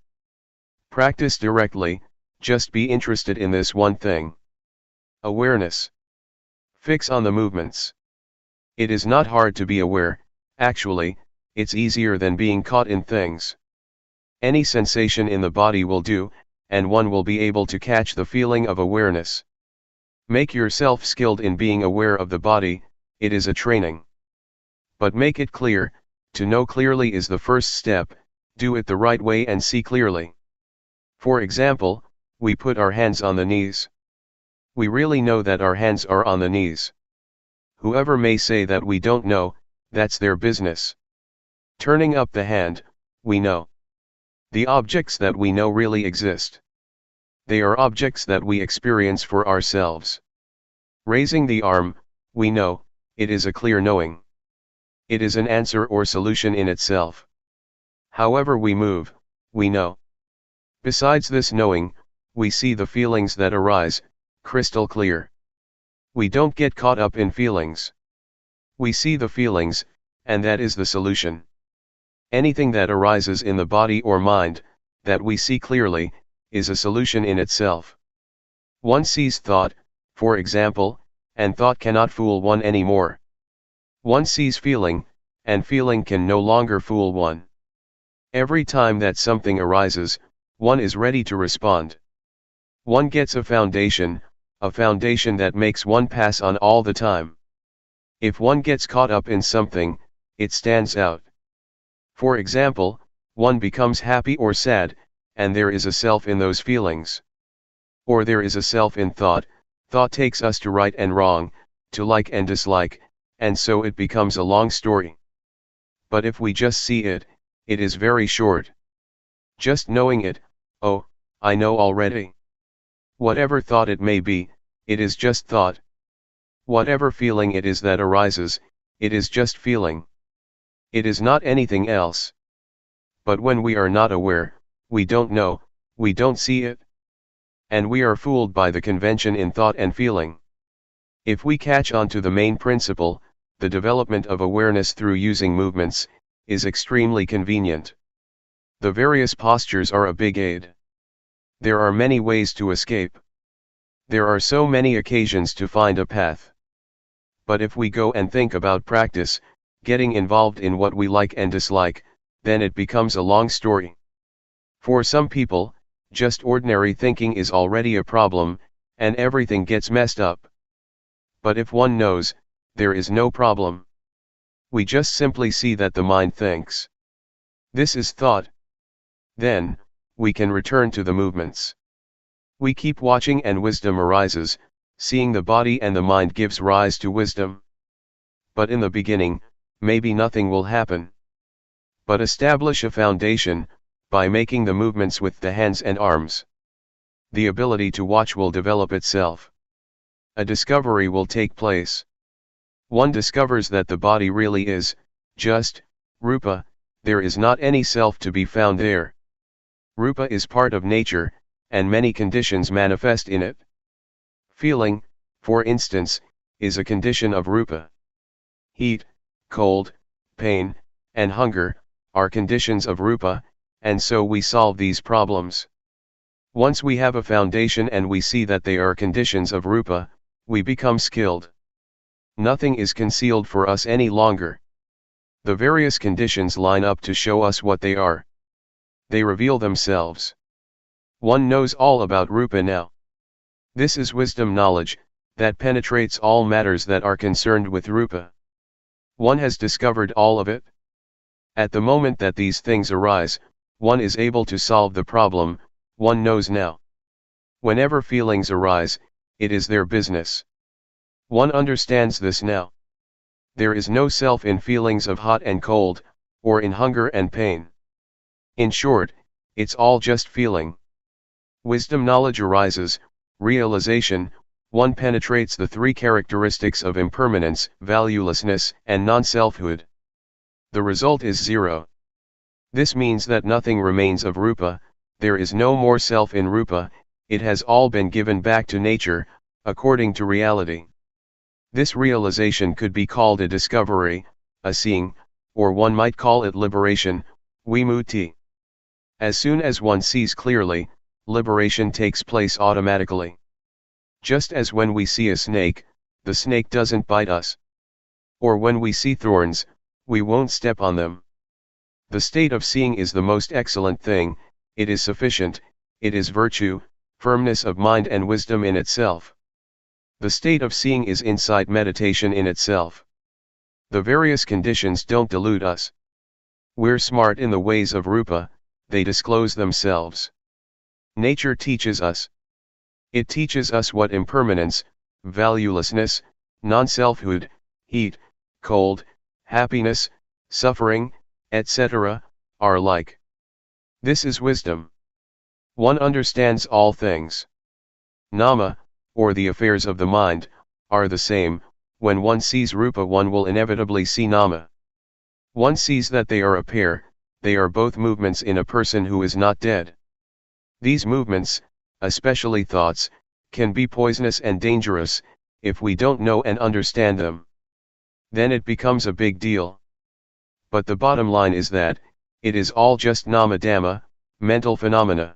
Practice directly, just be interested in this one thing. Awareness. Fix on the movements. It is not hard to be aware, actually, it's easier than being caught in things. Any sensation in the body will do, and one will be able to catch the feeling of awareness. Make yourself skilled in being aware of the body, it is a training. But make it clear, To know clearly is the first step, do it the right way and see clearly. For example, we put our hands on the knees. We really know that our hands are on the knees. Whoever may say that we don't know, that's their business. Turning up the hand, we know. The objects that we know really exist. They are objects that we experience for ourselves. Raising the arm, we know, it is a clear knowing. It is an answer or solution in itself. However we move, we know. Besides this knowing, we see the feelings that arise, crystal clear. We don't get caught up in feelings. We see the feelings, and that is the solution. Anything that arises in the body or mind, that we see clearly, is a solution in itself. One sees thought, for example, and thought cannot fool one anymore. One sees feeling, and feeling can no longer fool one. Every time that something arises, one is ready to respond. One gets a foundation that makes one pass on all the time. If one gets caught up in something, it stands out. For example, one becomes happy or sad, and there is a self in those feelings. Or there is a self in thought, thought takes us to right and wrong, to like and dislike, and so it becomes a long story. But if we just see it, it is very short. Just knowing it, oh, I know already. Whatever thought it may be, it is just thought. Whatever feeling it is that arises, it is just feeling. It is not anything else. But when we are not aware, we don't know, we don't see it. And we are fooled by the convention in thought and feeling. If we catch on to the main principle, the development of awareness through using movements, is extremely convenient. The various postures are a big aid. There are many ways to escape. There are so many occasions to find a path. But if we go and think about practice, getting involved in what we like and dislike, then it becomes a long story. For some people, just ordinary thinking is already a problem, and everything gets messed up. But if one knows, there is no problem. We just simply see that the mind thinks. This is thought. Then, we can return to the movements. We keep watching and wisdom arises, seeing the body and the mind gives rise to wisdom. But in the beginning, maybe nothing will happen. But establish a foundation, by making the movements with the hands and arms. The ability to watch will develop itself. A discovery will take place. One discovers that the body really is, just, rupa, there is not any self to be found there. Rupa is part of nature, and many conditions manifest in it. Feeling, for instance, is a condition of rupa. Heat, cold, pain, and hunger, are conditions of rupa, and so we solve these problems. Once we have a foundation and we see that they are conditions of rupa, we become skilled. Nothing is concealed for us any longer. The various conditions line up to show us what they are. They reveal themselves. One knows all about rupa now. This is wisdom knowledge, that penetrates all matters that are concerned with rupa. One has discovered all of it. At the moment that these things arise, one is able to solve the problem, one knows now. Whenever feelings arise, it is their business. One understands this now. There is no self in feelings of hot and cold, or in hunger and pain. In short, it's all just feeling. Wisdom knowledge arises, realization, one penetrates the three characteristics of impermanence, valuelessness, and non-selfhood. The result is zero. This means that nothing remains of rupa, there is no more self in rupa, it has all been given back to nature, according to reality. This realization could be called a discovery, a seeing, or one might call it liberation, vimutti. As soon as one sees clearly, liberation takes place automatically. Just as when we see a snake, the snake doesn't bite us. Or when we see thorns, we won't step on them. The state of seeing is the most excellent thing, it is sufficient, it is virtue, firmness of mind and wisdom in itself. The state of seeing is insight meditation in itself. The various conditions don't delude us. We're smart in the ways of Rupa, they disclose themselves. Nature teaches us. It teaches us what impermanence, valuelessness, non-selfhood, heat, cold, happiness, suffering, etc., are like. This is wisdom. One understands all things. Nama, or the affairs of the mind, are the same. When one sees Rupa, one will inevitably see Nama. One sees that they are a pair, they are both movements in a person who is not dead. These movements, especially thoughts, can be poisonous and dangerous, if we don't know and understand them. Then it becomes a big deal. But the bottom line is that, it is all just nama dhamma, mental phenomena.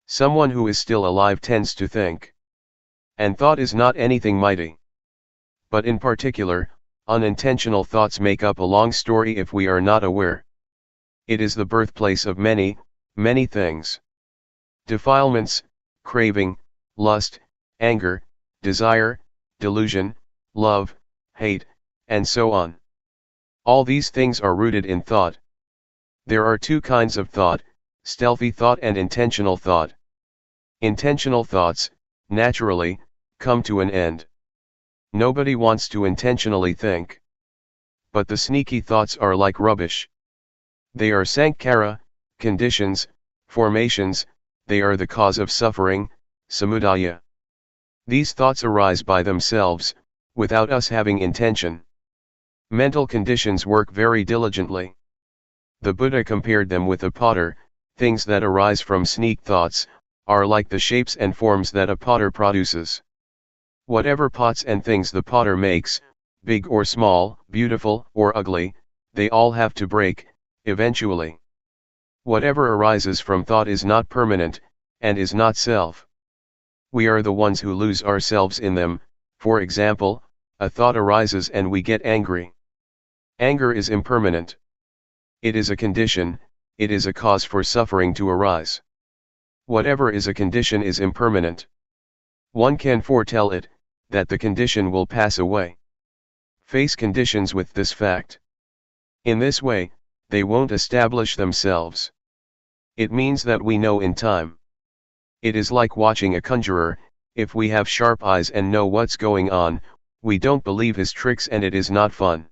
Someone who is still alive tends to think. And thought is not anything mighty. But in particular, unintentional thoughts make up a long story if we are not aware. It is the birthplace of many, many things. Defilements, craving, lust, anger, desire, delusion, love, hate, and so on. All these things are rooted in thought. There are two kinds of thought, stealthy thought and intentional thought. Intentional thoughts, naturally, come to an end. Nobody wants to intentionally think. But the sneaky thoughts are like rubbish. They are sankhara, conditions, formations, they are the cause of suffering, samudaya. These thoughts arise by themselves, without us having intention. Mental conditions work very diligently. The Buddha compared them with a potter. Things that arise from sneak thoughts, are like the shapes and forms that a potter produces. Whatever pots and things the potter makes, big or small, beautiful or ugly, they all have to break, eventually. Whatever arises from thought is not permanent, and is not self. We are the ones who lose ourselves in them. For example, a thought arises and we get angry. Anger is impermanent. It is a condition, it is a cause for suffering to arise. Whatever is a condition is impermanent. One can foretell it, that the condition will pass away. Face conditions with this fact. In this way, they won't establish themselves. It means that we know in time. It is like watching a conjurer. If we have sharp eyes and know what's going on, we don't believe his tricks and it is not fun.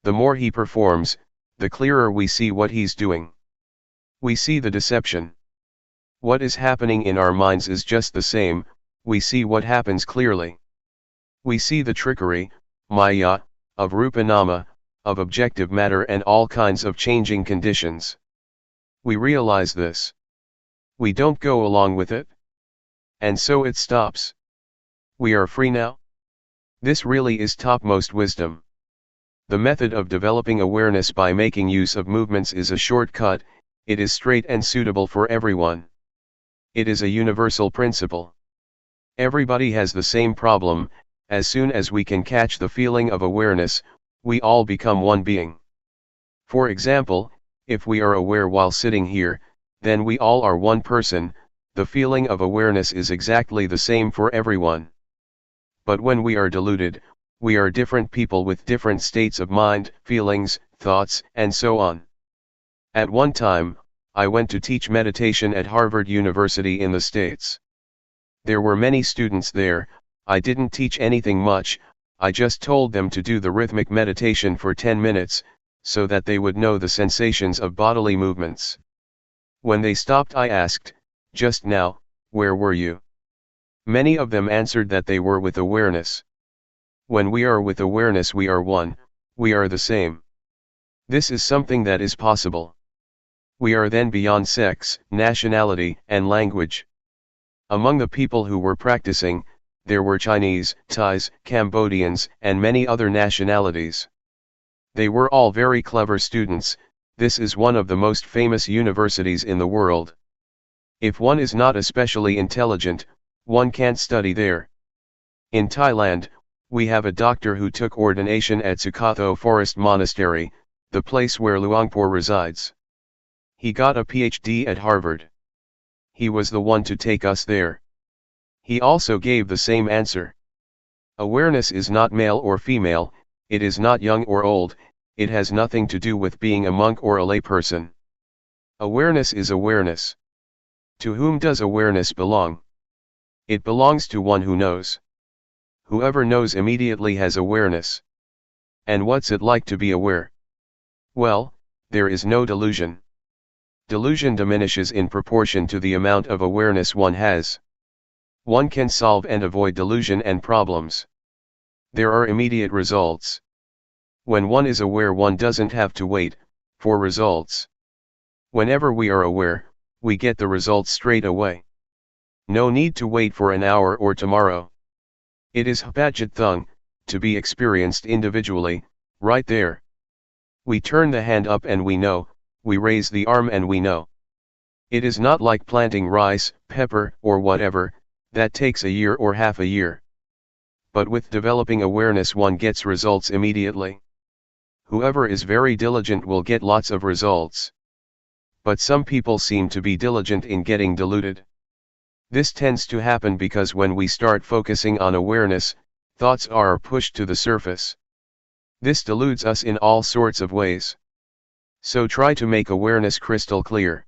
The more he performs, the clearer we see what he's doing. We see the deception. What is happening in our minds is just the same, we see what happens clearly. We see the trickery, maya, of rupa nama, of objective matter and all kinds of changing conditions. We realize this. We don't go along with it. And so it stops. We are free now. This really is topmost wisdom. The method of developing awareness by making use of movements is a shortcut, it is straight and suitable for everyone. It is a universal principle. Everybody has the same problem. As soon as we can catch the feeling of awareness, we all become one being. For example, if we are aware while sitting here, then we all are one person. The feeling of awareness is exactly the same for everyone. But when we are deluded, we are different people with different states of mind, feelings, thoughts, and so on. At one time, I went to teach meditation at Harvard University in the States. There were many students there. I didn't teach anything much, I just told them to do the rhythmic meditation for 10 minutes, so that they would know the sensations of bodily movements. When they stopped, I asked, "Just now, where were you?" Many of them answered that they were with awareness. When we are with awareness, we are one, we are the same. This is something that is possible. We are then beyond sex, nationality, and language. Among the people who were practicing, there were Chinese, Thais, Cambodians, and many other nationalities. They were all very clever students. This is one of the most famous universities in the world. If one is not especially intelligent, one can't study there. In Thailand, we have a doctor who took ordination at Sukatho Forest Monastery, the place where Luangpor resides. He got a PhD at Harvard. He was the one to take us there. He also gave the same answer. Awareness is not male or female, it is not young or old, it has nothing to do with being a monk or a layperson. Awareness is awareness. To whom does awareness belong? It belongs to one who knows. Whoever knows immediately has awareness. And what's it like to be aware? Well, there is no delusion. Delusion diminishes in proportion to the amount of awareness one has. One can solve and avoid delusion and problems. There are immediate results. When one is aware, one doesn't have to wait for results. Whenever we are aware, we get the results straight away. No need to wait for an hour or tomorrow. It is Adhiṭṭhāna, to be experienced individually, right there. We turn the hand up and we know, we raise the arm and we know. It is not like planting rice, pepper, or whatever, that takes a year or half a year. But with developing awareness one gets results immediately. Whoever is very diligent will get lots of results. But some people seem to be diligent in getting deluded. This tends to happen because when we start focusing on awareness, thoughts are pushed to the surface. This deludes us in all sorts of ways. So try to make awareness crystal clear.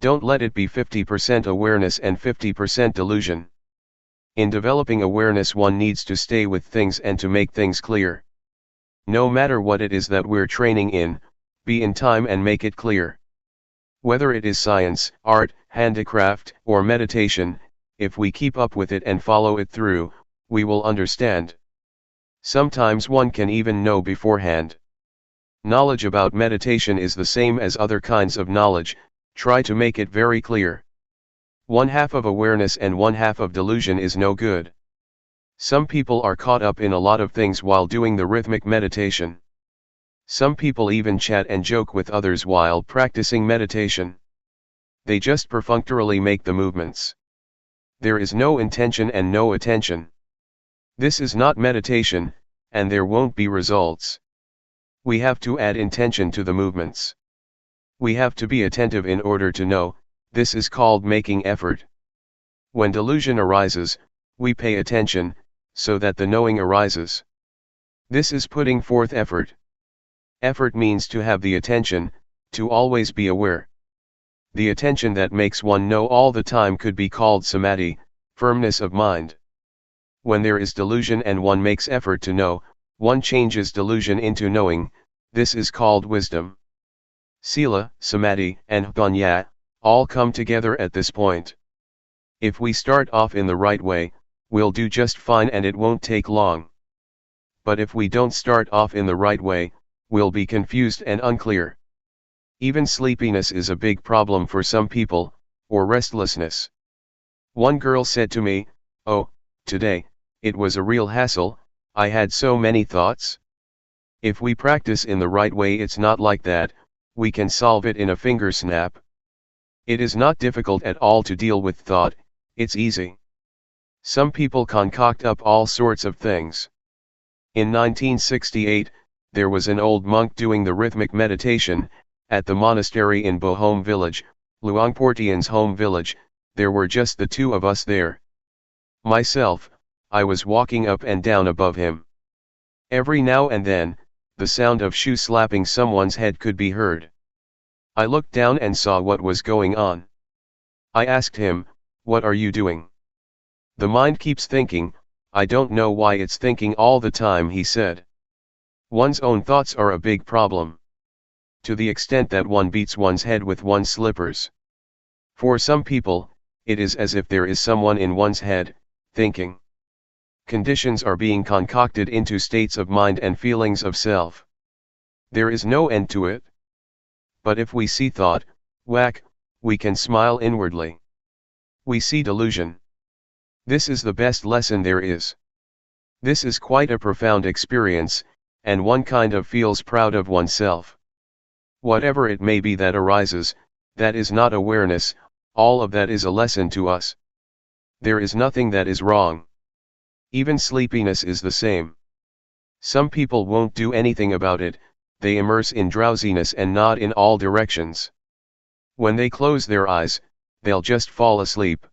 Don't let it be 50% awareness and 50% delusion. In developing awareness one needs to stay with things and to make things clear. No matter what it is that we're training in, be in time and make it clear. Whether it is science, art, handicraft, or meditation, if we keep up with it and follow it through, we will understand. Sometimes one can even know beforehand. Knowledge about meditation is the same as other kinds of knowledge, try to make it very clear. One half of awareness and one half of delusion is no good. Some people are caught up in a lot of things while doing the rhythmic meditation. Some people even chat and joke with others while practicing meditation. They just perfunctorily make the movements. There is no intention and no attention. This is not meditation, and there won't be results. We have to add intention to the movements. We have to be attentive in order to know, this is called making effort. When delusion arises, we pay attention, so that the knowing arises. This is putting forth effort. Effort means to have the attention, to always be aware. The attention that makes one know all the time could be called samadhi, firmness of mind. When there is delusion and one makes effort to know, one changes delusion into knowing, this is called wisdom. Sila, samadhi, and panya, all come together at this point. If we start off in the right way, we'll do just fine and it won't take long. But if we don't start off in the right way, we'll be confused and unclear. Even sleepiness is a big problem for some people, or restlessness. One girl said to me, "Oh, today, it was a real hassle, I had so many thoughts." If we practice in the right way, it's not like that, we can solve it in a finger snap. It is not difficult at all to deal with thought, it's easy. Some people concoct up all sorts of things. In 1968, there was an old monk doing the rhythmic meditation, at the monastery in Bohome village, Luangpor Teean's home village. There were just the two of us there. Myself, I was walking up and down above him. Every now and then, the sound of shoe slapping someone's head could be heard. I looked down and saw what was going on. I asked him, "What are you doing?" "The mind keeps thinking, I don't know why it's thinking all the time," he said. One's own thoughts are a big problem. To the extent that one beats one's head with one's slippers. For some people, it is as if there is someone in one's head, thinking. Conditions are being concocted into states of mind and feelings of self. There is no end to it. But if we see thought, whack, we can smile inwardly. We see delusion. This is the best lesson there is. This is quite a profound experience, and one kind of feels proud of oneself. Whatever it may be that arises, that is not awareness, all of that is a lesson to us. There is nothing that is wrong. Even sleepiness is the same. Some people won't do anything about it, they immerse in drowsiness and nod in all directions. When they close their eyes, they'll just fall asleep.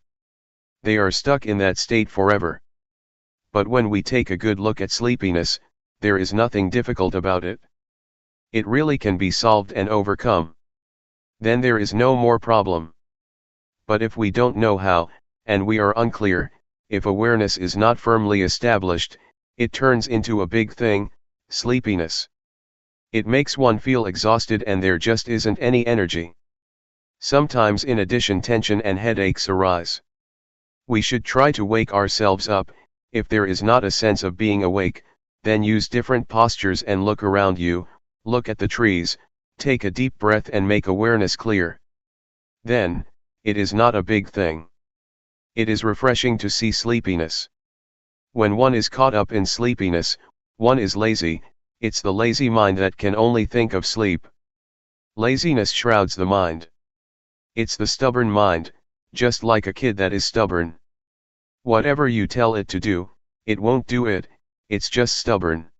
They are stuck in that state forever. But when we take a good look at sleepiness, there is nothing difficult about it. It really can be solved and overcome. Then there is no more problem. But if we don't know how, and we are unclear, if awareness is not firmly established, it turns into a big thing, sleepiness. It makes one feel exhausted and there just isn't any energy. Sometimes in addition tension and headaches arise. We should try to wake ourselves up. If there is not a sense of being awake, then use different postures and look around you, look at the trees, take a deep breath and make awareness clear. Then, it is not a big thing. It is refreshing to see sleepiness. When one is caught up in sleepiness, one is lazy. It's the lazy mind that can only think of sleep. Laziness shrouds the mind. It's the stubborn mind, just like a kid that is stubborn. Whatever you tell it to do, it won't do it, it's just stubborn.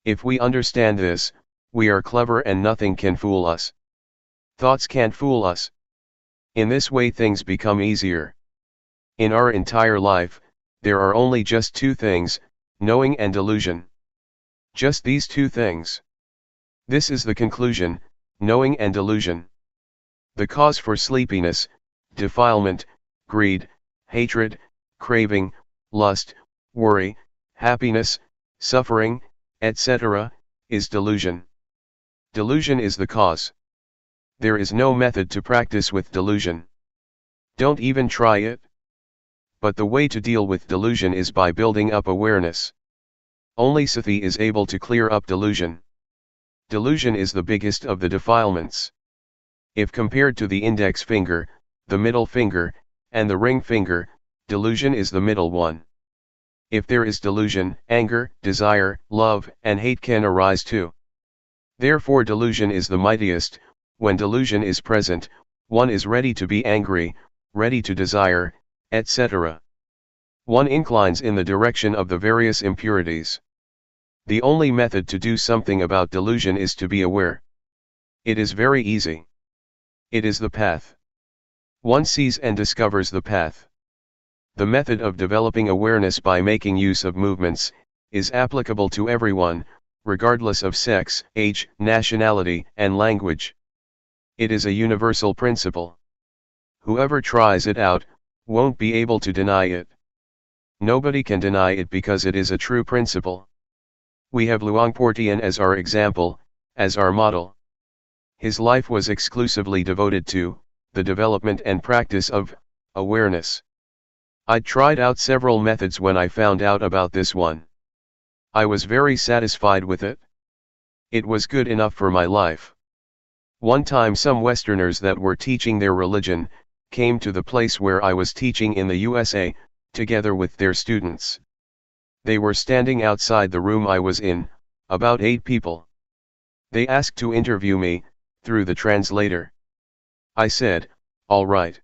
If we understand this, we are clever and nothing can fool us. Thoughts can't fool us. In this way things become easier. In our entire life, there are only just two things, knowing and delusion. Just these two things. This is the conclusion, knowing and delusion. The cause for sleepiness, defilement, greed, hatred, craving, lust, worry, happiness, suffering, etc., is delusion. Delusion is the cause. There is no method to practice with delusion. Don't even try it. But the way to deal with delusion is by building up awareness. Only sati is able to clear up delusion. Delusion is the biggest of the defilements. If compared to the index finger, the middle finger, and the ring finger, delusion is the middle one. If there is delusion, anger, desire, love, and hate can arise too. Therefore delusion is the mightiest. When delusion is present, one is ready to be angry, ready to desire, etc. One inclines in the direction of the various impurities. The only method to do something about delusion is to be aware. It is very easy. It is the path. One sees and discovers the path. The method of developing awareness by making use of movements is applicable to everyone, regardless of sex, age, nationality, and language. It is a universal principle. Whoever tries it out won't be able to deny it. Nobody can deny it because it is a true principle. We have Luangpor Teean as our example, as our model. His life was exclusively devoted to the development and practice of awareness. I'd tried out several methods when I found out about this one. I was very satisfied with it. It was good enough for my life. One time some Westerners that were teaching their religion came to the place where I was teaching in the USA, together with their students. They were standing outside the room I was in, about 8 people. They asked to interview me, through the translator. I said, all right.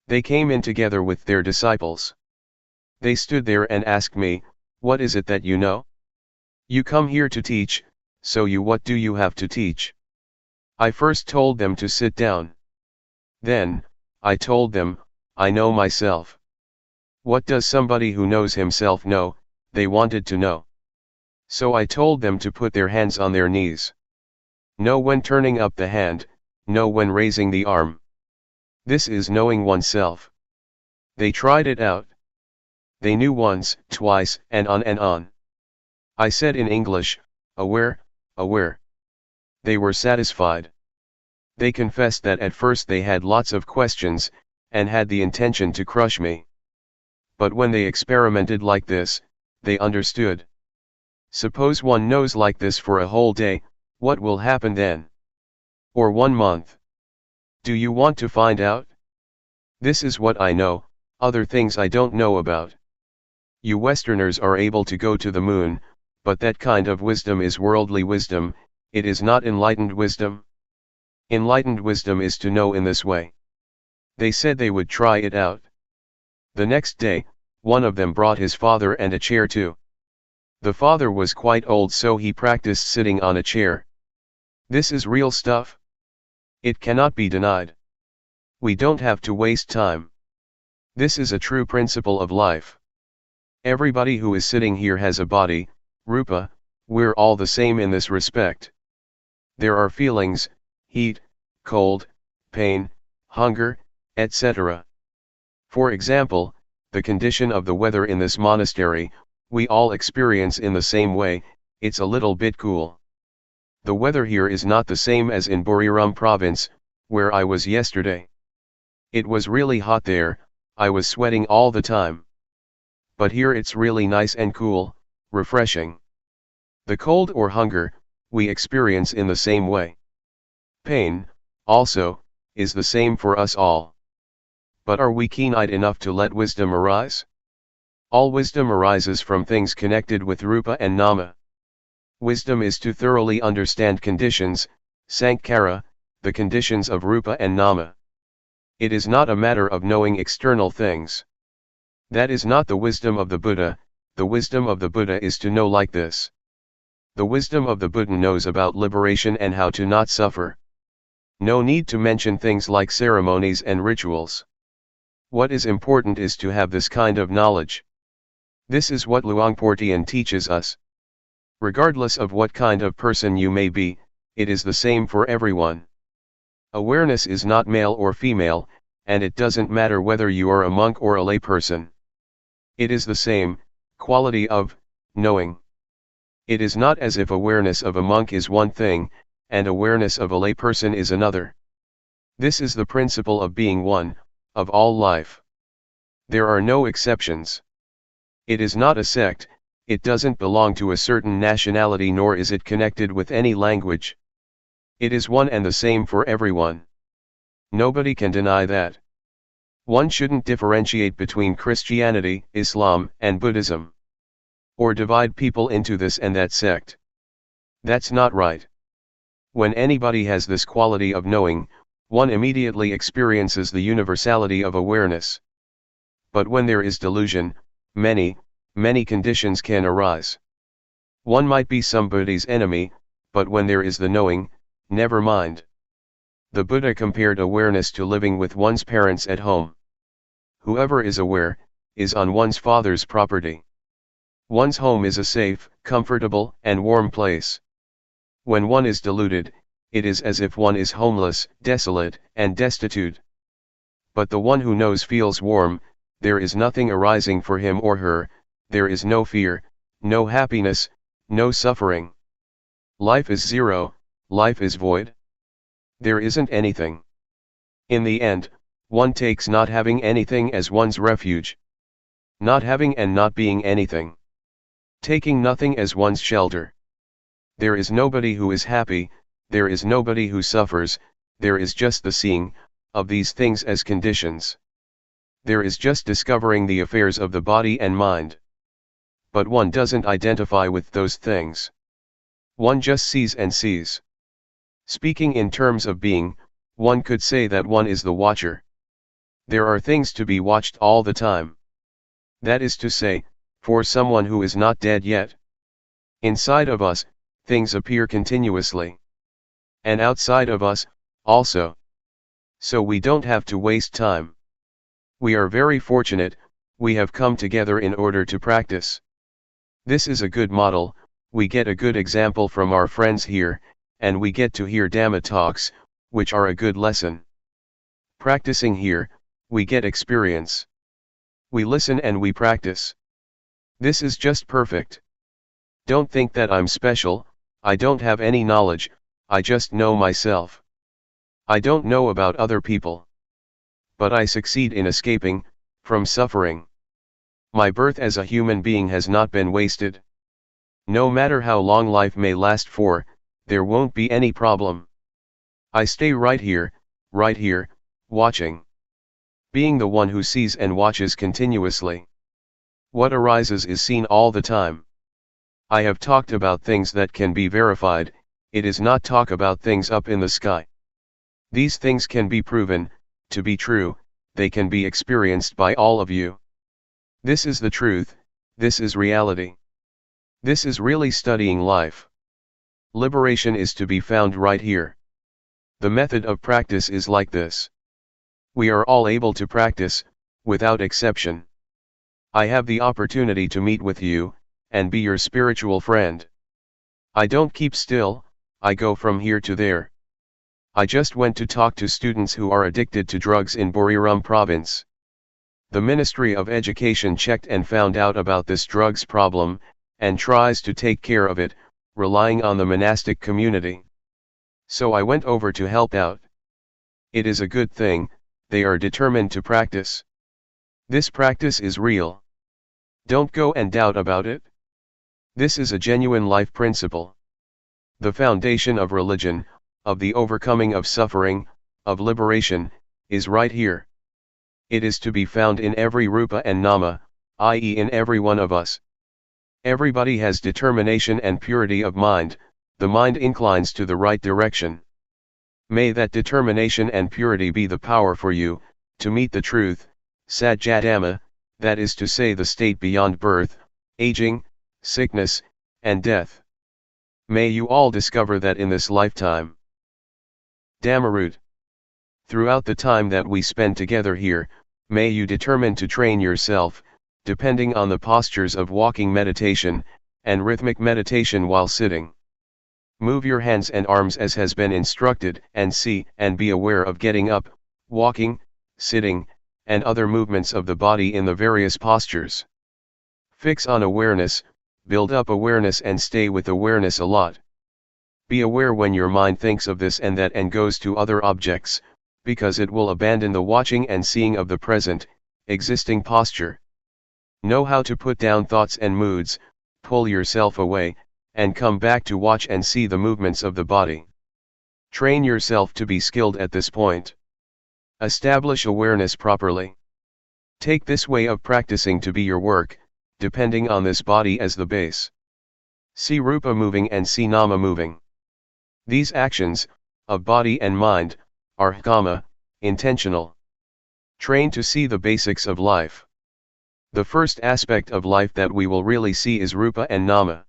They came in together with their disciples. They stood there and asked me, what is it that you know? You come here to teach, so what do you have to teach? I first told them to sit down. Then, I told them, I know myself. What does somebody who knows himself know? They wanted to know. So I told them to put their hands on their knees. Know when turning up the hand, know when raising the arm. This is knowing oneself. They tried it out. They knew once, twice, and on and on. I said in English, aware, aware. They were satisfied. They confessed that at first they had lots of questions, and had the intention to crush me. But when they experimented like this, they understood. Suppose one knows like this for a whole day, what will happen then? Or 1 month? Do you want to find out? This is what I know, other things I don't know about. You Westerners are able to go to the moon, but that kind of wisdom is worldly wisdom, it is not enlightened wisdom. Enlightened wisdom is to know in this way. They said they would try it out. The next day, one of them brought his father and a chair too. The father was quite old, so he practiced sitting on a chair. This is real stuff. It cannot be denied. We don't have to waste time. This is a true principle of life. Everybody who is sitting here has a body, rupa, we're all the same in this respect. There are feelings, heat, cold, pain, hunger, etc. For example, the condition of the weather in this monastery, we all experience in the same way. It's a little bit cool. The weather here is not the same as in Buriram province, where I was yesterday. It was really hot there, I was sweating all the time. But here it's really nice and cool, refreshing. The cold or hunger, we experience in the same way. Pain, also, is the same for us all. But are we keen-eyed enough to let wisdom arise? All wisdom arises from things connected with Rupa and Nama. Wisdom is to thoroughly understand conditions, Sankhara, the conditions of Rupa and Nama. It is not a matter of knowing external things. That is not the wisdom of the Buddha. The wisdom of the Buddha is to know like this. The wisdom of the Buddha knows about liberation and how to not suffer. No need to mention things like ceremonies and rituals. What is important is to have this kind of knowledge. This is what Luangpor Teean teaches us. Regardless of what kind of person you may be, it is the same for everyone. Awareness is not male or female, and it doesn't matter whether you are a monk or a layperson. It is the same quality of knowing. It is not as if awareness of a monk is one thing, and awareness of a layperson is another. This is the principle of being one, of all life. There are no exceptions. It is not a sect, it doesn't belong to a certain nationality, nor is it connected with any language. It is one and the same for everyone. Nobody can deny that. One shouldn't differentiate between Christianity, Islam, and Buddhism. Or divide people into this and that sect. That's not right. When anybody has this quality of knowing, one immediately experiences the universality of awareness. But when there is delusion, many conditions can arise. One might be somebody's enemy, but when there is the knowing, never mind. The Buddha compared awareness to living with one's parents at home. Whoever is aware, is on one's father's property. One's home is a safe, comfortable, and warm place. When one is deluded, it is as if one is homeless, desolate, and destitute. But the one who knows feels warm, there is nothing arising for him or her, there is no fear, no happiness, no suffering. Life is zero, life is void. There isn't anything. In the end, one takes not having anything as one's refuge. Not having and not being anything. Taking nothing as one's shelter. There is nobody who is happy, there is nobody who suffers, there is just the seeing of these things as conditions. There is just discovering the affairs of the body and mind. But one doesn't identify with those things. One just sees and sees. Speaking in terms of being, one could say that one is the watcher. There are things to be watched all the time. That is to say, for someone who is not dead yet. Inside of us, things appear continuously. And outside of us, also. So we don't have to waste time. We are very fortunate, we have come together in order to practice. This is a good model, we get a good example from our friends here, and we get to hear Dhamma talks, which are a good lesson. Practicing here, we get experience. We listen and we practice. This is just perfect. Don't think that I'm special, I don't have any knowledge, I just know myself. I don't know about other people. But I succeed in escaping from suffering. My birth as a human being has not been wasted. No matter how long life may last for, there won't be any problem. I stay right here, watching. Being the one who sees and watches continuously. What arises is seen all the time. I have talked about things that can be verified, it is not talk about things up in the sky. These things can be proven to be true, they can be experienced by all of you. This is the truth, this is reality. This is really studying life. Liberation is to be found right here. The method of practice is like this. We are all able to practice, without exception. I have the opportunity to meet with you, and be your spiritual friend. I don't keep still, I go from here to there. I just went to talk to students who are addicted to drugs in Buriram province. The Ministry of Education checked and found out about this drugs problem, and tries to take care of it, relying on the monastic community. So I went over to help out. It is a good thing, they are determined to practice. This practice is real. Don't go and doubt about it. This is a genuine life principle. The foundation of religion, of the overcoming of suffering, of liberation, is right here. It is to be found in every rupa and nama, i.e. in every one of us. Everybody has determination and purity of mind, the mind inclines to the right direction. May that determination and purity be the power for you, to meet the truth, Satjadhamma, that is to say the state beyond birth, aging, sickness, and death. May you all discover that in this lifetime. Dhammaroot. Throughout the time that we spend together here, may you determine to train yourself, depending on the postures of walking meditation, and rhythmic meditation while sitting. Move your hands and arms as has been instructed, and see and be aware of getting up, walking, sitting, and other movements of the body in the various postures. Fix on awareness, build up awareness and stay with awareness a lot. Be aware when your mind thinks of this and that and goes to other objects, because it will abandon the watching and seeing of the present, existing posture. Know how to put down thoughts and moods, pull yourself away, and come back to watch and see the movements of the body. Train yourself to be skilled at this point. Establish awareness properly. Take this way of practicing to be your work, depending on this body as the base. See rupa moving and see nama moving. These actions, of body and mind, are kamma, intentional. Train to see the basics of life. The first aspect of life that we will really see is rupa and nama.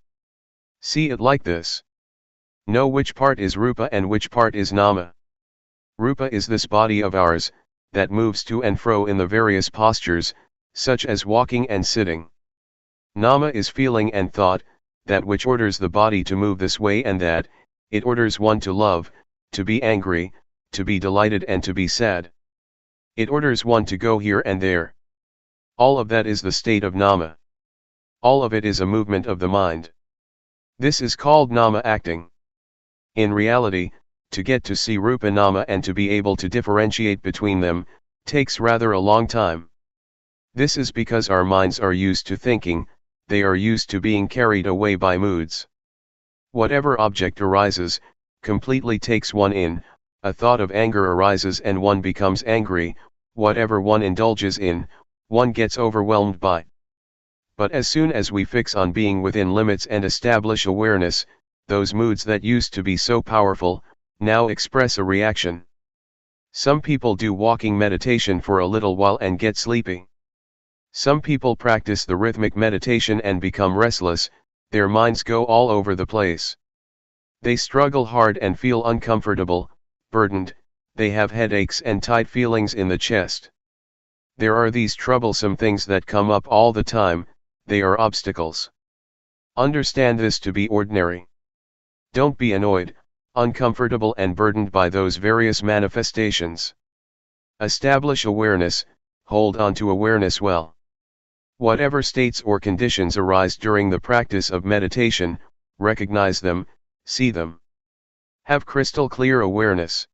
See it like this. Know which part is rupa and which part is nama. Rupa is this body of ours, that moves to and fro in the various postures, such as walking and sitting. Nama is feeling and thought, that which orders the body to move this way and that, it orders one to love, to be angry, to be delighted and to be sad. It orders one to go here and there. All of that is the state of nama. All of it is a movement of the mind. This is called nama acting. In reality, to get to see rupa nama and to be able to differentiate between them, takes rather a long time. This is because our minds are used to thinking, they are used to being carried away by moods. Whatever object arises, completely takes one in, a thought of anger arises and one becomes angry, whatever one indulges in, one gets overwhelmed by. But as soon as we fix on being within limits and establish awareness, those moods that used to be so powerful, now express a reaction. Some people do walking meditation for a little while and get sleepy. Some people practice the rhythmic meditation and become restless, their minds go all over the place. They struggle hard and feel uncomfortable, burdened, they have headaches and tight feelings in the chest. There are these troublesome things that come up all the time, they are obstacles. Understand this to be ordinary. Don't be annoyed, uncomfortable and burdened by those various manifestations. Establish awareness, hold on to awareness well. Whatever states or conditions arise during the practice of meditation, recognize them, see them. Have crystal clear awareness.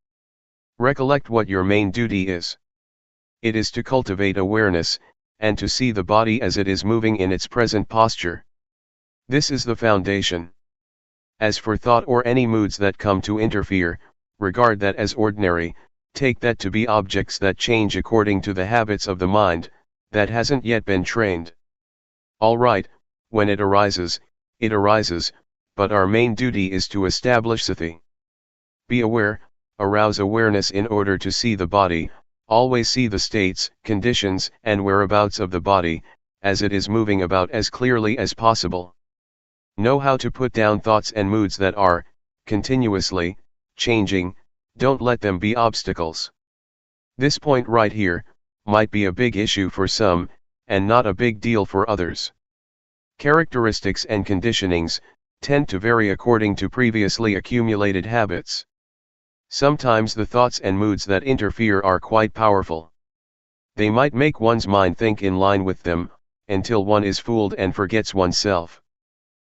Recollect what your main duty is. It is to cultivate awareness, and to see the body as it is moving in its present posture. This is the foundation. As for thought or any moods that come to interfere, regard that as ordinary, take that to be objects that change according to the habits of the mind, that hasn't yet been trained. All right, when it arises, but our main duty is to establish sati. Be aware, arouse awareness in order to see the body, always see the states, conditions, and whereabouts of the body, as it is moving about as clearly as possible. Know how to put down thoughts and moods that are, continuously, changing, don't let them be obstacles. This point right here, might be a big issue for some, and not a big deal for others. Characteristics and conditionings, tend to vary according to previously accumulated habits. Sometimes the thoughts and moods that interfere are quite powerful. They might make one's mind think in line with them, until one is fooled and forgets oneself.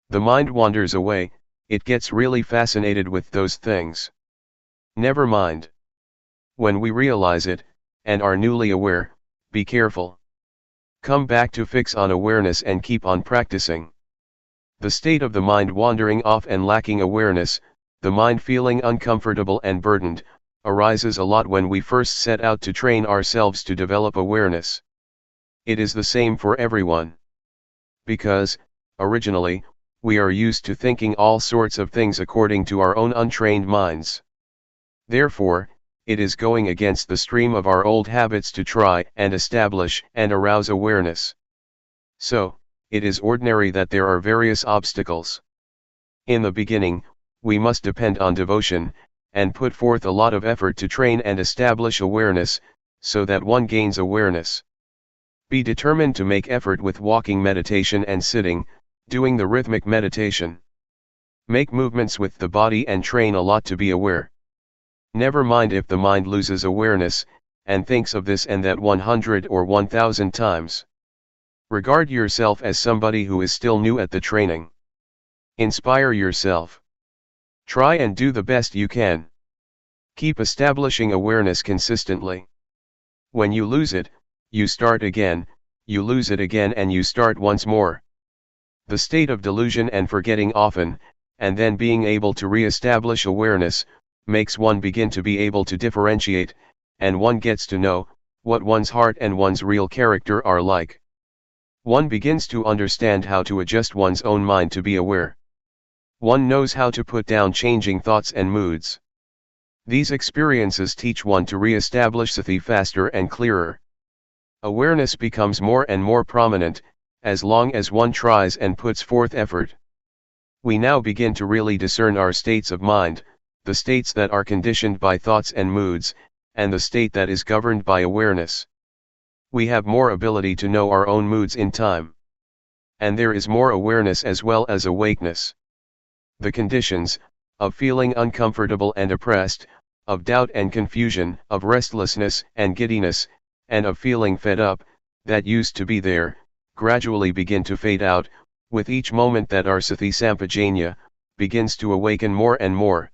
The mind wanders away, it gets really fascinated with those things. Never mind. When we realize it, and are newly aware, be careful. Come back to fix on awareness and keep on practicing. The state of the mind wandering off and lacking awareness, the mind feeling uncomfortable and burdened, arises a lot when we first set out to train ourselves to develop awareness. It is the same for everyone. Because, originally, we are used to thinking all sorts of things according to our own untrained minds. Therefore, it is going against the stream of our old habits to try and establish and arouse awareness. So, it is ordinary that there are various obstacles. In the beginning, we must depend on devotion, and put forth a lot of effort to train and establish awareness, so that one gains awareness. Be determined to make effort with walking meditation and sitting, doing the rhythmic meditation. Make movements with the body and train a lot to be aware. Never mind if the mind loses awareness, and thinks of this and that 100 or 1000 times. Regard yourself as somebody who is still new at the training. Inspire yourself. Try and do the best you can. Keep establishing awareness consistently. When you lose it, you start again, you lose it again and you start once more. The state of delusion and forgetting often, and then being able to re-establish awareness, makes one begin to be able to differentiate, and one gets to know what one's heart and one's real character are like. One begins to understand how to adjust one's own mind to be aware. One knows how to put down changing thoughts and moods. These experiences teach one to re-establish sati faster and clearer. Awareness becomes more and more prominent, as long as one tries and puts forth effort. We now begin to really discern our states of mind, the states that are conditioned by thoughts and moods, and the state that is governed by awareness. We have more ability to know our own moods in time. And there is more awareness as well as awakeness. The conditions, of feeling uncomfortable and oppressed, of doubt and confusion, of restlessness and giddiness, and of feeling fed up, that used to be there, gradually begin to fade out, with each moment that our sati sampajanya begins to awaken more and more.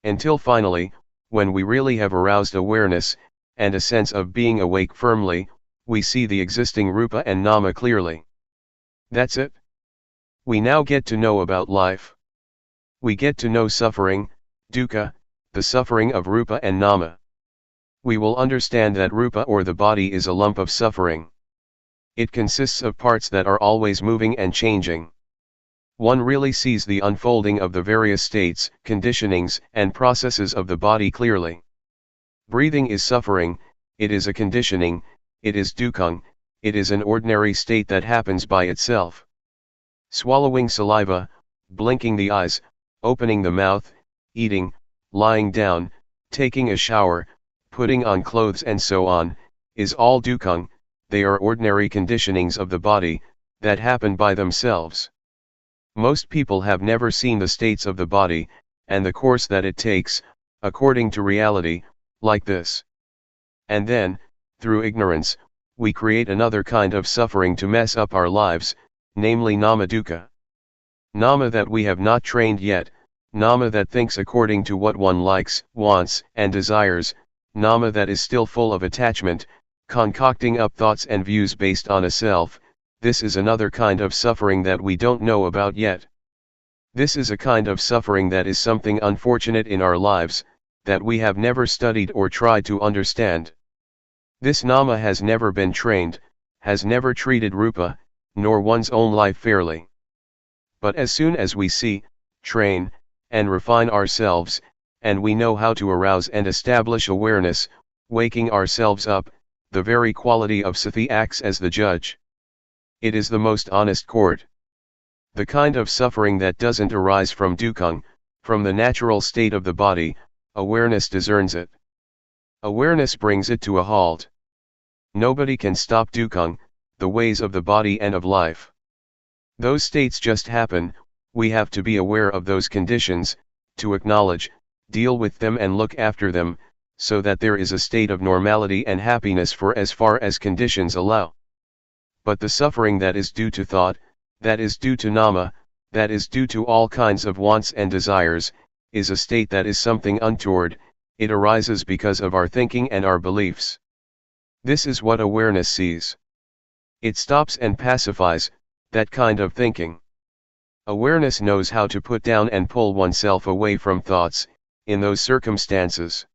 Until finally, when we really have aroused awareness, and a sense of being awake firmly, we see the existing rupa and nama clearly. That's it. We now get to know about life. We get to know suffering, dukkha, the suffering of rupa and nama. We will understand that rupa or the body is a lump of suffering. It consists of parts that are always moving and changing. One really sees the unfolding of the various states, conditionings, and processes of the body clearly. Breathing is suffering, it is a conditioning, it is dukkha, it is an ordinary state that happens by itself. Swallowing saliva, blinking the eyes, opening the mouth, eating, lying down, taking a shower, putting on clothes and so on, is all dukkha. They are ordinary conditionings of the body, that happen by themselves. Most people have never seen the states of the body, and the course that it takes, according to reality, like this. And then, through ignorance, we create another kind of suffering to mess up our lives, namely nama dukkha. Nama that we have not trained yet, nama that thinks according to what one likes, wants, and desires, nama that is still full of attachment, concocting up thoughts and views based on a self. This is another kind of suffering that we don't know about yet. This is a kind of suffering that is something unfortunate in our lives, that we have never studied or tried to understand. This nama has never been trained, has never treated rupa, nor one's own life fairly. But as soon as we see, train, and refine ourselves, and we know how to arouse and establish awareness, waking ourselves up, the very quality of sati acts as the judge. It is the most honest court. The kind of suffering that doesn't arise from dukkha, from the natural state of the body, awareness discerns it. Awareness brings it to a halt. Nobody can stop dukkha, the ways of the body and of life. Those states just happen, We have to be aware of those conditions, to acknowledge, deal with them and look after them, so that there is a state of normality and happiness for as far as conditions allow. But the suffering that is due to thought, that is due to nama, that is due to all kinds of wants and desires, is a state that is something untoward. It arises because of our thinking and our beliefs. This is what awareness sees. It stops and pacifies that kind of thinking. Awareness knows how to put down and pull oneself away from thoughts, in those circumstances.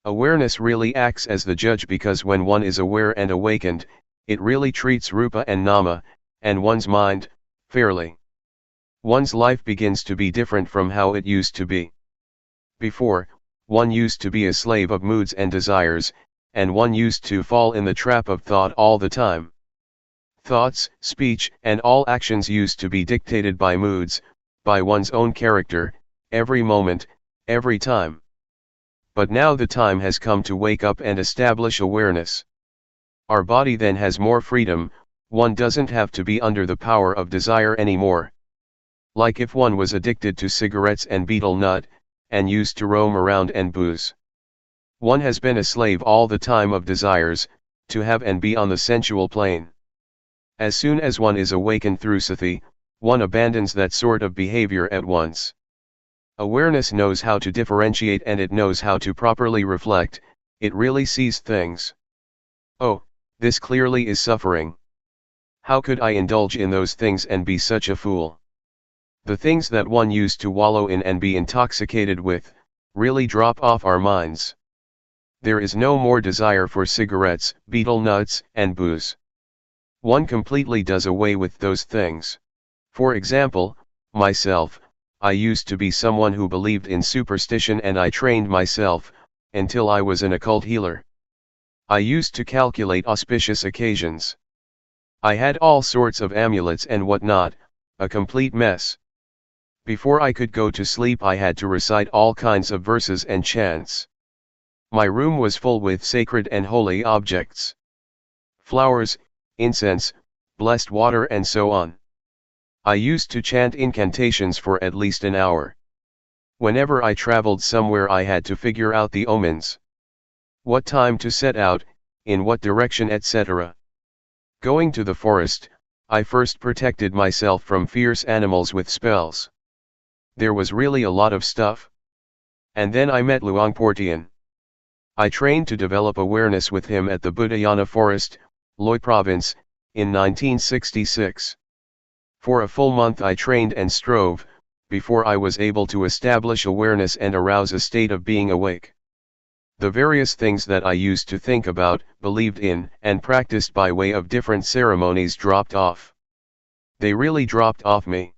Awareness really acts as the judge, because when one is aware and awakened, it really treats rupa and nama, and one's mind, fairly. One's life begins to be different from how it used to be. Before, one used to be a slave of moods and desires, and one used to fall in the trap of thought all the time. Thoughts, speech, and all actions used to be dictated by moods, by one's own character, every moment, every time. But now the time has come to wake up and establish awareness. Our body then has more freedom. One doesn't have to be under the power of desire anymore. Like if one was addicted to cigarettes and betel nut, and used to roam around and booze. One has been a slave all the time of desires, to have and be on the sensual plane. As soon as one is awakened through sati, one abandons that sort of behavior at once. Awareness knows how to differentiate, and it knows how to properly reflect. It really sees things. Oh, this clearly is suffering. How could I indulge in those things and be such a fool? The things that one used to wallow in and be intoxicated with, really drop off our minds. There is no more desire for cigarettes, betel nuts, and booze. One completely does away with those things. For example, myself, I used to be someone who believed in superstition, and I trained myself, until I was an occult healer. I used to calculate auspicious occasions. I had all sorts of amulets and whatnot, a complete mess. Before I could go to sleep, I had to recite all kinds of verses and chants. My room was full with sacred and holy objects. Flowers, incense, blessed water, and so on. I used to chant incantations for at least an hour. Whenever I traveled somewhere, I had to figure out the omens. What time to set out, in what direction, etc. Going to the forest, I first protected myself from fierce animals with spells. There was really a lot of stuff. And then I met Luangpor Teean. I trained to develop awareness with him at the Buddhayana forest, Loi province, in 1966. For a full month I trained and strove, before I was able to establish awareness and arouse a state of being awake. The various things that I used to think about, believed in, and practiced by way of different ceremonies dropped off. They really dropped off me.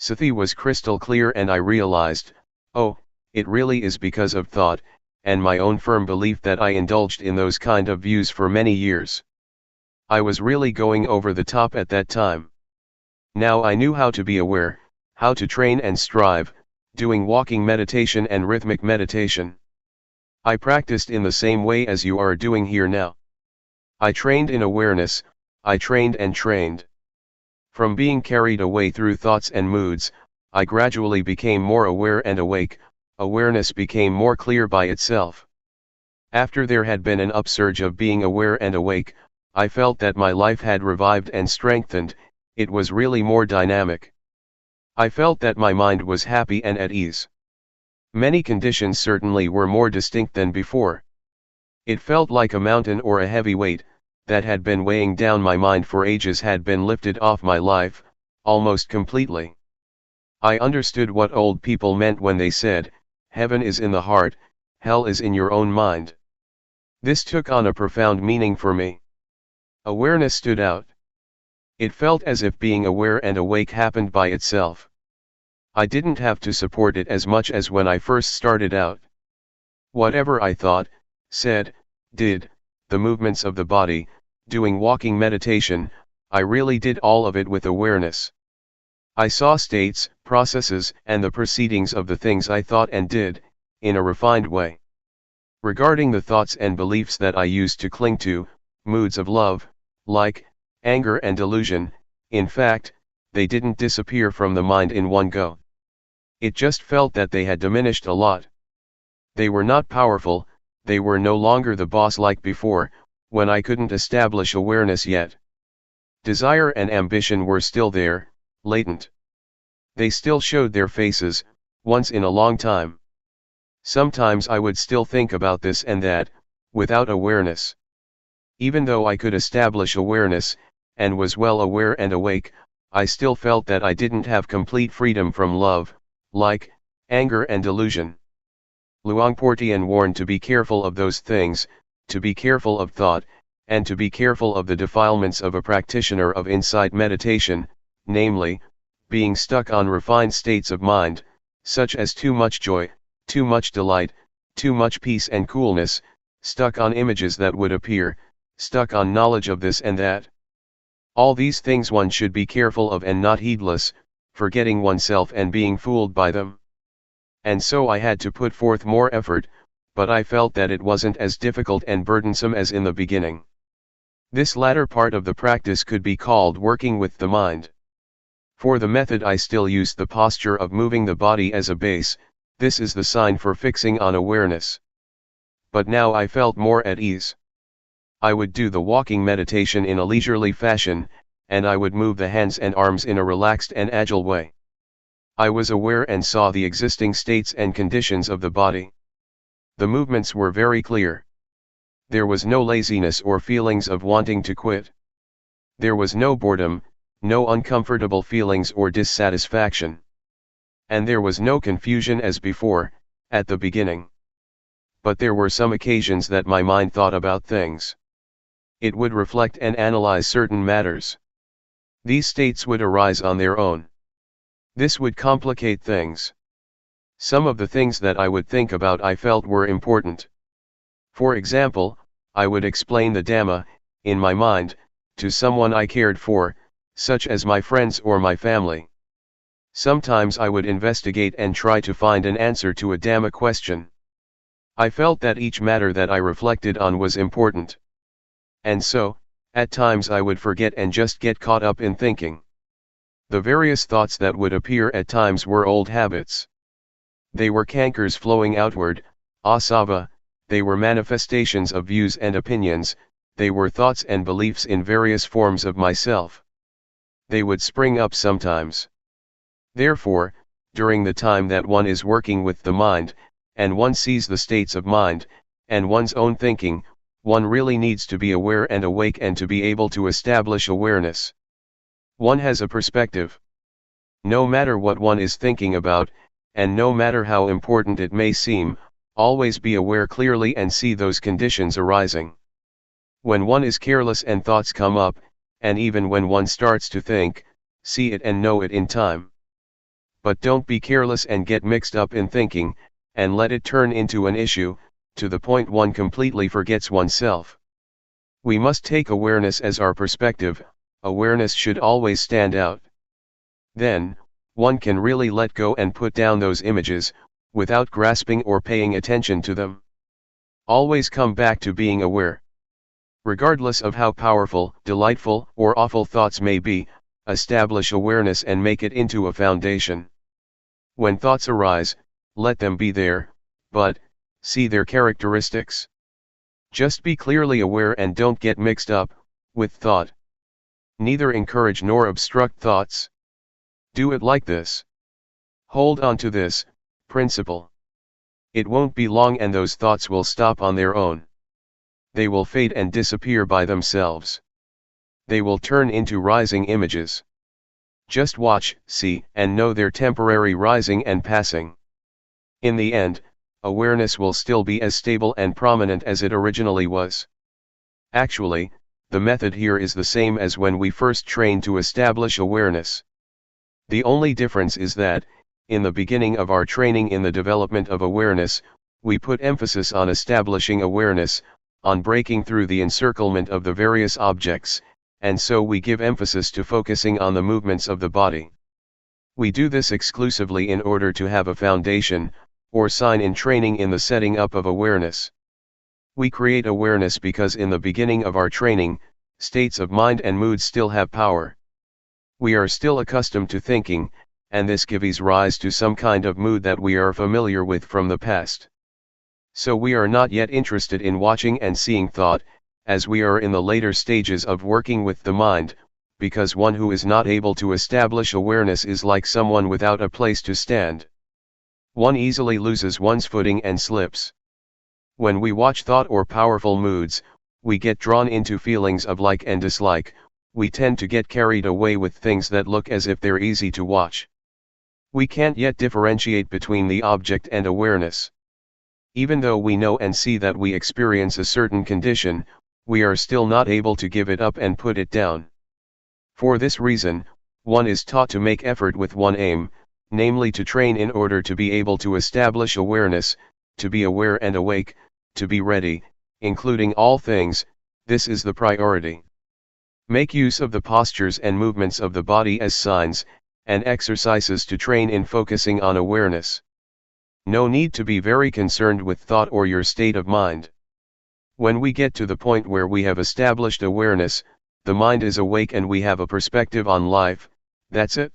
Sati was crystal clear, and I realized, oh, it really is because of thought, and my own firm belief that I indulged in those kind of views for many years. I was really going over the top at that time. Now I knew how to be aware, how to train and strive, doing walking meditation and rhythmic meditation. I practiced in the same way as you are doing here now. I trained in awareness, I trained and trained. From being carried away through thoughts and moods, I gradually became more aware and awake. Awareness became more clear by itself. After there had been an upsurge of being aware and awake, I felt that my life had revived and strengthened. It was really more dynamic. I felt that my mind was happy and at ease. Many conditions certainly were more distinct than before. It felt like a mountain or a heavy weight, that had been weighing down my mind for ages, had been lifted off my life, almost completely. I understood what old people meant when they said, heaven is in the heart, hell is in your own mind. This took on a profound meaning for me. Awareness stood out. It felt as if being aware and awake happened by itself. I didn't have to support it as much as when I first started out. Whatever I thought, said, did, the movements of the body, doing walking meditation, I really did all of it with awareness. I saw states, processes, and the proceedings of the things I thought and did, in a refined way. Regarding the thoughts and beliefs that I used to cling to, moods of love, like, anger and delusion, in fact, they didn't disappear from the mind in one go. It just felt that they had diminished a lot. They were not powerful, they were no longer the boss like before, when I couldn't establish awareness yet. Desire and ambition were still there, latent. They still showed their faces, once in a long time. Sometimes I would still think about this and that, without awareness. Even though I could establish awareness, and was well aware and awake, I still felt that I didn't have complete freedom from love, like, anger and delusion. Luangpor Teean warned to be careful of those things, to be careful of thought, and to be careful of the defilements of a practitioner of insight meditation, namely, being stuck on refined states of mind, such as too much joy, too much delight, too much peace and coolness, stuck on images that would appear, stuck on knowledge of this and that. All these things one should be careful of and not heedless, forgetting oneself and being fooled by them. And so I had to put forth more effort, but I felt that it wasn't as difficult and burdensome as in the beginning. This latter part of the practice could be called working with the mind. For the method I still used the posture of moving the body as a base, this is the sign for fixing on awareness. But now I felt more at ease. I would do the walking meditation in a leisurely fashion, and I would move the hands and arms in a relaxed and agile way. I was aware and saw the existing states and conditions of the body. The movements were very clear. There was no laziness or feelings of wanting to quit. There was no boredom, no uncomfortable feelings or dissatisfaction. And there was no confusion as before, at the beginning. But there were some occasions that my mind thought about things. It would reflect and analyze certain matters. These states would arise on their own. This would complicate things. Some of the things that I would think about I felt were important. For example, I would explain the Dhamma, in my mind, to someone I cared for, such as my friends or my family. Sometimes I would investigate and try to find an answer to a Dhamma question. I felt that each matter that I reflected on was important. And so, at times I would forget and just get caught up in thinking. The various thoughts that would appear at times were old habits. They were cankers flowing outward, asava, they were manifestations of views and opinions, they were thoughts and beliefs in various forms of myself. They would spring up sometimes. Therefore, during the time that one is working with the mind, and one sees the states of mind, and one's own thinking, one really needs to be aware and awake and to be able to establish awareness. One has a perspective. No matter what one is thinking about, and no matter how important it may seem, always be aware clearly and see those conditions arising. When one is careless and thoughts come up, and even when one starts to think, see it and know it in time. But don't be careless and get mixed up in thinking, and let it turn into an issue, to the point one completely forgets oneself. We must take awareness as our perspective. Awareness should always stand out. Then, one can really let go and put down those images, without grasping or paying attention to them. Always come back to being aware. Regardless of how powerful, delightful, or awful thoughts may be, establish awareness and make it into a foundation. When thoughts arise, let them be there, but, see their characteristics. Just be clearly aware and don't get mixed up with thought. Neither encourage nor obstruct thoughts. Do it like this. Hold on to this principle. It won't be long and those thoughts will stop on their own. They will fade and disappear by themselves. They will turn into rising images. Just watch, see, and know their temporary rising and passing. In the end, awareness will still be as stable and prominent as it originally was. Actually, the method here is the same as when we first trained to establish awareness. The only difference is that, in the beginning of our training in the development of awareness, we put emphasis on establishing awareness, on breaking through the encirclement of the various objects, and so we give emphasis to focusing on the movements of the body. We do this exclusively in order to have a foundation, or sign in training in the setting up of awareness. We create awareness because in the beginning of our training, states of mind and mood still have power. We are still accustomed to thinking, and this gives rise to some kind of mood that we are familiar with from the past. So we are not yet interested in watching and seeing thought, as we are in the later stages of working with the mind, because one who is not able to establish awareness is like someone without a place to stand. One easily loses one's footing and slips. When we watch thought or powerful moods, we get drawn into feelings of like and dislike. We tend to get carried away with things that look as if they're easy to watch. We can't yet differentiate between the object and awareness. Even though we know and see that we experience a certain condition, we are still not able to give it up and put it down. For this reason, one is taught to make effort with one aim, namely to train in order to be able to establish awareness, to be aware and awake, to be ready, including all things. This is the priority. Make use of the postures and movements of the body as signs and exercises to train in focusing on awareness. No need to be very concerned with thought or your state of mind. When we get to the point where we have established awareness, the mind is awake and we have a perspective on life, that's it.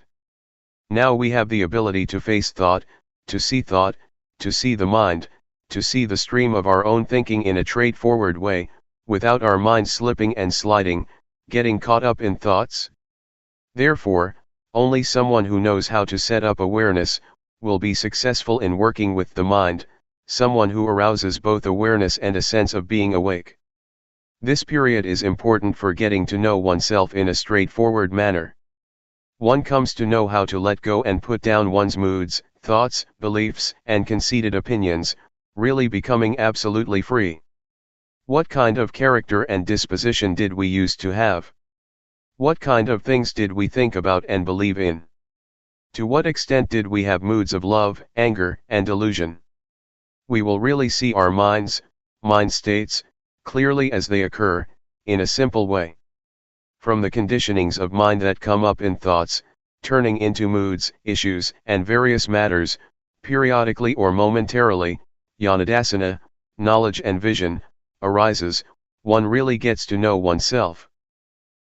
Now we have the ability to face thought, to see the mind, to see the stream of our own thinking in a straightforward way, without our mind slipping and sliding, getting caught up in thoughts. Therefore, only someone who knows how to set up awareness will be successful in working with the mind, someone who arouses both awareness and a sense of being awake. This period is important for getting to know oneself in a straightforward manner. One comes to know how to let go and put down one's moods, thoughts, beliefs, and conceited opinions, really becoming absolutely free. What kind of character and disposition did we used to have? What kind of things did we think about and believe in? To what extent did we have moods of love, anger, and delusion? We will really see our mind states, clearly as they occur, in a simple way. From the conditionings of mind that come up in thoughts, turning into moods, issues, and various matters, periodically or momentarily, Adhiṭṭhāna, knowledge and vision, arises, one really gets to know oneself.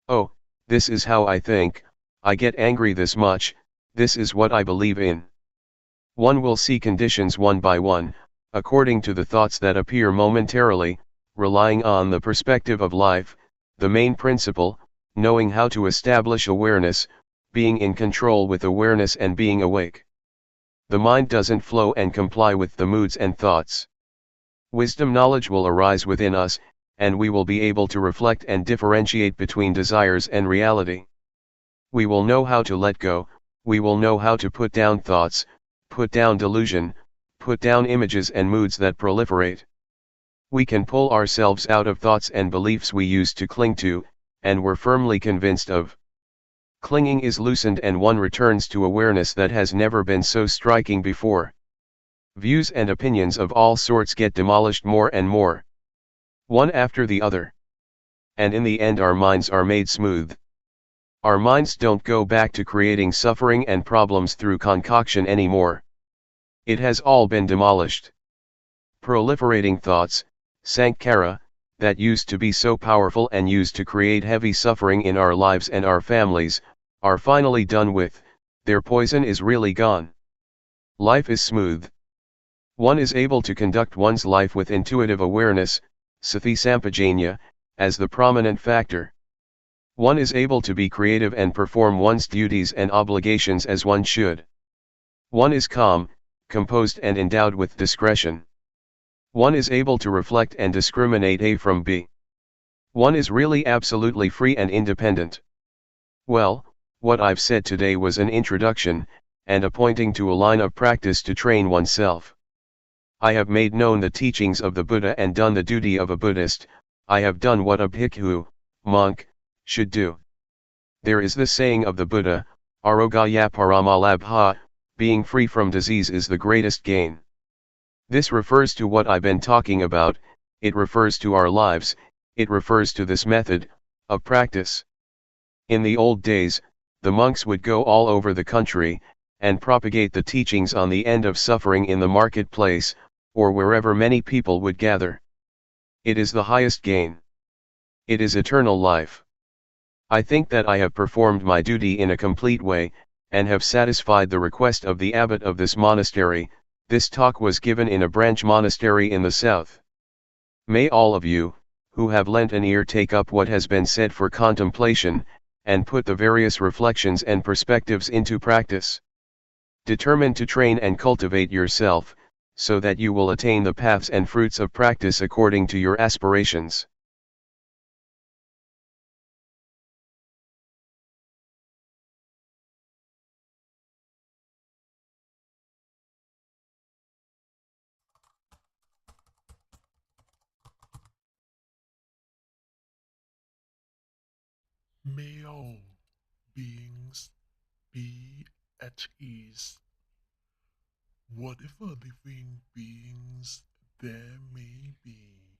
Oh, this is how I think, I get angry this much, this is what I believe in. One will see conditions one by one, according to the thoughts that appear momentarily, relying on the perspective of life, the main principle, knowing how to establish awareness, being in control with awareness and being awake. The mind doesn't flow and comply with the moods and thoughts. Wisdom knowledge will arise within us, and we will be able to reflect and differentiate between desires and reality. We will know how to let go, we will know how to put down thoughts, put down delusion, put down images and moods that proliferate. We can pull ourselves out of thoughts and beliefs we used to cling to, and were firmly convinced of. Clinging is loosened and one returns to awareness that has never been so striking before. Views and opinions of all sorts get demolished more and more, one after the other. And in the end our minds are made smooth. Our minds don't go back to creating suffering and problems through concoction anymore. It has all been demolished. Proliferating thoughts, sankhara, that used to be so powerful and used to create heavy suffering in our lives and our families, are finally done with, their poison is really gone. Life is smooth. One is able to conduct one's life with intuitive awareness, sati sampajanya, as the prominent factor. One is able to be creative and perform one's duties and obligations as one should. One is calm, composed and endowed with discretion. One is able to reflect and discriminate A from B. One is really absolutely free and independent. Well, what I've said today was an introduction, and a pointing to a line of practice to train oneself. I have made known the teachings of the Buddha and done the duty of a Buddhist. I have done what a bhikkhu, monk, should do. There is the saying of the Buddha, arogaya paramalabha, being free from disease is the greatest gain. This refers to what I've been talking about, it refers to our lives, it refers to this method of practice. In the old days, the monks would go all over the country, and propagate the teachings on the end of suffering in the marketplace, or wherever many people would gather. It is the highest gain. It is eternal life. I think that I have performed my duty in a complete way, and have satisfied the request of the abbot of this monastery. This talk was given in a branch monastery in the south. May all of you, who have lent an ear, take up what has been said for contemplation, and put the various reflections and perspectives into practice. Determine to train and cultivate yourself, so that you will attain the paths and fruits of practice according to your aspirations. May all beings be at ease, whatever living beings there may be,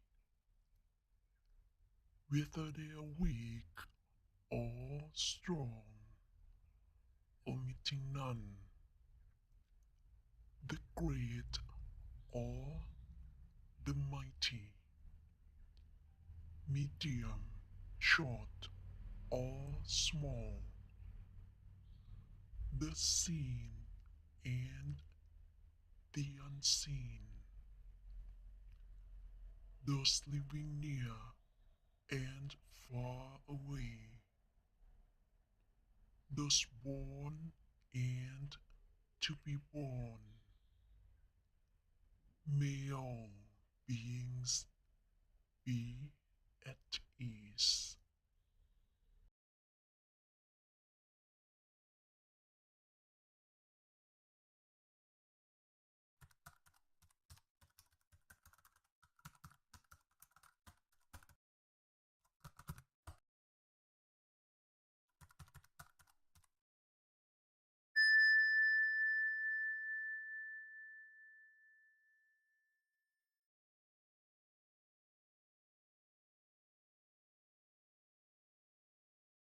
whether they are weak or strong, omitting none, the great or the mighty, medium, short or small, the seen and the unseen, those living near and far away, those born and to be born. May all beings be